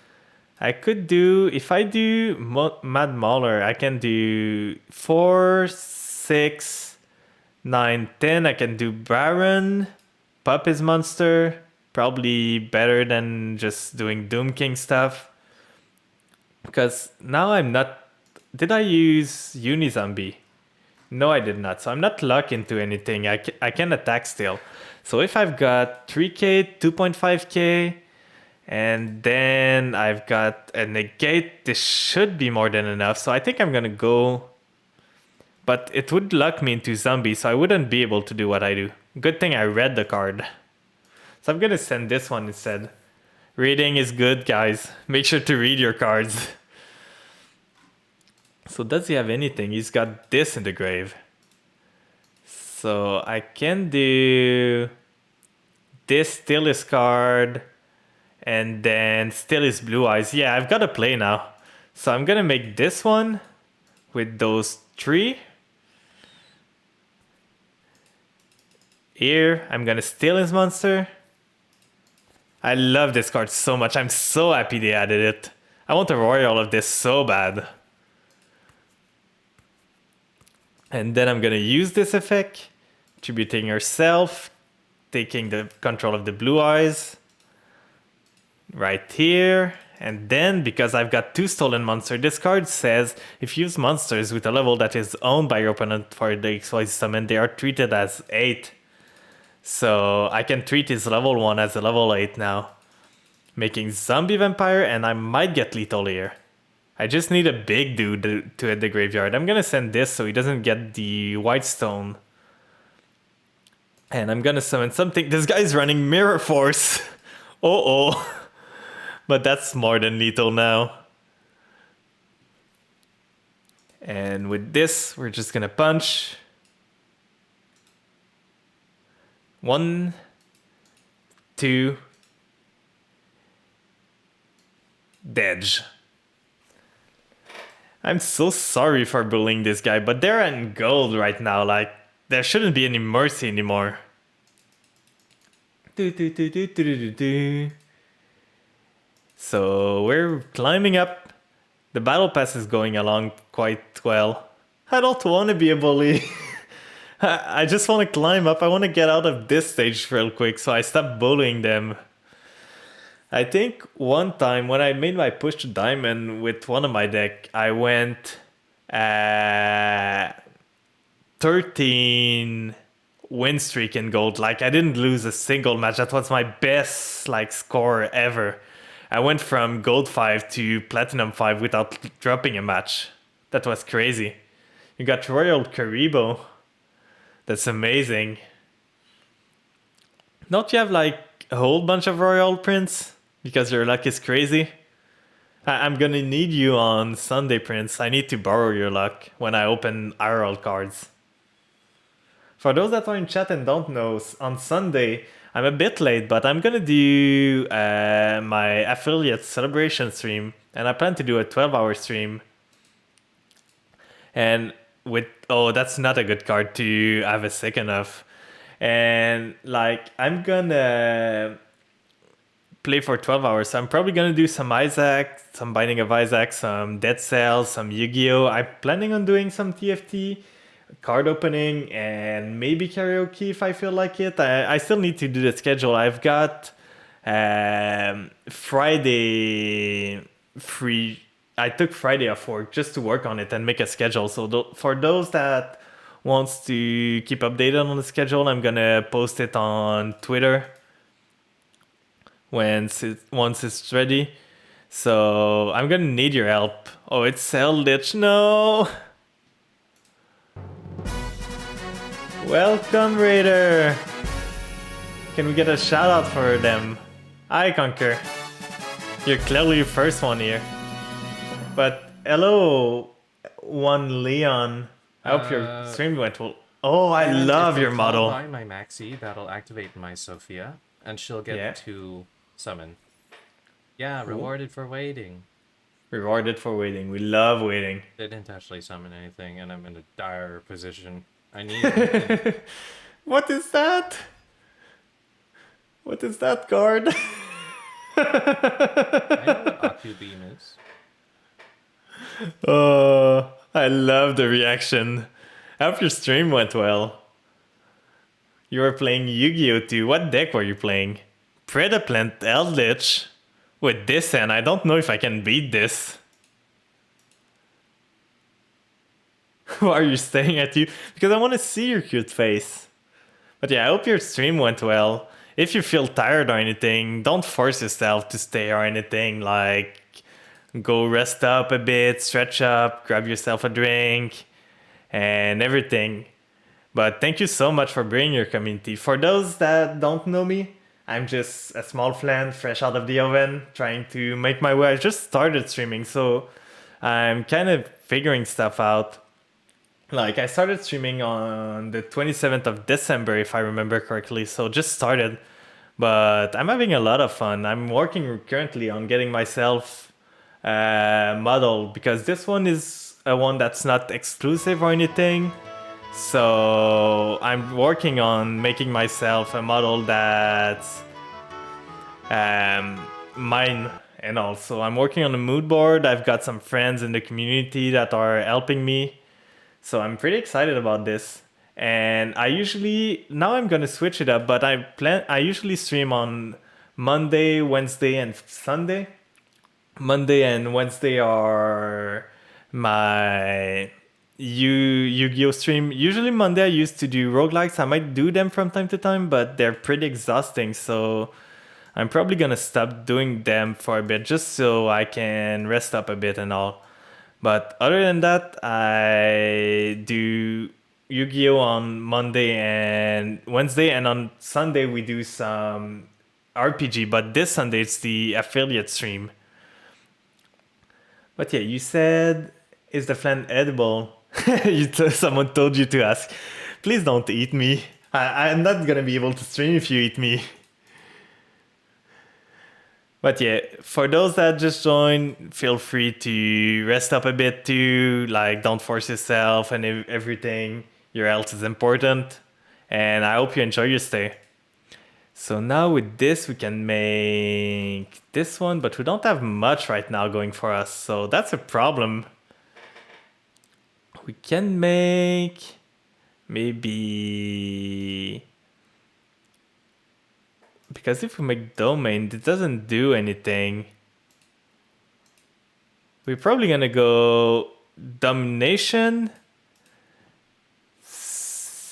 I could do, if I do Mad Mauler, I can do 4, 6, 9, 10. I can do Baron, Pup is Monster, probably better than just doing Doom King stuff. Because now I'm not. Did I use Unizombie? No, I did not. So I'm not locked into anything. I can attack still. So if I've got 3k, 2.5k, and then I've got a negate, this should be more than enough. So I think I'm gonna go. But it would lock me into zombie, so I wouldn't be able to do what I do. Good thing I read the card. So I'm gonna send this one instead. Reading is good, guys. Make sure to read your cards. So does he have anything? He's got this in the grave. So I can do this, steal his card, and then steal his blue eyes. Yeah, I've got a play now. So I'm gonna make this one with those 3. Here, I'm gonna steal his monster. I love this card so much. I'm so happy they added it. I want a royal of this so bad. And then I'm gonna use this effect, tributing herself, taking the control of the blue eyes. Right here. And then, because I've got 2 stolen monsters, this card says, if you use monsters with a level that is owned by your opponent for the XYZ summon, they are treated as 8. So I can treat his level 1 as a level 8 now. Making zombie vampire, and I might get lethal here. I just need a big dude to hit the graveyard. I'm gonna send this so he doesn't get the white stone. And I'm gonna summon something. This guy's running Mirror Force. Oh. But that's more than lethal now. And with this, we're just gonna punch. 1, 2. Dedge. I'm so sorry for bullying this guy, but they're in gold right now. Like, there shouldn't be any mercy anymore. So we're climbing up. The battle pass is going along quite well. I don't want to be a bully. I just want to climb up. I want to get out of this stage real quick, so I stop bullying them. I think one time when I made my push to diamond with one of my deck, I went 13 win streak in gold. Like, I didn't lose a single match. That was my best score ever. I went from gold 5 to platinum 5 without dropping a match. That was crazy. You got Royal Karibo. That's amazing. Don't you have a whole bunch of Royal Prince? Because your luck is crazy? I'm gonna need you on Sunday, Prince. I need to borrow your luck when I open IRL cards. For those that are in chat and don't know, on Sunday, I'm a bit late, but I'm gonna do my affiliate celebration stream. And I plan to do a 12-hour stream. And that's not a good card to have a second of. And I'm gonna play for 12 hours. So I'm probably gonna do some Isaac, some Binding of Isaac, some Dead Cells, some Yu-Gi-Oh! I'm planning on doing some TFT, card opening, and maybe karaoke if I feel like it. I still need to do the schedule. I've got Friday free. I took Friday off work just to work on it and make a schedule. So for those that wants to keep updated on the schedule, I'm gonna post it on Twitter once it's ready. So I'm gonna need your help. Oh, it's Eldritch. No. Welcome, Raider. Can we get a shout out for them? Hi, Conquer. You're clearly the first one here. But hello, one Leon. I hope your stream went well. Oh, I love your model. By my Maxi, that'll activate my Sophia, and she'll get to summon. Yeah, Cool. rewarded for waiting. Rewarded for waiting. We love waiting. They didn't actually summon anything, and I'm in a dire position. I need anything. What is that? What is that card? I know what Aku Beam is. Oh, I love the reaction. I hope your stream went well. You were playing Yu-Gi-Oh! Too. What deck were you playing? Predaplant Eldritch. With this hand, I don't know if I can beat this. Why are you staring at you? Because I want to see your cute face. But yeah, I hope your stream went well. If you feel tired or anything, don't force yourself to stay or anything. Like, go rest up a bit, stretch up, grab yourself a drink, and everything. But thank you so much for bringing your community. For those that don't know me, I'm just a small flan fresh out of the oven, trying to make my way. I just started streaming, so I'm kind of figuring stuff out. Like, I started streaming on the 27th of December, if I remember correctly, so just started. But I'm having a lot of fun. I'm working currently on getting myself a model, because this one is a one that's not exclusive or anything. So I'm working on making myself a model that's mine and all. So I'm working on a mood board. I've got some friends in the community that are helping me. So I'm pretty excited about this. And I usually, now I'm gonna switch it up, but I usually stream on Monday, Wednesday, and Sunday. Monday and Wednesday are my Yu-Gi-Oh stream. Usually Monday I used to do roguelikes. I might do them from time to time, but they're pretty exhausting, so I'm probably gonna stop doing them for a bit just so I can rest up a bit and all. But other than that, I do Yu-Gi-Oh on Monday and Wednesday, and on Sunday we do some RPG, but this Sunday it's the affiliate stream. But yeah, you said, is the flan edible? Someone told you to ask. Please don't eat me. I'm not gonna be able to stream if you eat me. But yeah, for those that just joined, feel free to rest up a bit too. Like, don't force yourself and everything. Your health is important. And I hope you enjoy your stay. So now with this, we can make this one, but we don't have much right now going for us. So that's a problem. We can make maybe... Because if we make domain, it doesn't do anything. We're probably gonna go domination.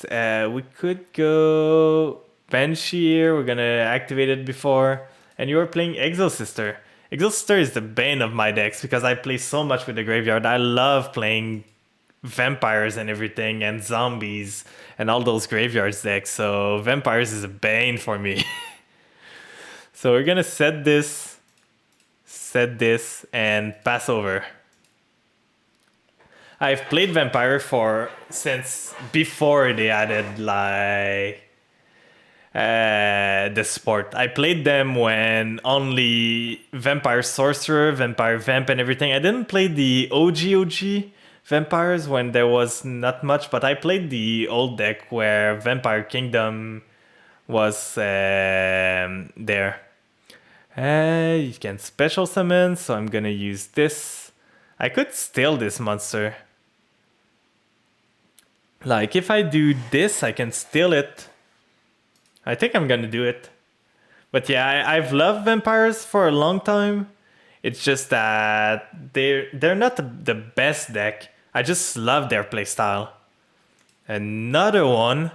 We could go Banshee here. We're gonna activate it before. And you are playing Exosister. Exosister is the bane of my decks because I play so much with the graveyard. I love playing vampires and everything and zombies and all those graveyards decks. So vampires is a bane for me. So we're gonna set this, and pass over. I've played Vampire since before they added like the sport. I played them when only Vampire Sorcerer, Vampire Vamp, and everything. I didn't play the OG Vampires when there was not much, but I played the old deck where Vampire Kingdom was there. You can special summon, so I'm gonna use this. I could steal this monster. Like, if I do this, I can steal it. I think I'm gonna do it. But yeah, I've loved vampires for a long time. It's just that they're not the best deck. I just love their playstyle. Another one.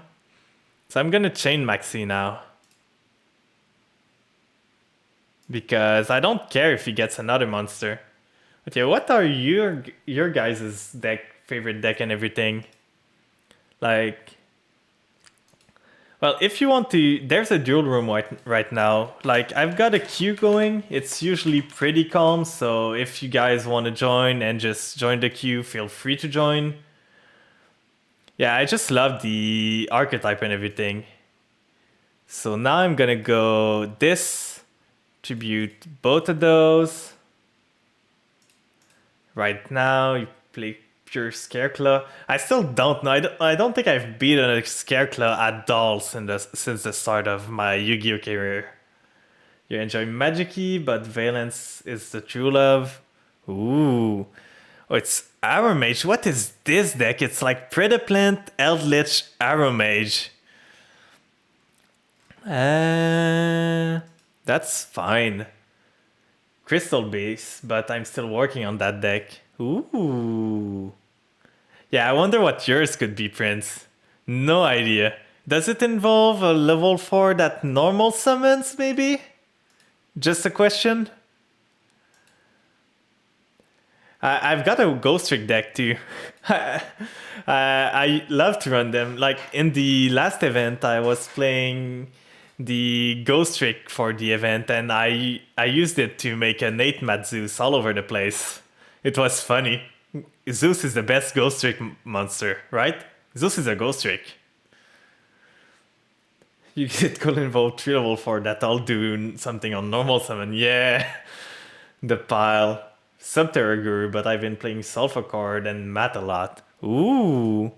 So I'm gonna chain Maxi now. Because I don't care if he gets another monster. But yeah, what are your guys' favorite deck and everything? Like, well, if you want to, there's a duel room right now. Like, I've got a queue going. It's usually pretty calm, so if you guys want to join and just join the queue, feel free to join. Yeah, I just love the archetype and everything. So now I'm gonna go this. Tribute both of those. Right now, you play pure Scareclaw. I still don't know. I don't think I've beaten a Scareclaw at all since the start of my Yu-Gi-Oh career. You enjoy Magic-y, but Valence is the true love. Ooh. Oh, it's Arrow Mage. What is this deck? It's like Predaplant, Eldritch, Arrow Mage. That's fine. Crystal base, but I'm still working on that deck. Ooh. Yeah, I wonder what yours could be, Prince. No idea. Does it involve a level 4 that normal summons, maybe? Just a question? I've got a Ghost Trick deck too. I love to run them. Like in the last event, I was playing the Ghost Trick for the event, and I used it to make an 8-mat Zeus all over the place. It was funny. Zeus is the best Ghost Trick monster, right? Zeus is a Ghost Trick. It could involve 3 level 4 that all do something on normal summon. Yeah, the pile. Subterra Guru, but I've been playing Sulfur card and Mat a lot. Ooh.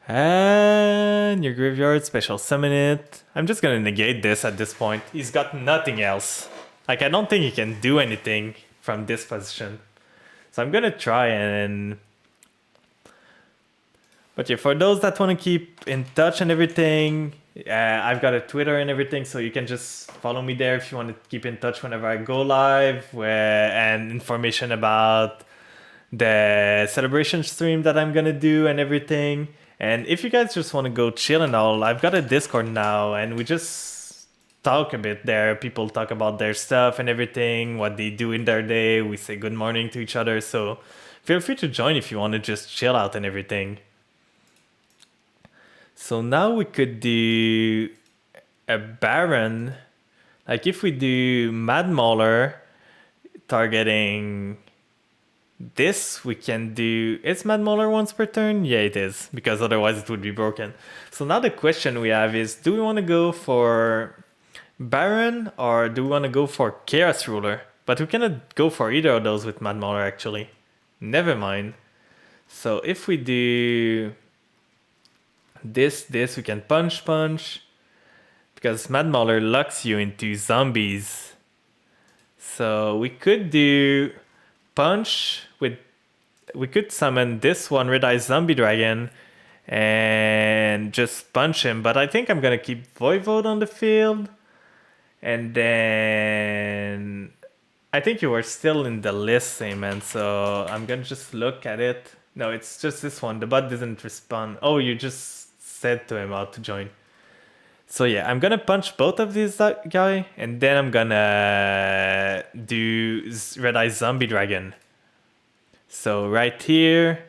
And your graveyard, special summon it. I'm just gonna negate this at this point. He's got nothing else. Like, I don't think he can do anything from this position. So I'm gonna try and... But yeah, for those that want to keep in touch and everything, I've got a Twitter and everything, so you can just follow me there if you want to keep in touch whenever I go live, and information about the celebration stream that I'm gonna do and everything. And if you guys just want to go chill and all, I've got a Discord now, and we just talk a bit there. People talk about their stuff and everything, what they do in their day. We say good morning to each other, so feel free to join if you want to just chill out and everything. So now we could do a Baron. Like if we do Mad Mauler targeting this, we can do... Is Mad Mauler once per turn? Yeah, it is, because otherwise it would be broken. So now the question we have is, do we want to go for Baron or do we want to go for Chaos Ruler? But we cannot go for either of those with Mad Mauler actually. Never mind. So if we do... this, we can punch, because Mad Mauler locks you into zombies. So we could do punch with... We could summon this one, Red Eye Zombie Dragon, and just punch him. But I think I'm gonna keep Voivode on the field. And then... I think you were still in the list, man, so I'm gonna just look at it. No, it's just this one. The bot doesn't respond. Oh, you just said to him how to join. So yeah, I'm gonna punch both of these guy, and then I'm gonna do Red Eye Zombie Dragon. So right here,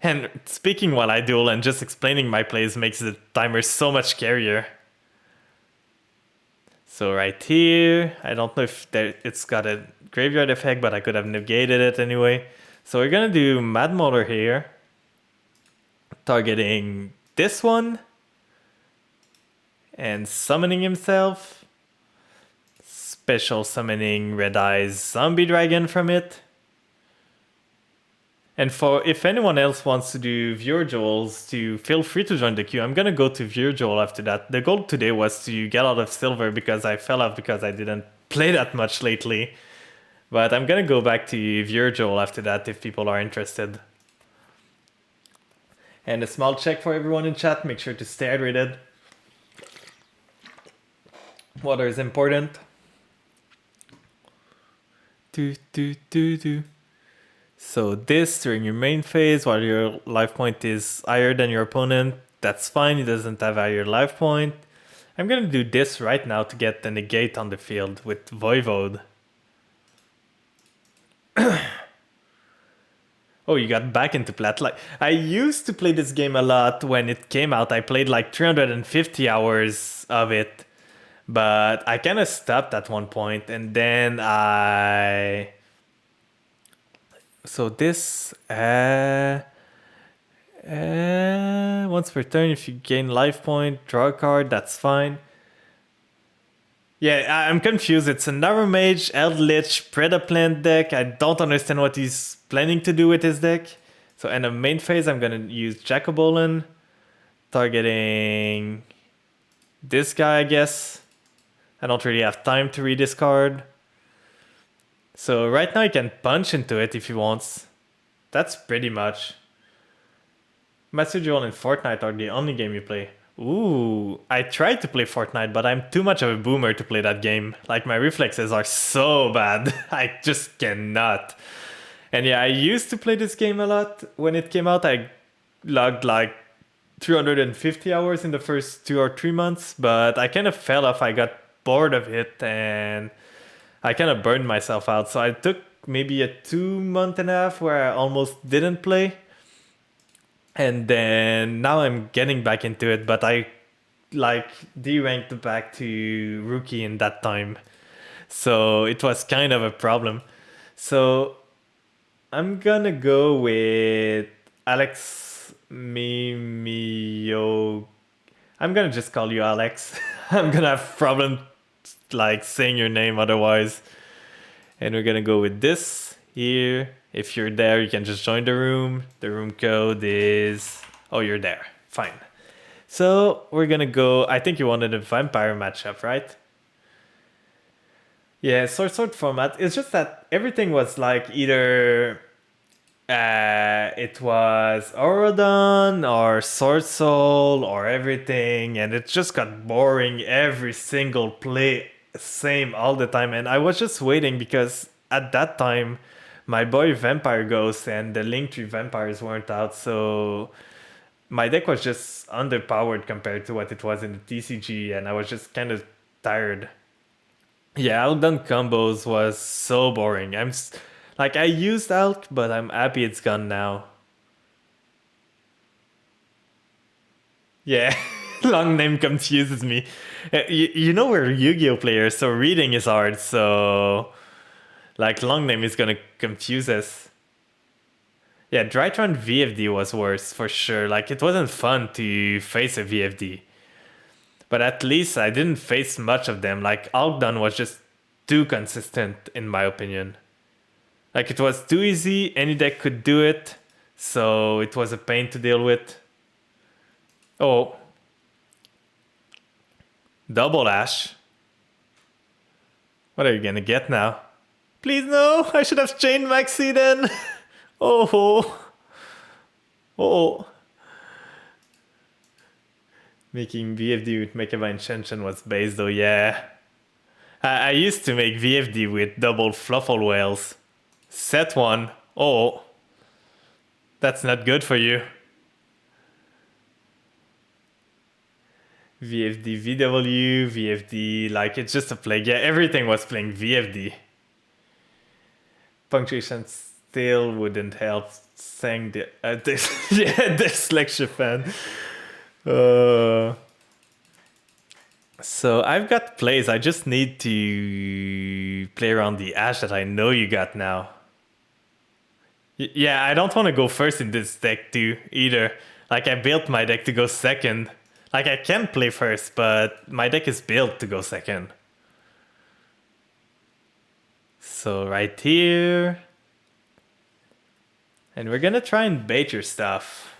and speaking while I duel and just explaining my plays makes the timer so much scarier. So right here, I don't know if it's got a graveyard effect, but I could have negated it anyway. So we're gonna do Mad Mauler here, targeting this one and summoning himself, special summoning Red Eye's Zombie Dragon from it. And for if anyone else wants to do viewer duels, to feel free to join the queue. I'm gonna go to viewer duel after that. The goal today was to get out of silver because I fell off because I didn't play that much lately. But I'm gonna go back to viewer duel after that if people are interested. And a small check for everyone in chat, make sure to stay hydrated. Water is important. So this during your main phase, while your life point is higher than your opponent, that's fine, he doesn't have a higher life point. I'm gonna do this right now to get the negate on the field with Voivode. Oh, you got back into plat. Like, I used to play this game a lot when it came out. I played like 350 hours of it. But I kind of stopped at one point, and then I... So this... once per turn, if you gain life point, draw a card, that's fine. Yeah, I'm confused. It's another mage, Eldritch, Predaplant deck. I don't understand what he's planning to do with his deck. So in the main phase, I'm gonna use Jacobolin, targeting this guy, I guess. I don't really have time to read this card. So right now he can punch into it if he wants. That's pretty much. Master Duel and Fortnite are the only game you play. Ooh, I tried to play Fortnite, but I'm too much of a boomer to play that game. Like, my reflexes are so bad. I just cannot. And yeah, I used to play this game a lot. When it came out, I logged like 350 hours in the first 2 or 3 months, but I kind of fell off. I got bored of it and I kind of burned myself out. So I took maybe a 2 month and a half where I almost didn't play. And then now I'm getting back into it, but I like deranked back to rookie in that time. So it was kind of a problem. So I'm gonna go with Alex Mimio. I'm gonna just call you Alex. I'm gonna have problem like saying your name otherwise. And we're gonna go with this here. If you're there, you can just join the room. The room code is... Oh, you're there. Fine. So we're gonna go... I think you wanted a vampire matchup, right? Yeah, sword format. It's just that everything was like either... it was Aurodon or Sword Soul or everything, and it just got boring every single play, same all the time. And I was just waiting because at that time my boy Vampire Ghost and the Linktree Vampires weren't out, so my deck was just underpowered compared to what it was in the TCG, and I was just kind of tired. Yeah, outdone combos was so boring. Like, I used Alk, but I'm happy it's gone now. Yeah, long name confuses me. You know we're Yu-Gi-Oh players, so reading is hard, so... Like, long name is gonna confuse us. Yeah, Drytron VFD was worse, for sure. Like, it wasn't fun to face a VFD. But at least I didn't face much of them. Like, Alkdon was just too consistent, in my opinion. Like, it was too easy, any deck could do it, so it was a pain to deal with. Oh. Double Ash. What are you gonna get now? Please no, I should have chained Maxi then. Oh. Oh. Making VFD with Mechavan Shenshen was base though, yeah. I used to make VFD with double Fluffle Whales. Set one. Oh. That's not good for you. VFD, VW, VFD, like it's just a plague. Yeah, everything was playing VFD. Punctuation still wouldn't help. Saying the yeah, dyslexia fan. So I've got plays. I just need to play around the Ash that I know you got now. Yeah, I don't want to go first in this deck too either. Like, I built my deck to go second. Like, I can play first, but my deck is built to go second. So right here. And we're gonna try and bait your stuff.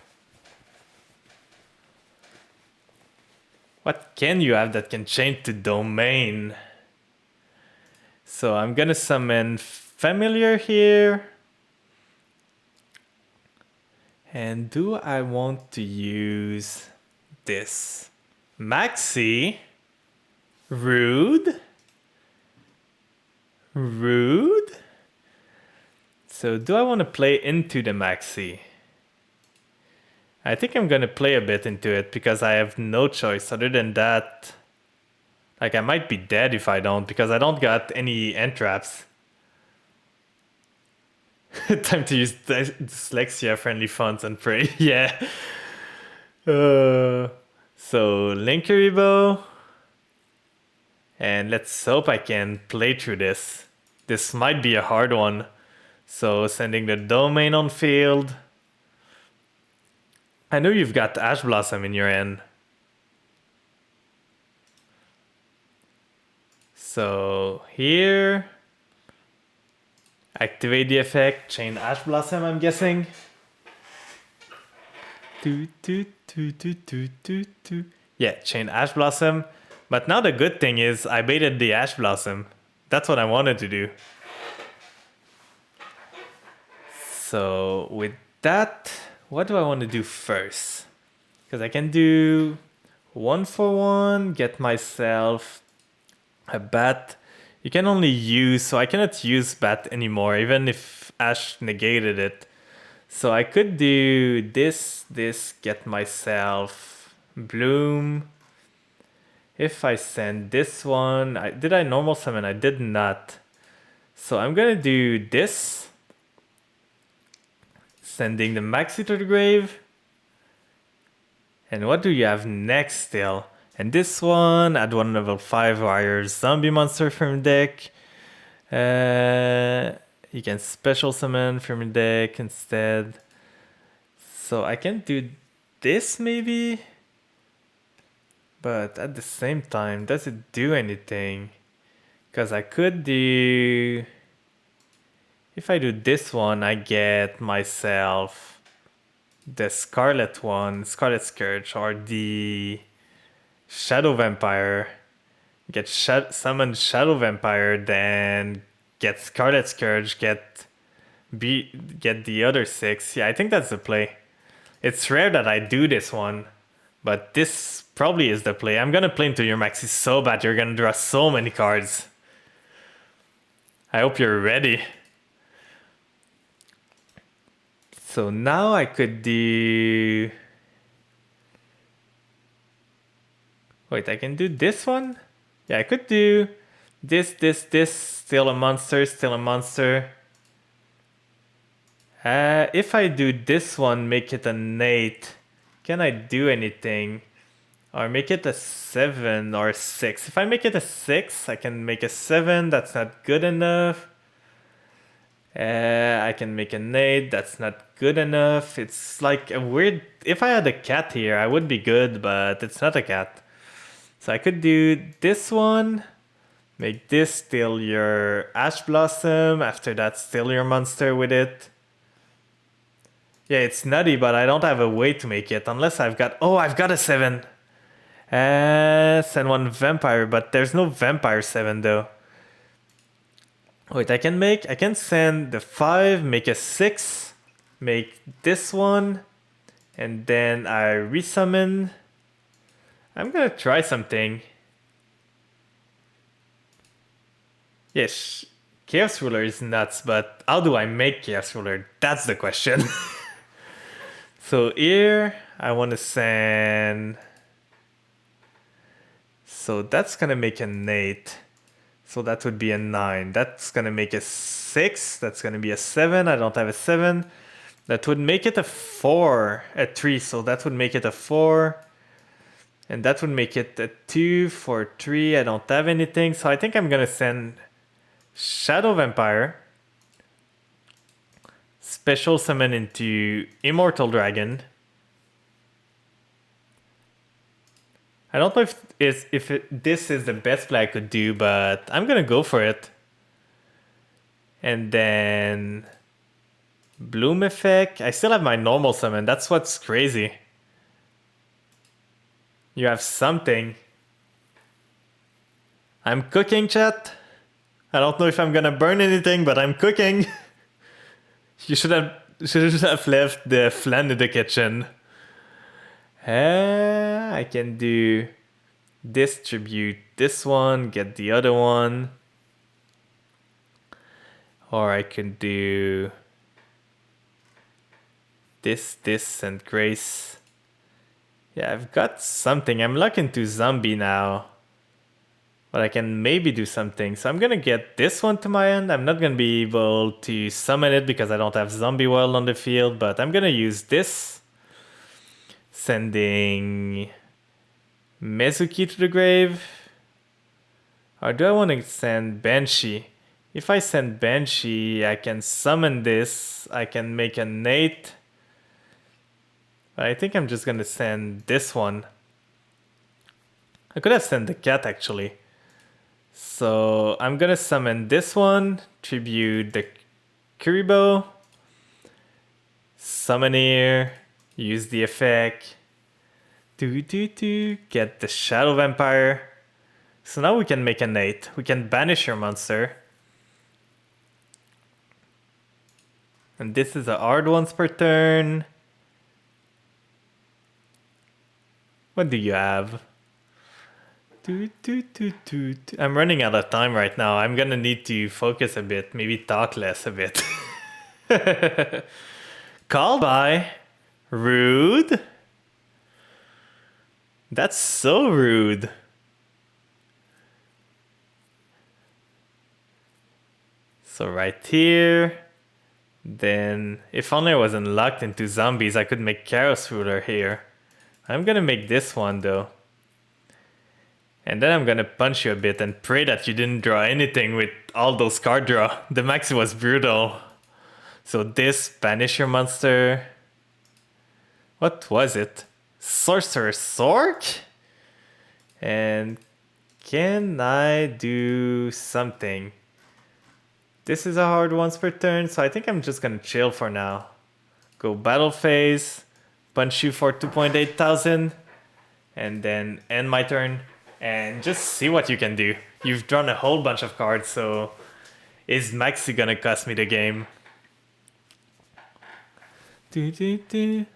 What can you have that can change to domain? So I'm gonna summon Familiar here. And do I want to use this? Maxi? Rude? Rude? So do I want to play into the Maxi? I think I'm gonna play a bit into it because I have no choice other than that. Like, I might be dead if I don't, because I don't got any end traps. Time to use dyslexia friendly fonts and pray. Yeah. So Linkuriboh. And let's hope I can play through this. This might be a hard one. So sending the domain on field. I know you've got Ash Blossom in your hand. So here, activate the effect, chain Ash Blossom, I'm guessing. Yeah, chain Ash Blossom. But now the good thing is I baited the Ash Blossom. That's what I wanted to do. So with that, what do I want to do first? Because I can do 1 for 1, get myself a bat. You can only use, so I cannot use bat anymore, even if Ash negated it. So I could do this, get myself Bloom. If I send this one, did I normal summon? I did not. So I'm gonna do this. Sending the Maxi to the grave. And what do you have next still? And this one, add 1 level 5 wire zombie monster from deck. You can special summon from your deck instead. So I can do this maybe? But at the same time, does it do anything? Because I could do... If I do this one, I get myself the Scarlet one, Scarlet Scourge, or the Shadow Vampire. Get summon Shadow Vampire, then get Scarlet Scourge, get the other 6. Yeah, I think that's the play. It's rare that I do this one, but this probably is the play. I'm gonna play into your Maxi so bad you're gonna draw so many cards. I hope you're ready. So now I could do... Wait, I can do this one? Yeah, I could do this, still a monster, if I do this one, make it an 8, can I do anything? Or make it a 7 or a 6. If I make it a 6, I can make a 7, that's not good enough. I can make an 8, that's not good enough. It's like a weird... If I had a cat here, I would be good, but it's not a cat. So I could do this one, make this still your Ash Blossom, after that still your monster with it. Yeah, it's nutty, but I don't have a way to make it, unless I've got... Oh, I've got a 7! Send 1 Vampire, but there's no Vampire 7 though. Wait, I can send the 5, make a 6, make this one, and then I resummon. I'm gonna try something. Yes, Chaos Ruler is nuts, but how do I make Chaos Ruler? That's the question. So here, I want to send... So that's gonna make an 8. So that would be a 9. That's gonna make a 6. That's gonna be a 7. I don't have a 7. That would make it a 4. A 3. So that would make it a 4. And that would make it a 2 for 3. I don't have anything. So I think I'm gonna send Shadow Vampire. Special summon into Immortal Dragon. I don't know if this is the best play I could do, but I'm gonna go for it. And then Bloom effect. I still have my normal summon. That's what's crazy. You have something. I'm cooking, chat. I don't know if I'm gonna burn anything, but I'm cooking. You should have left the flan in the kitchen. I can do distribute this one, get the other one. Or I can do this, and Grace. Yeah, I've got something. I'm looking to zombie now. But I can maybe do something. So I'm gonna get this one to my end. I'm not gonna be able to summon it because I don't have Zombie World on the field, but I'm gonna use this. Sending Mezuki to the grave. Or do I want to send Banshee? If I send Banshee, I can summon this. I can make an 8. But I think I'm just gonna send this one. I could have sent the cat actually. So I'm gonna summon this one, tribute the Kuribo, summon here, use the effect, get the Shadow Vampire. So now we can make an 8. We can banish your monster. And this is a hard once per turn. What do you have? I'm running out of time right now. I'm gonna need to focus a bit, maybe talk less a bit. Call by. Rude. That's so rude. So right here. Then, if only I wasn't locked into zombies, I could make Chaos Ruler here. I'm gonna make this one though. And then I'm gonna punch you a bit and pray that you didn't draw anything with all those card draw. The max was brutal. So this, banish your monster. What was it? Sorcerer Sork? And can I do something? This is a hard once per turn, so I think I'm just gonna chill for now. Go battle phase, punch you for 2.8 thousand, and then end my turn, and just see what you can do. You've drawn a whole bunch of cards, so is Maxi gonna cost me the game?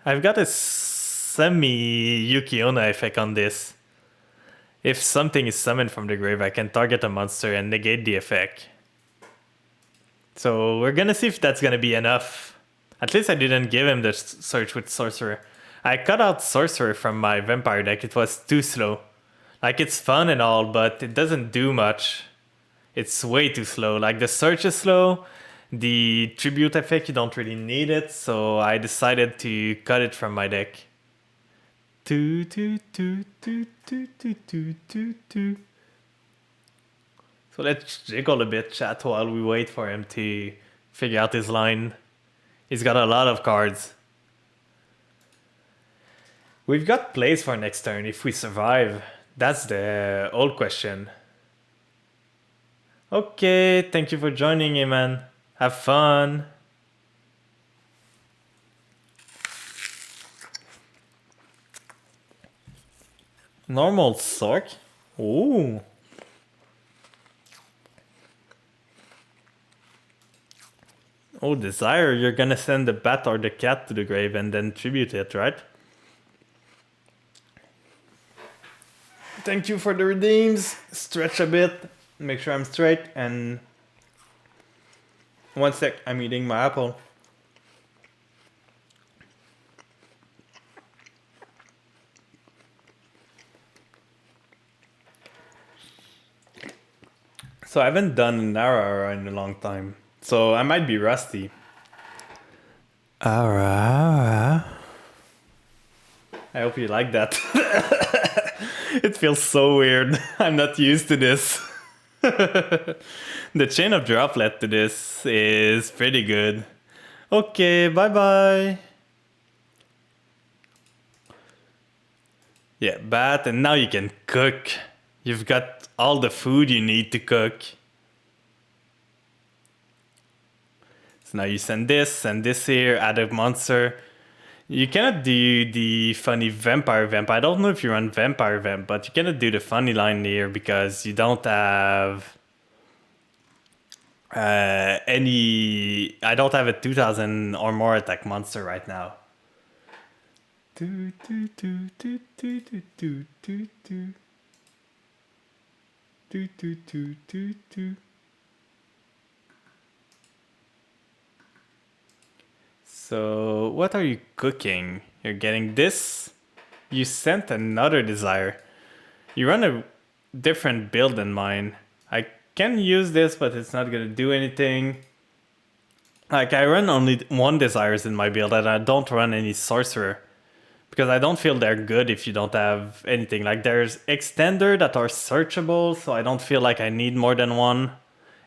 I've got a semi-Yuki-Onna effect on this. If something is summoned from the grave, I can target a monster and negate the effect. So we're gonna see if that's gonna be enough. At least I didn't give him the search with Sorcerer. I cut out Sorcerer from my Vampire deck. It was too slow. Like, it's fun and all, but it doesn't do much. It's way too slow. Like, the search is slow. The tribute effect, you don't really need it. So I decided to cut it from my deck. So let's jiggle a bit, chat, while we wait for him to figure out his line. He's got a lot of cards. We've got plays for next turn if we survive. That's the old question. Okay, thank you for joining me, man. Have fun. Normal Sork? Ooh. Oh, Desire, you're gonna send the bat or the cat to the grave and then tribute it, right? Thank you for the redeems. Stretch a bit, make sure I'm straight, and one sec, I'm eating my apple. So I haven't done an Aura in a long time, so I might be rusty. Aura. I hope you like that. It feels so weird. I'm not used to this. The chain of droplet to this is pretty good. Okay, bye bye. Yeah, bat, and now you can cook. You've got all the food you need to cook. So now you send this here, add a monster. You cannot do the funny Vampire Vamp. I don't know if you run Vampire Vamp, but you cannot do the funny line here because you don't have any... I don't have a 2000 or more attack monster right now. So, what are you cooking? You're getting this. You sent another Desire. You run a different build than mine. I can use this, but it's not gonna do anything. Like, I run only one Desires in my build, and I don't run any Sorcerer. Because I don't feel they're good if you don't have anything. Like, there's Extender that are searchable, so I don't feel like I need more than one.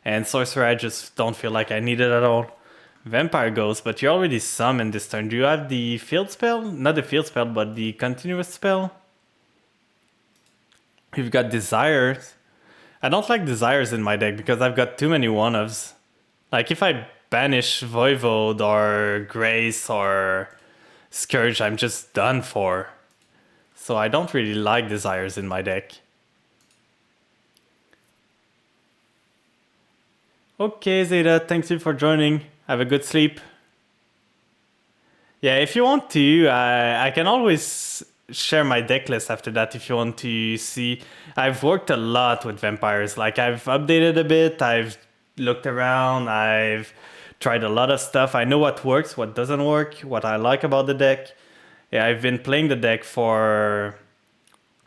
And Sorcerer, I just don't feel like I need it at all. Vampire Ghost, but you already summoned this turn. Do you have the field spell? Not the field spell, but the continuous spell? You've got Desires. I don't like desires in my deck because I've got too many one-ofs. Like if I banish Voivode or Grace or Scourge, I'm just done for. So I don't really like desires in my deck. Okay, Zeta, thanks you for joining. Have a good sleep. Yeah, if you want to, I can always share my deck list after that if you want to see. I've worked a lot with vampires. Like I've updated a bit, I've looked around, I've tried a lot of stuff. I know what works, what doesn't work, what I like about the deck. Yeah, I've been playing the deck for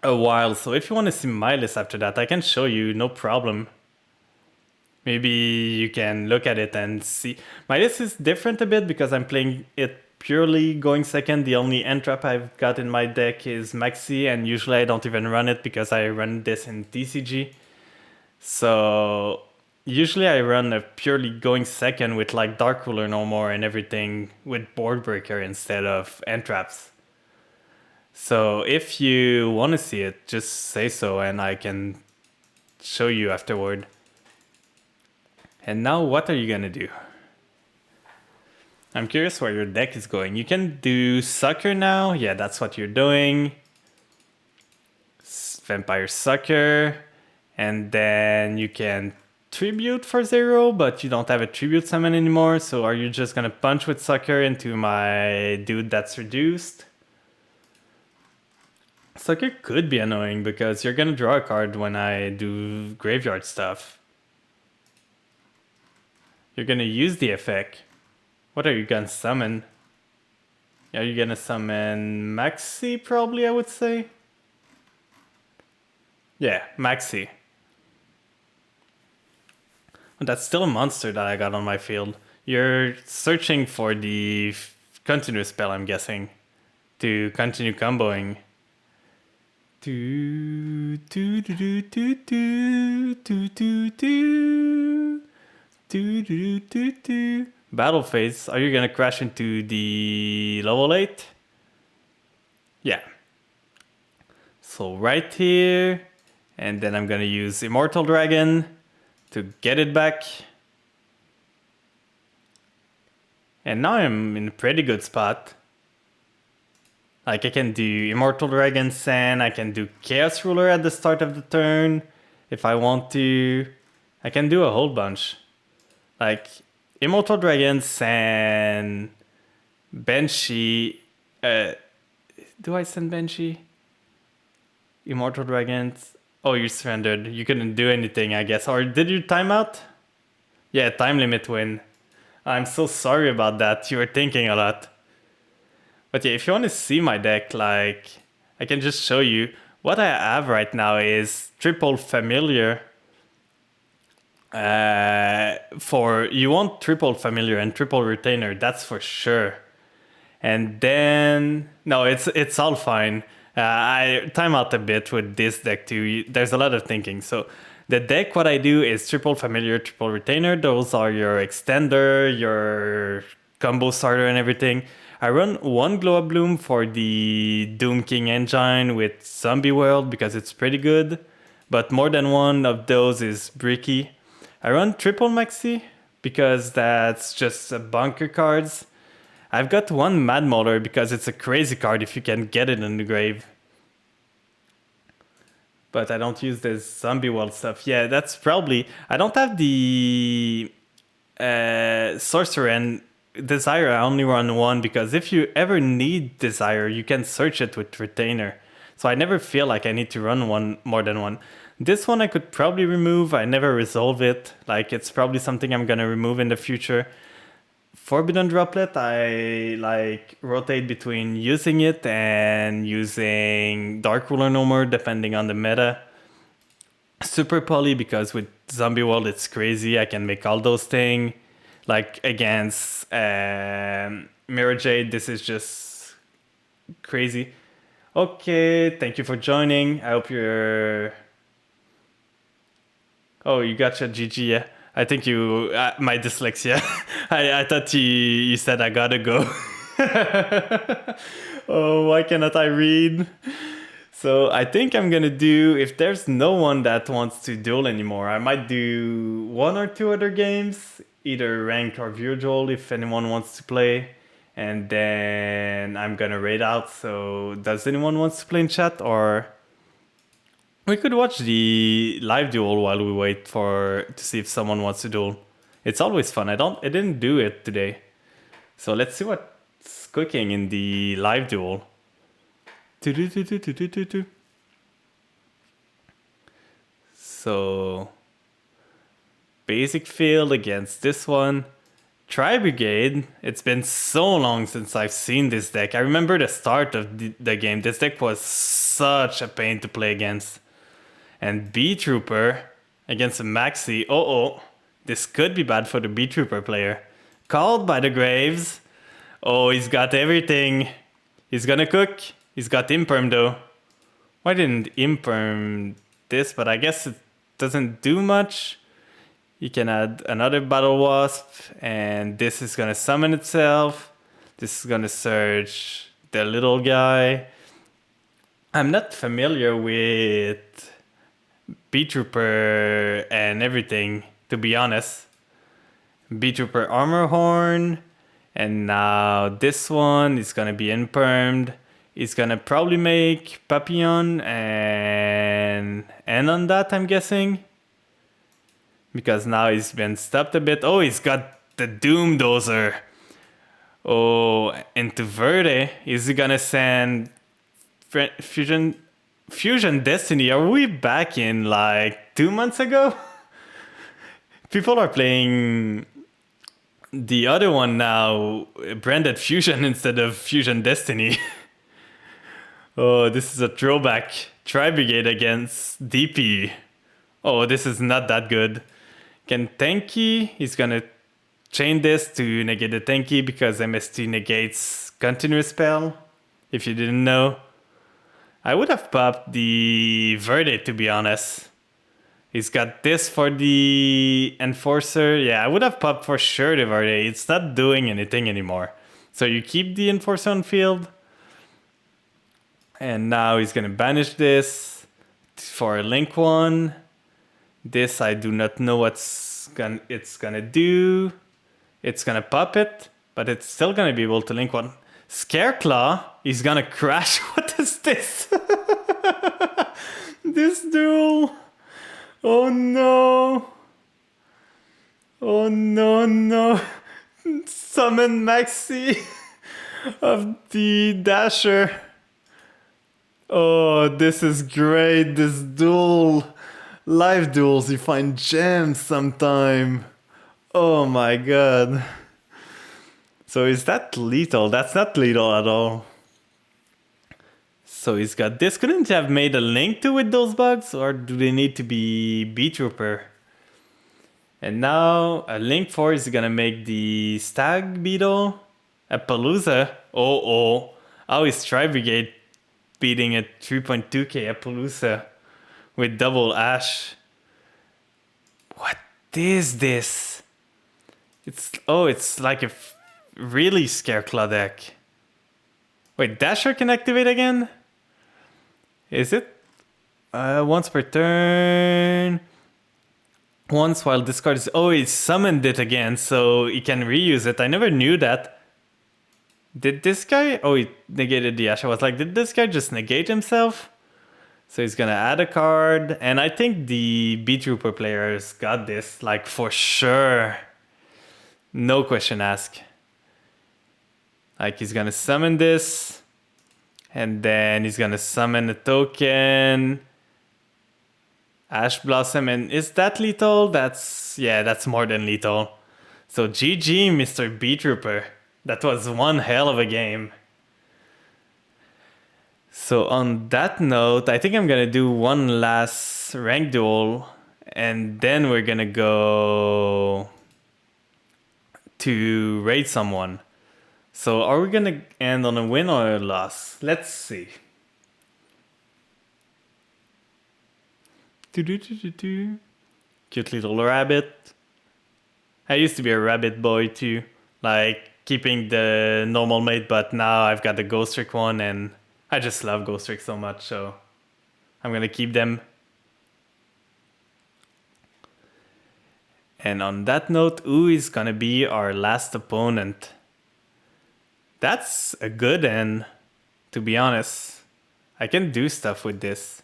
a while, so if you want to see my list after that, I can show you, no problem. Maybe you can look at it and see. My list is different a bit because I'm playing it purely going second. The only entrap I've got in my deck is Maxi, and usually I don't even run it because I run this in TCG. So usually I run a purely going second with like Dark Ruler no more and everything with Board Breaker instead of entraps. So if you want to see it, just say so and I can show you afterward. And now what are you gonna do? I'm curious where your deck is going. You can do Sucker now. Yeah, that's what you're doing. Vampire Sucker. And then you can Tribute for 0, but you don't have a Tribute summon anymore. So are you just gonna punch with Sucker into my dude that's reduced? Sucker could be annoying because you're gonna draw a card when I do graveyard stuff. You're gonna use the effect. What are you gonna summon? Are you gonna summon Maxi probably, I would say? Yeah, Maxi. That's still a monster that I got on my field. You're searching for the continuous spell, I'm guessing, to continue comboing. Do do do do do do do do. Do. Battle phase. Are you gonna crash into the level 8? Yeah. So right here. And then I'm gonna use Immortal Dragon to get it back. And now I'm in a pretty good spot. Like I can do Immortal Dragon Sand, I can do Chaos Ruler at the start of the turn if I want to. I can do a whole bunch. Like Immortal Dragons and Banshee. Do I send Banshee? Immortal Dragons. Oh, you surrendered. You couldn't do anything, I guess. Or did you time out? Yeah, time limit win. I'm so sorry about that. You were thinking a lot. But yeah, if you want to see my deck, like, I can just show you. What I have right now is triple familiar. For you want triple familiar and triple retainer, that's for sure. And then no, it's all fine. I time out a bit with this deck too. There's a lot of thinking. So the deck, what I do is triple familiar, triple retainer. Those are your extender, your combo starter, and everything. I run one Glow Up Bloom for the Doom King engine with Zombie World because it's pretty good, but more than one of those is bricky. I run triple Maxi because that's just bunker cards. I've got one Mad Mauler because it's a crazy card if you can get it in the grave. But I don't use this Zombie World stuff. Yeah, that's probably... I don't have the Sorcerer and Desire. I only run one because if you ever need Desire, you can search it with Retainer. So I never feel like I need to run one more than one. This one I could probably remove. I never resolve it. Like it's probably something I'm gonna remove in the future. Forbidden Droplet, I like rotate between using it and using Dark Ruler no more, depending on the meta. Super Poly, because with Zombie World it's crazy. I can make all those things. Like against Mirror Jade, this is just crazy. Okay, thank you for joining. I hope you're... Oh, you got your GG, yeah. I think you... my dyslexia. I thought you said I gotta go. Oh, why cannot I read? So I think I'm gonna do, if there's no one that wants to duel anymore, I might do one or two other games, either ranked or viewer duel if anyone wants to play. And then I'm gonna raid out. So does anyone wants to play in chat, or we could watch the live duel while we wait for to see if someone wants to duel. It's always fun. I didn't do it today. So let's see what's cooking in the live duel. So basic field against this one. Tri Brigade. It's been so long since I've seen this deck. I remember the start of the game. This deck was such a pain to play against. And B Trooper against a Maxi. Oh, this could be bad for the B Trooper player. Called by the Graves. Oh, he's got everything. He's gonna cook. He's got Imperm though. Why didn't Imperm this? But I guess it doesn't do much. You can add another Battle Wasp, and this is gonna summon itself. This is gonna search the little guy. I'm not familiar with B-Trooper and everything, to be honest. B-Trooper Armor Horn, and now this one is gonna be Impermed. He's gonna probably make Papillon and end on that, I'm guessing. Because now he's been stopped a bit. Oh, he's got the Doom Dozer. Oh, into Verde. Is he gonna send Fusion Destiny? Are we back in like 2 months ago? People are playing the other one now, branded Fusion instead of Fusion Destiny. Oh, this is a throwback. Tri Brigade against DP. Oh, this is not that good. Can Tenki, he's gonna chain this to negate the Tenki because MST negates continuous spell, if you didn't know. I would have popped the Verde, to be honest. He's got this for the Enforcer. Yeah, I would have popped for sure the Verde. It's not doing anything anymore. So you keep the Enforcer on field. And now he's gonna banish this for a Link 1. This I do not know what's it's gonna do. It's gonna pop it, but it's still gonna be able to link one. Scareclaw is gonna crash. What is this? This duel. Oh no. Oh no. Summon Maxi of the Dasher. Oh, this is great. This duel. Live duels, you find gems sometime. Oh my god. So is that lethal? That's not lethal at all. So he's got this. Couldn't you have made a link to with those bugs? Or do they need to be B-Trooper? And now a link 4 is gonna make the Stag Beetle. A Palooza. Oh. How is Tri Brigade beating a 3.2k a Palooza? With double Ash. What is this? It's like a really Scareclaw deck. Wait, Dasher can activate again? Is it? Once per turn. Once while discard is... Oh, he summoned it again, so he can reuse it. I never knew that. Did this guy... Oh, he negated the Ash. I was like, did this guy just negate himself? So he's gonna add a card, and I think the B-Trooper players got this, like for sure. No question asked. Like he's gonna summon this, and then he's gonna summon a token. Ash Blossom, and is that lethal? That's more than lethal. So GG, Mr. B-Trooper. That was one hell of a game. So on that note, I think I'm gonna do one last rank duel, and then we're gonna go to raid someone. So are we gonna end on a win or a loss? Let's see. Cute little rabbit. I used to be a rabbit boy too, like keeping the normal mate, but now I've got the Ghost Trick one, and I just love Ghost Trick so much, so I'm gonna keep them. And on that note, who is gonna be our last opponent? That's a good end, to be honest. I can do stuff with this.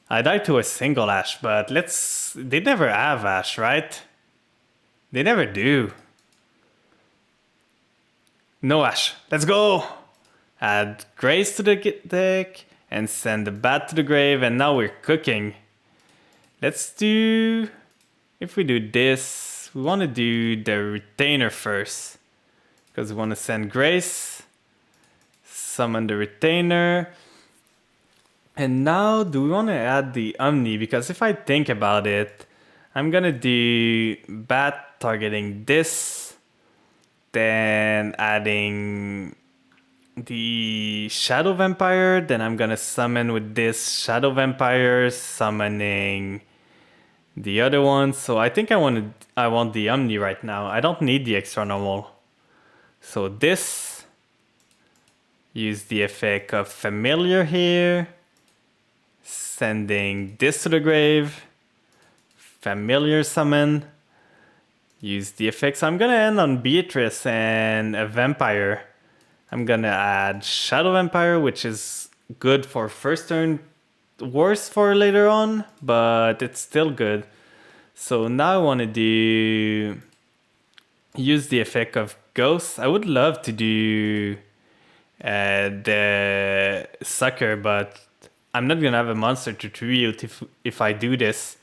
I died to a single Ash, but they never have Ash, right? They never do. No Ash, let's go! Add Grace to the deck and send the bat to the grave, and now we're cooking. Let's do... If we do this, we want to do the retainer first. Because we want to send Grace, summon the retainer. And now, do we want to add the Omni? Because if I think about it, I'm going to do bat targeting this, then adding the Shadow Vampire, then I'm going to summon with this Shadow Vampire, summoning the other one. So I think I want the Omni right now. I don't need the extra normal. So this, use the effect of Familiar here, sending this to the grave, Familiar summon, use the effect. So I'm gonna end on Beatrice and a Vampire. I'm gonna add Shadow Vampire, which is good for first turn, worse for later on, but it's still good. So now I want to use the effect of Ghost. I would love to do the Sucker, but I'm not gonna have a monster to tribute if I do this.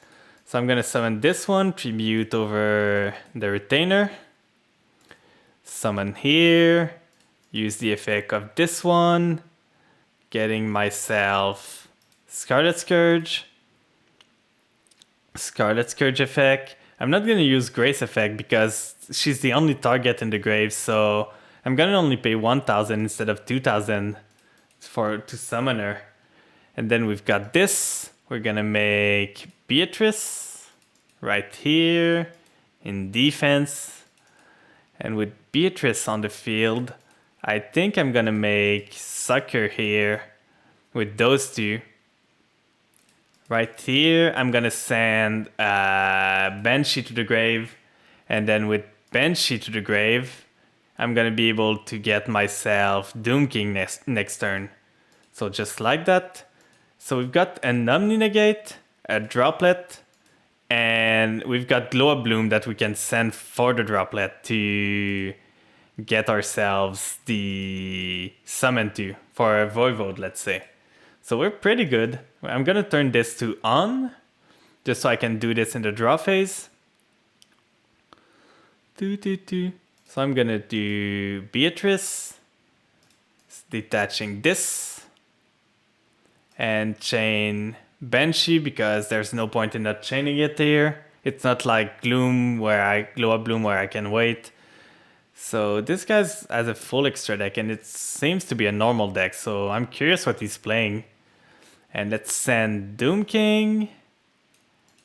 So I'm gonna summon this one, tribute over the retainer, summon here, use the effect of this one, getting myself Scarlet Scourge effect. I'm not gonna use Grace effect because she's the only target in the grave, so I'm gonna only pay 1,000 instead of 2,000 to summon her. And then we've got this. We're gonna make Beatrice right here in defense. And with Beatrice on the field, I think I'm gonna make Sucker here with those two. Right here, I'm gonna send Banshee to the grave. And then with Banshee to the grave, I'm gonna be able to get myself Doom King next turn. So just like that. So we've got an Omni Negate, a Droplet, and we've got Glow Up Bloom that we can send for the Droplet to get ourselves the Summon to, for a Voivode, let's say. So we're pretty good. I'm gonna turn this to on, just so I can do this in the draw phase. So I'm gonna do Beatrice, detaching this, and chain Banshee because there's no point in not chaining it here. It's not like Glow Up Bloom where I can wait. So this guy has a full extra deck and it seems to be a normal deck, so I'm curious what he's playing. And let's send Doom King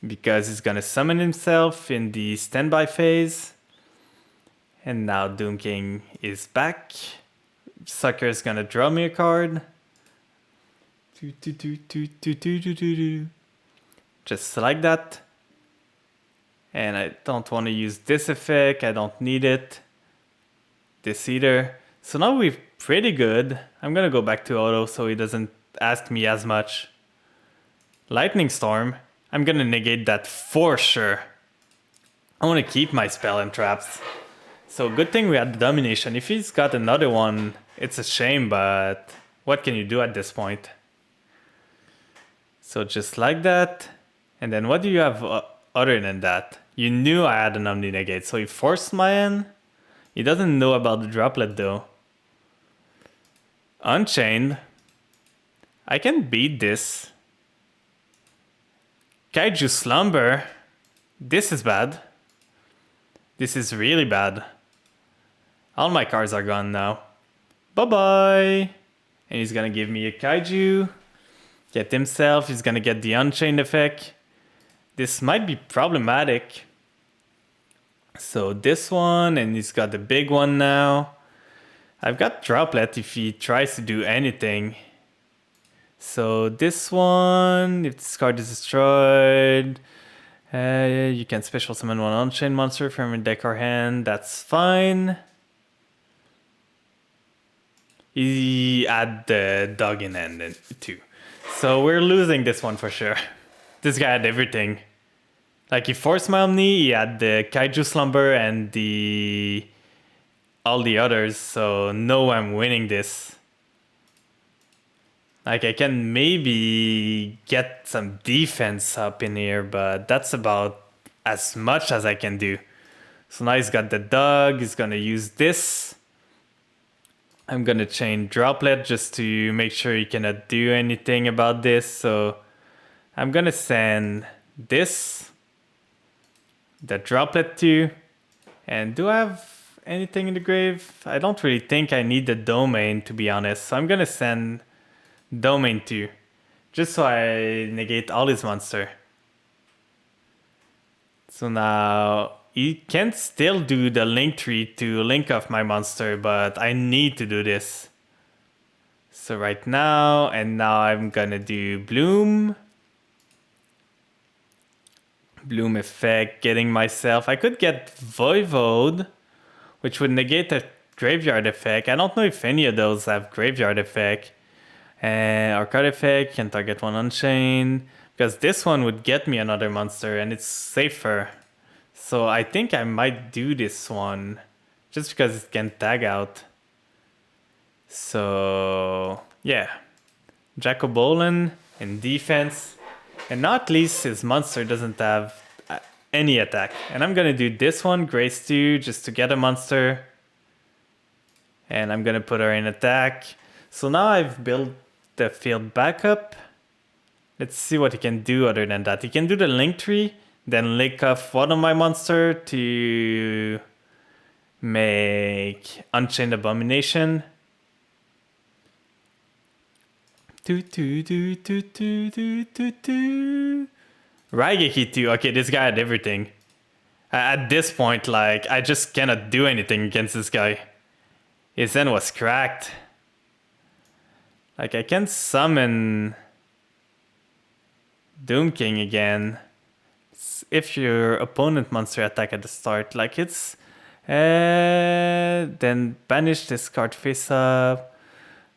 because he's gonna summon himself in the standby phase. And now Doom King is back. Sucker's gonna draw me a card. Just like that. And I don't want to use this effect. I don't need it. This either. So now we're pretty good. I'm gonna go back to auto so he doesn't ask me as much. Lightning Storm. I'm gonna negate that for sure. I want to keep my spell and traps. So good thing we had the domination. If he's got another one, it's a shame, but what can you do at this point? So just like that. And then what do you have other than that? You knew I had an Omni Negate, so he forced my end. He doesn't know about the Droplet though. Unchained. I can beat this. Kaiju Slumber. This is bad. This is really bad. All my cards are gone now. Bye-bye. And he's gonna give me a Kaiju. Get himself. He's gonna get the Unchained effect. This might be problematic. So this one, and he's got the big one now. I've got Droplet if he tries to do anything. So this one, if this card is destroyed, you can special summon one Unchained monster from your deck or hand. That's fine. He had the dog in hand too. So we're losing this one for sure. This guy had everything. Like he forced my Omni, he had the Kaiju Slumber and all the others, so no, I'm winning this. Like I can maybe get some defense up in here, but that's about as much as I can do. So now he's got the dog, he's gonna use this. I'm gonna chain Droplet just to make sure he cannot do anything about this. So I'm gonna send this, the Droplet too. And do I have anything in the grave? I don't really think I need the Domain, to be honest. So I'm gonna send Domain 2, just so I negate all his monster. So now he can still do the link tree to link off my monster, but I need to do this. So right now, and now I'm gonna do Bloom. Bloom effect, getting myself. I could get Voivode, which would negate the graveyard effect. I don't know if any of those have graveyard effect. Or card effect, can target one Unchained. Because this one would get me another monster and it's safer. So I think I might do this one. Just because it can tag out. So yeah. Jacobolin in defense. And now at least his monster doesn't have any attack. And I'm gonna do this one, Grace 2, just to get a monster. And I'm gonna put her in attack. So now I've built the field back up. Let's see what he can do other than that. He can do the link tree, then link off one of my monster to make Unchained Abomination. Raigeki 2. Okay, this guy had everything. At this point, like, I just cannot do anything against this guy. His end was cracked. Like, I can summon Doom King again if your opponent monster attack at the start. Like, it's... then banish this card face up.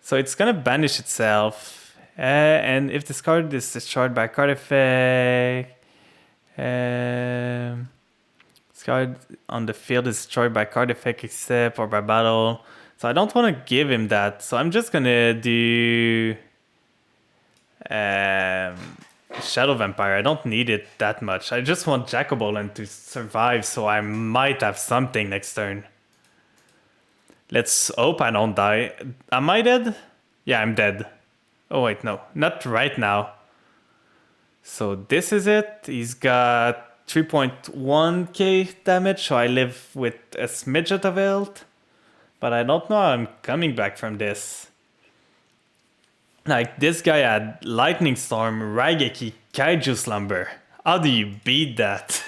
So it's gonna banish itself. And if this card is destroyed by card effect... this card on the field is destroyed by card effect except or by battle. So I don't want to give him that. So I'm just gonna do Shadow Vampire. I don't need it that much. I just want Jacobolin to survive, so I might have something next turn. Let's hope I don't die. Am I dead? Yeah, I'm dead. Oh wait, no. Not right now. So this is it. He's got 3.1k damage, so I live with a smidget of health. But I don't know how I'm coming back from this. Like, this guy had Lightning Storm, Raigeki, Kaiju Slumber. How do you beat that?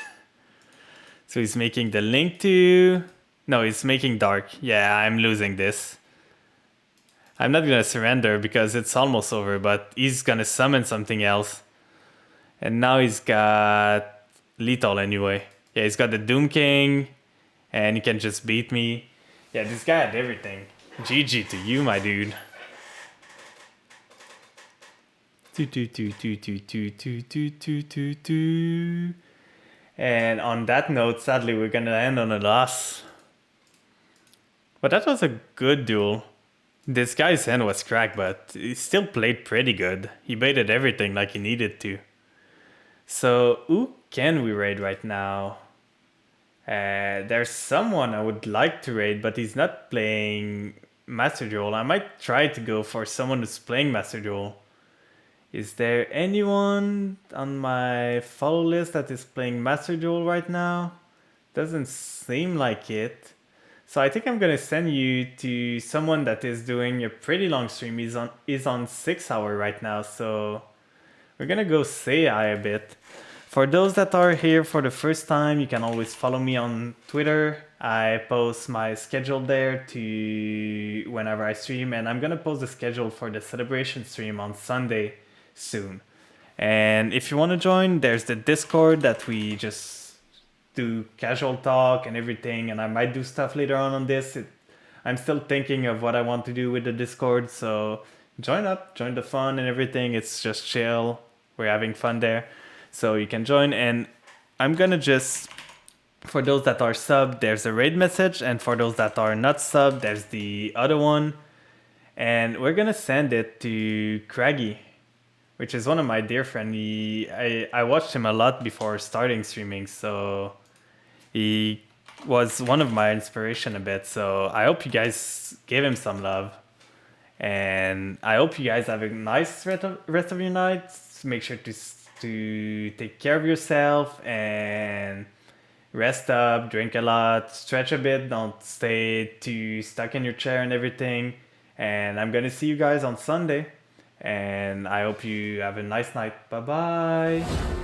So he's making the link to... No, he's making Dark. Yeah, I'm losing this. I'm not gonna surrender because it's almost over, but he's gonna summon something else. And now he's got Lethal anyway. Yeah, he's got the Doom King, and he can just beat me. Yeah, this guy had everything. GG to you, my dude. And on that note, sadly, we're gonna end on a loss. But that was a good duel. This guy's hand was cracked, but he still played pretty good. He baited everything like he needed to. So, who can we raid right now? There's someone I would like to raid, but he's not playing Master Duel. I might try to go for someone who's playing Master Duel. Is there anyone on my follow list that is playing Master Duel right now? Doesn't seem like it. So I think I'm gonna send you to someone that is doing a pretty long stream. He's on 6 hour right now, so we're gonna go say hi a bit. For those that are here for the first time, you can always follow me on Twitter. I post my schedule there to whenever I stream, and I'm gonna post the schedule for the celebration stream on Sunday soon. And if you want to join, there's the Discord that we just do casual talk and everything, and I might do stuff later on this. I'm still thinking of what I want to do with the Discord, so join up, join the fun and everything. It's just chill. We're having fun there. So you can join, and I'm gonna just, for those that are sub, there's a raid message, and for those that are not sub, there's the other one. And we're gonna send it to Craggy, which is one of my dear friends. I watched him a lot before starting streaming, so he was one of my inspiration a bit. So I hope you guys give him some love. And I hope you guys have a nice rest of your night. Make sure to take care of yourself and rest up, drink a lot, stretch a bit, don't stay too stuck in your chair and everything. And I'm gonna see you guys on Sunday. And I hope you have a nice night. Bye bye.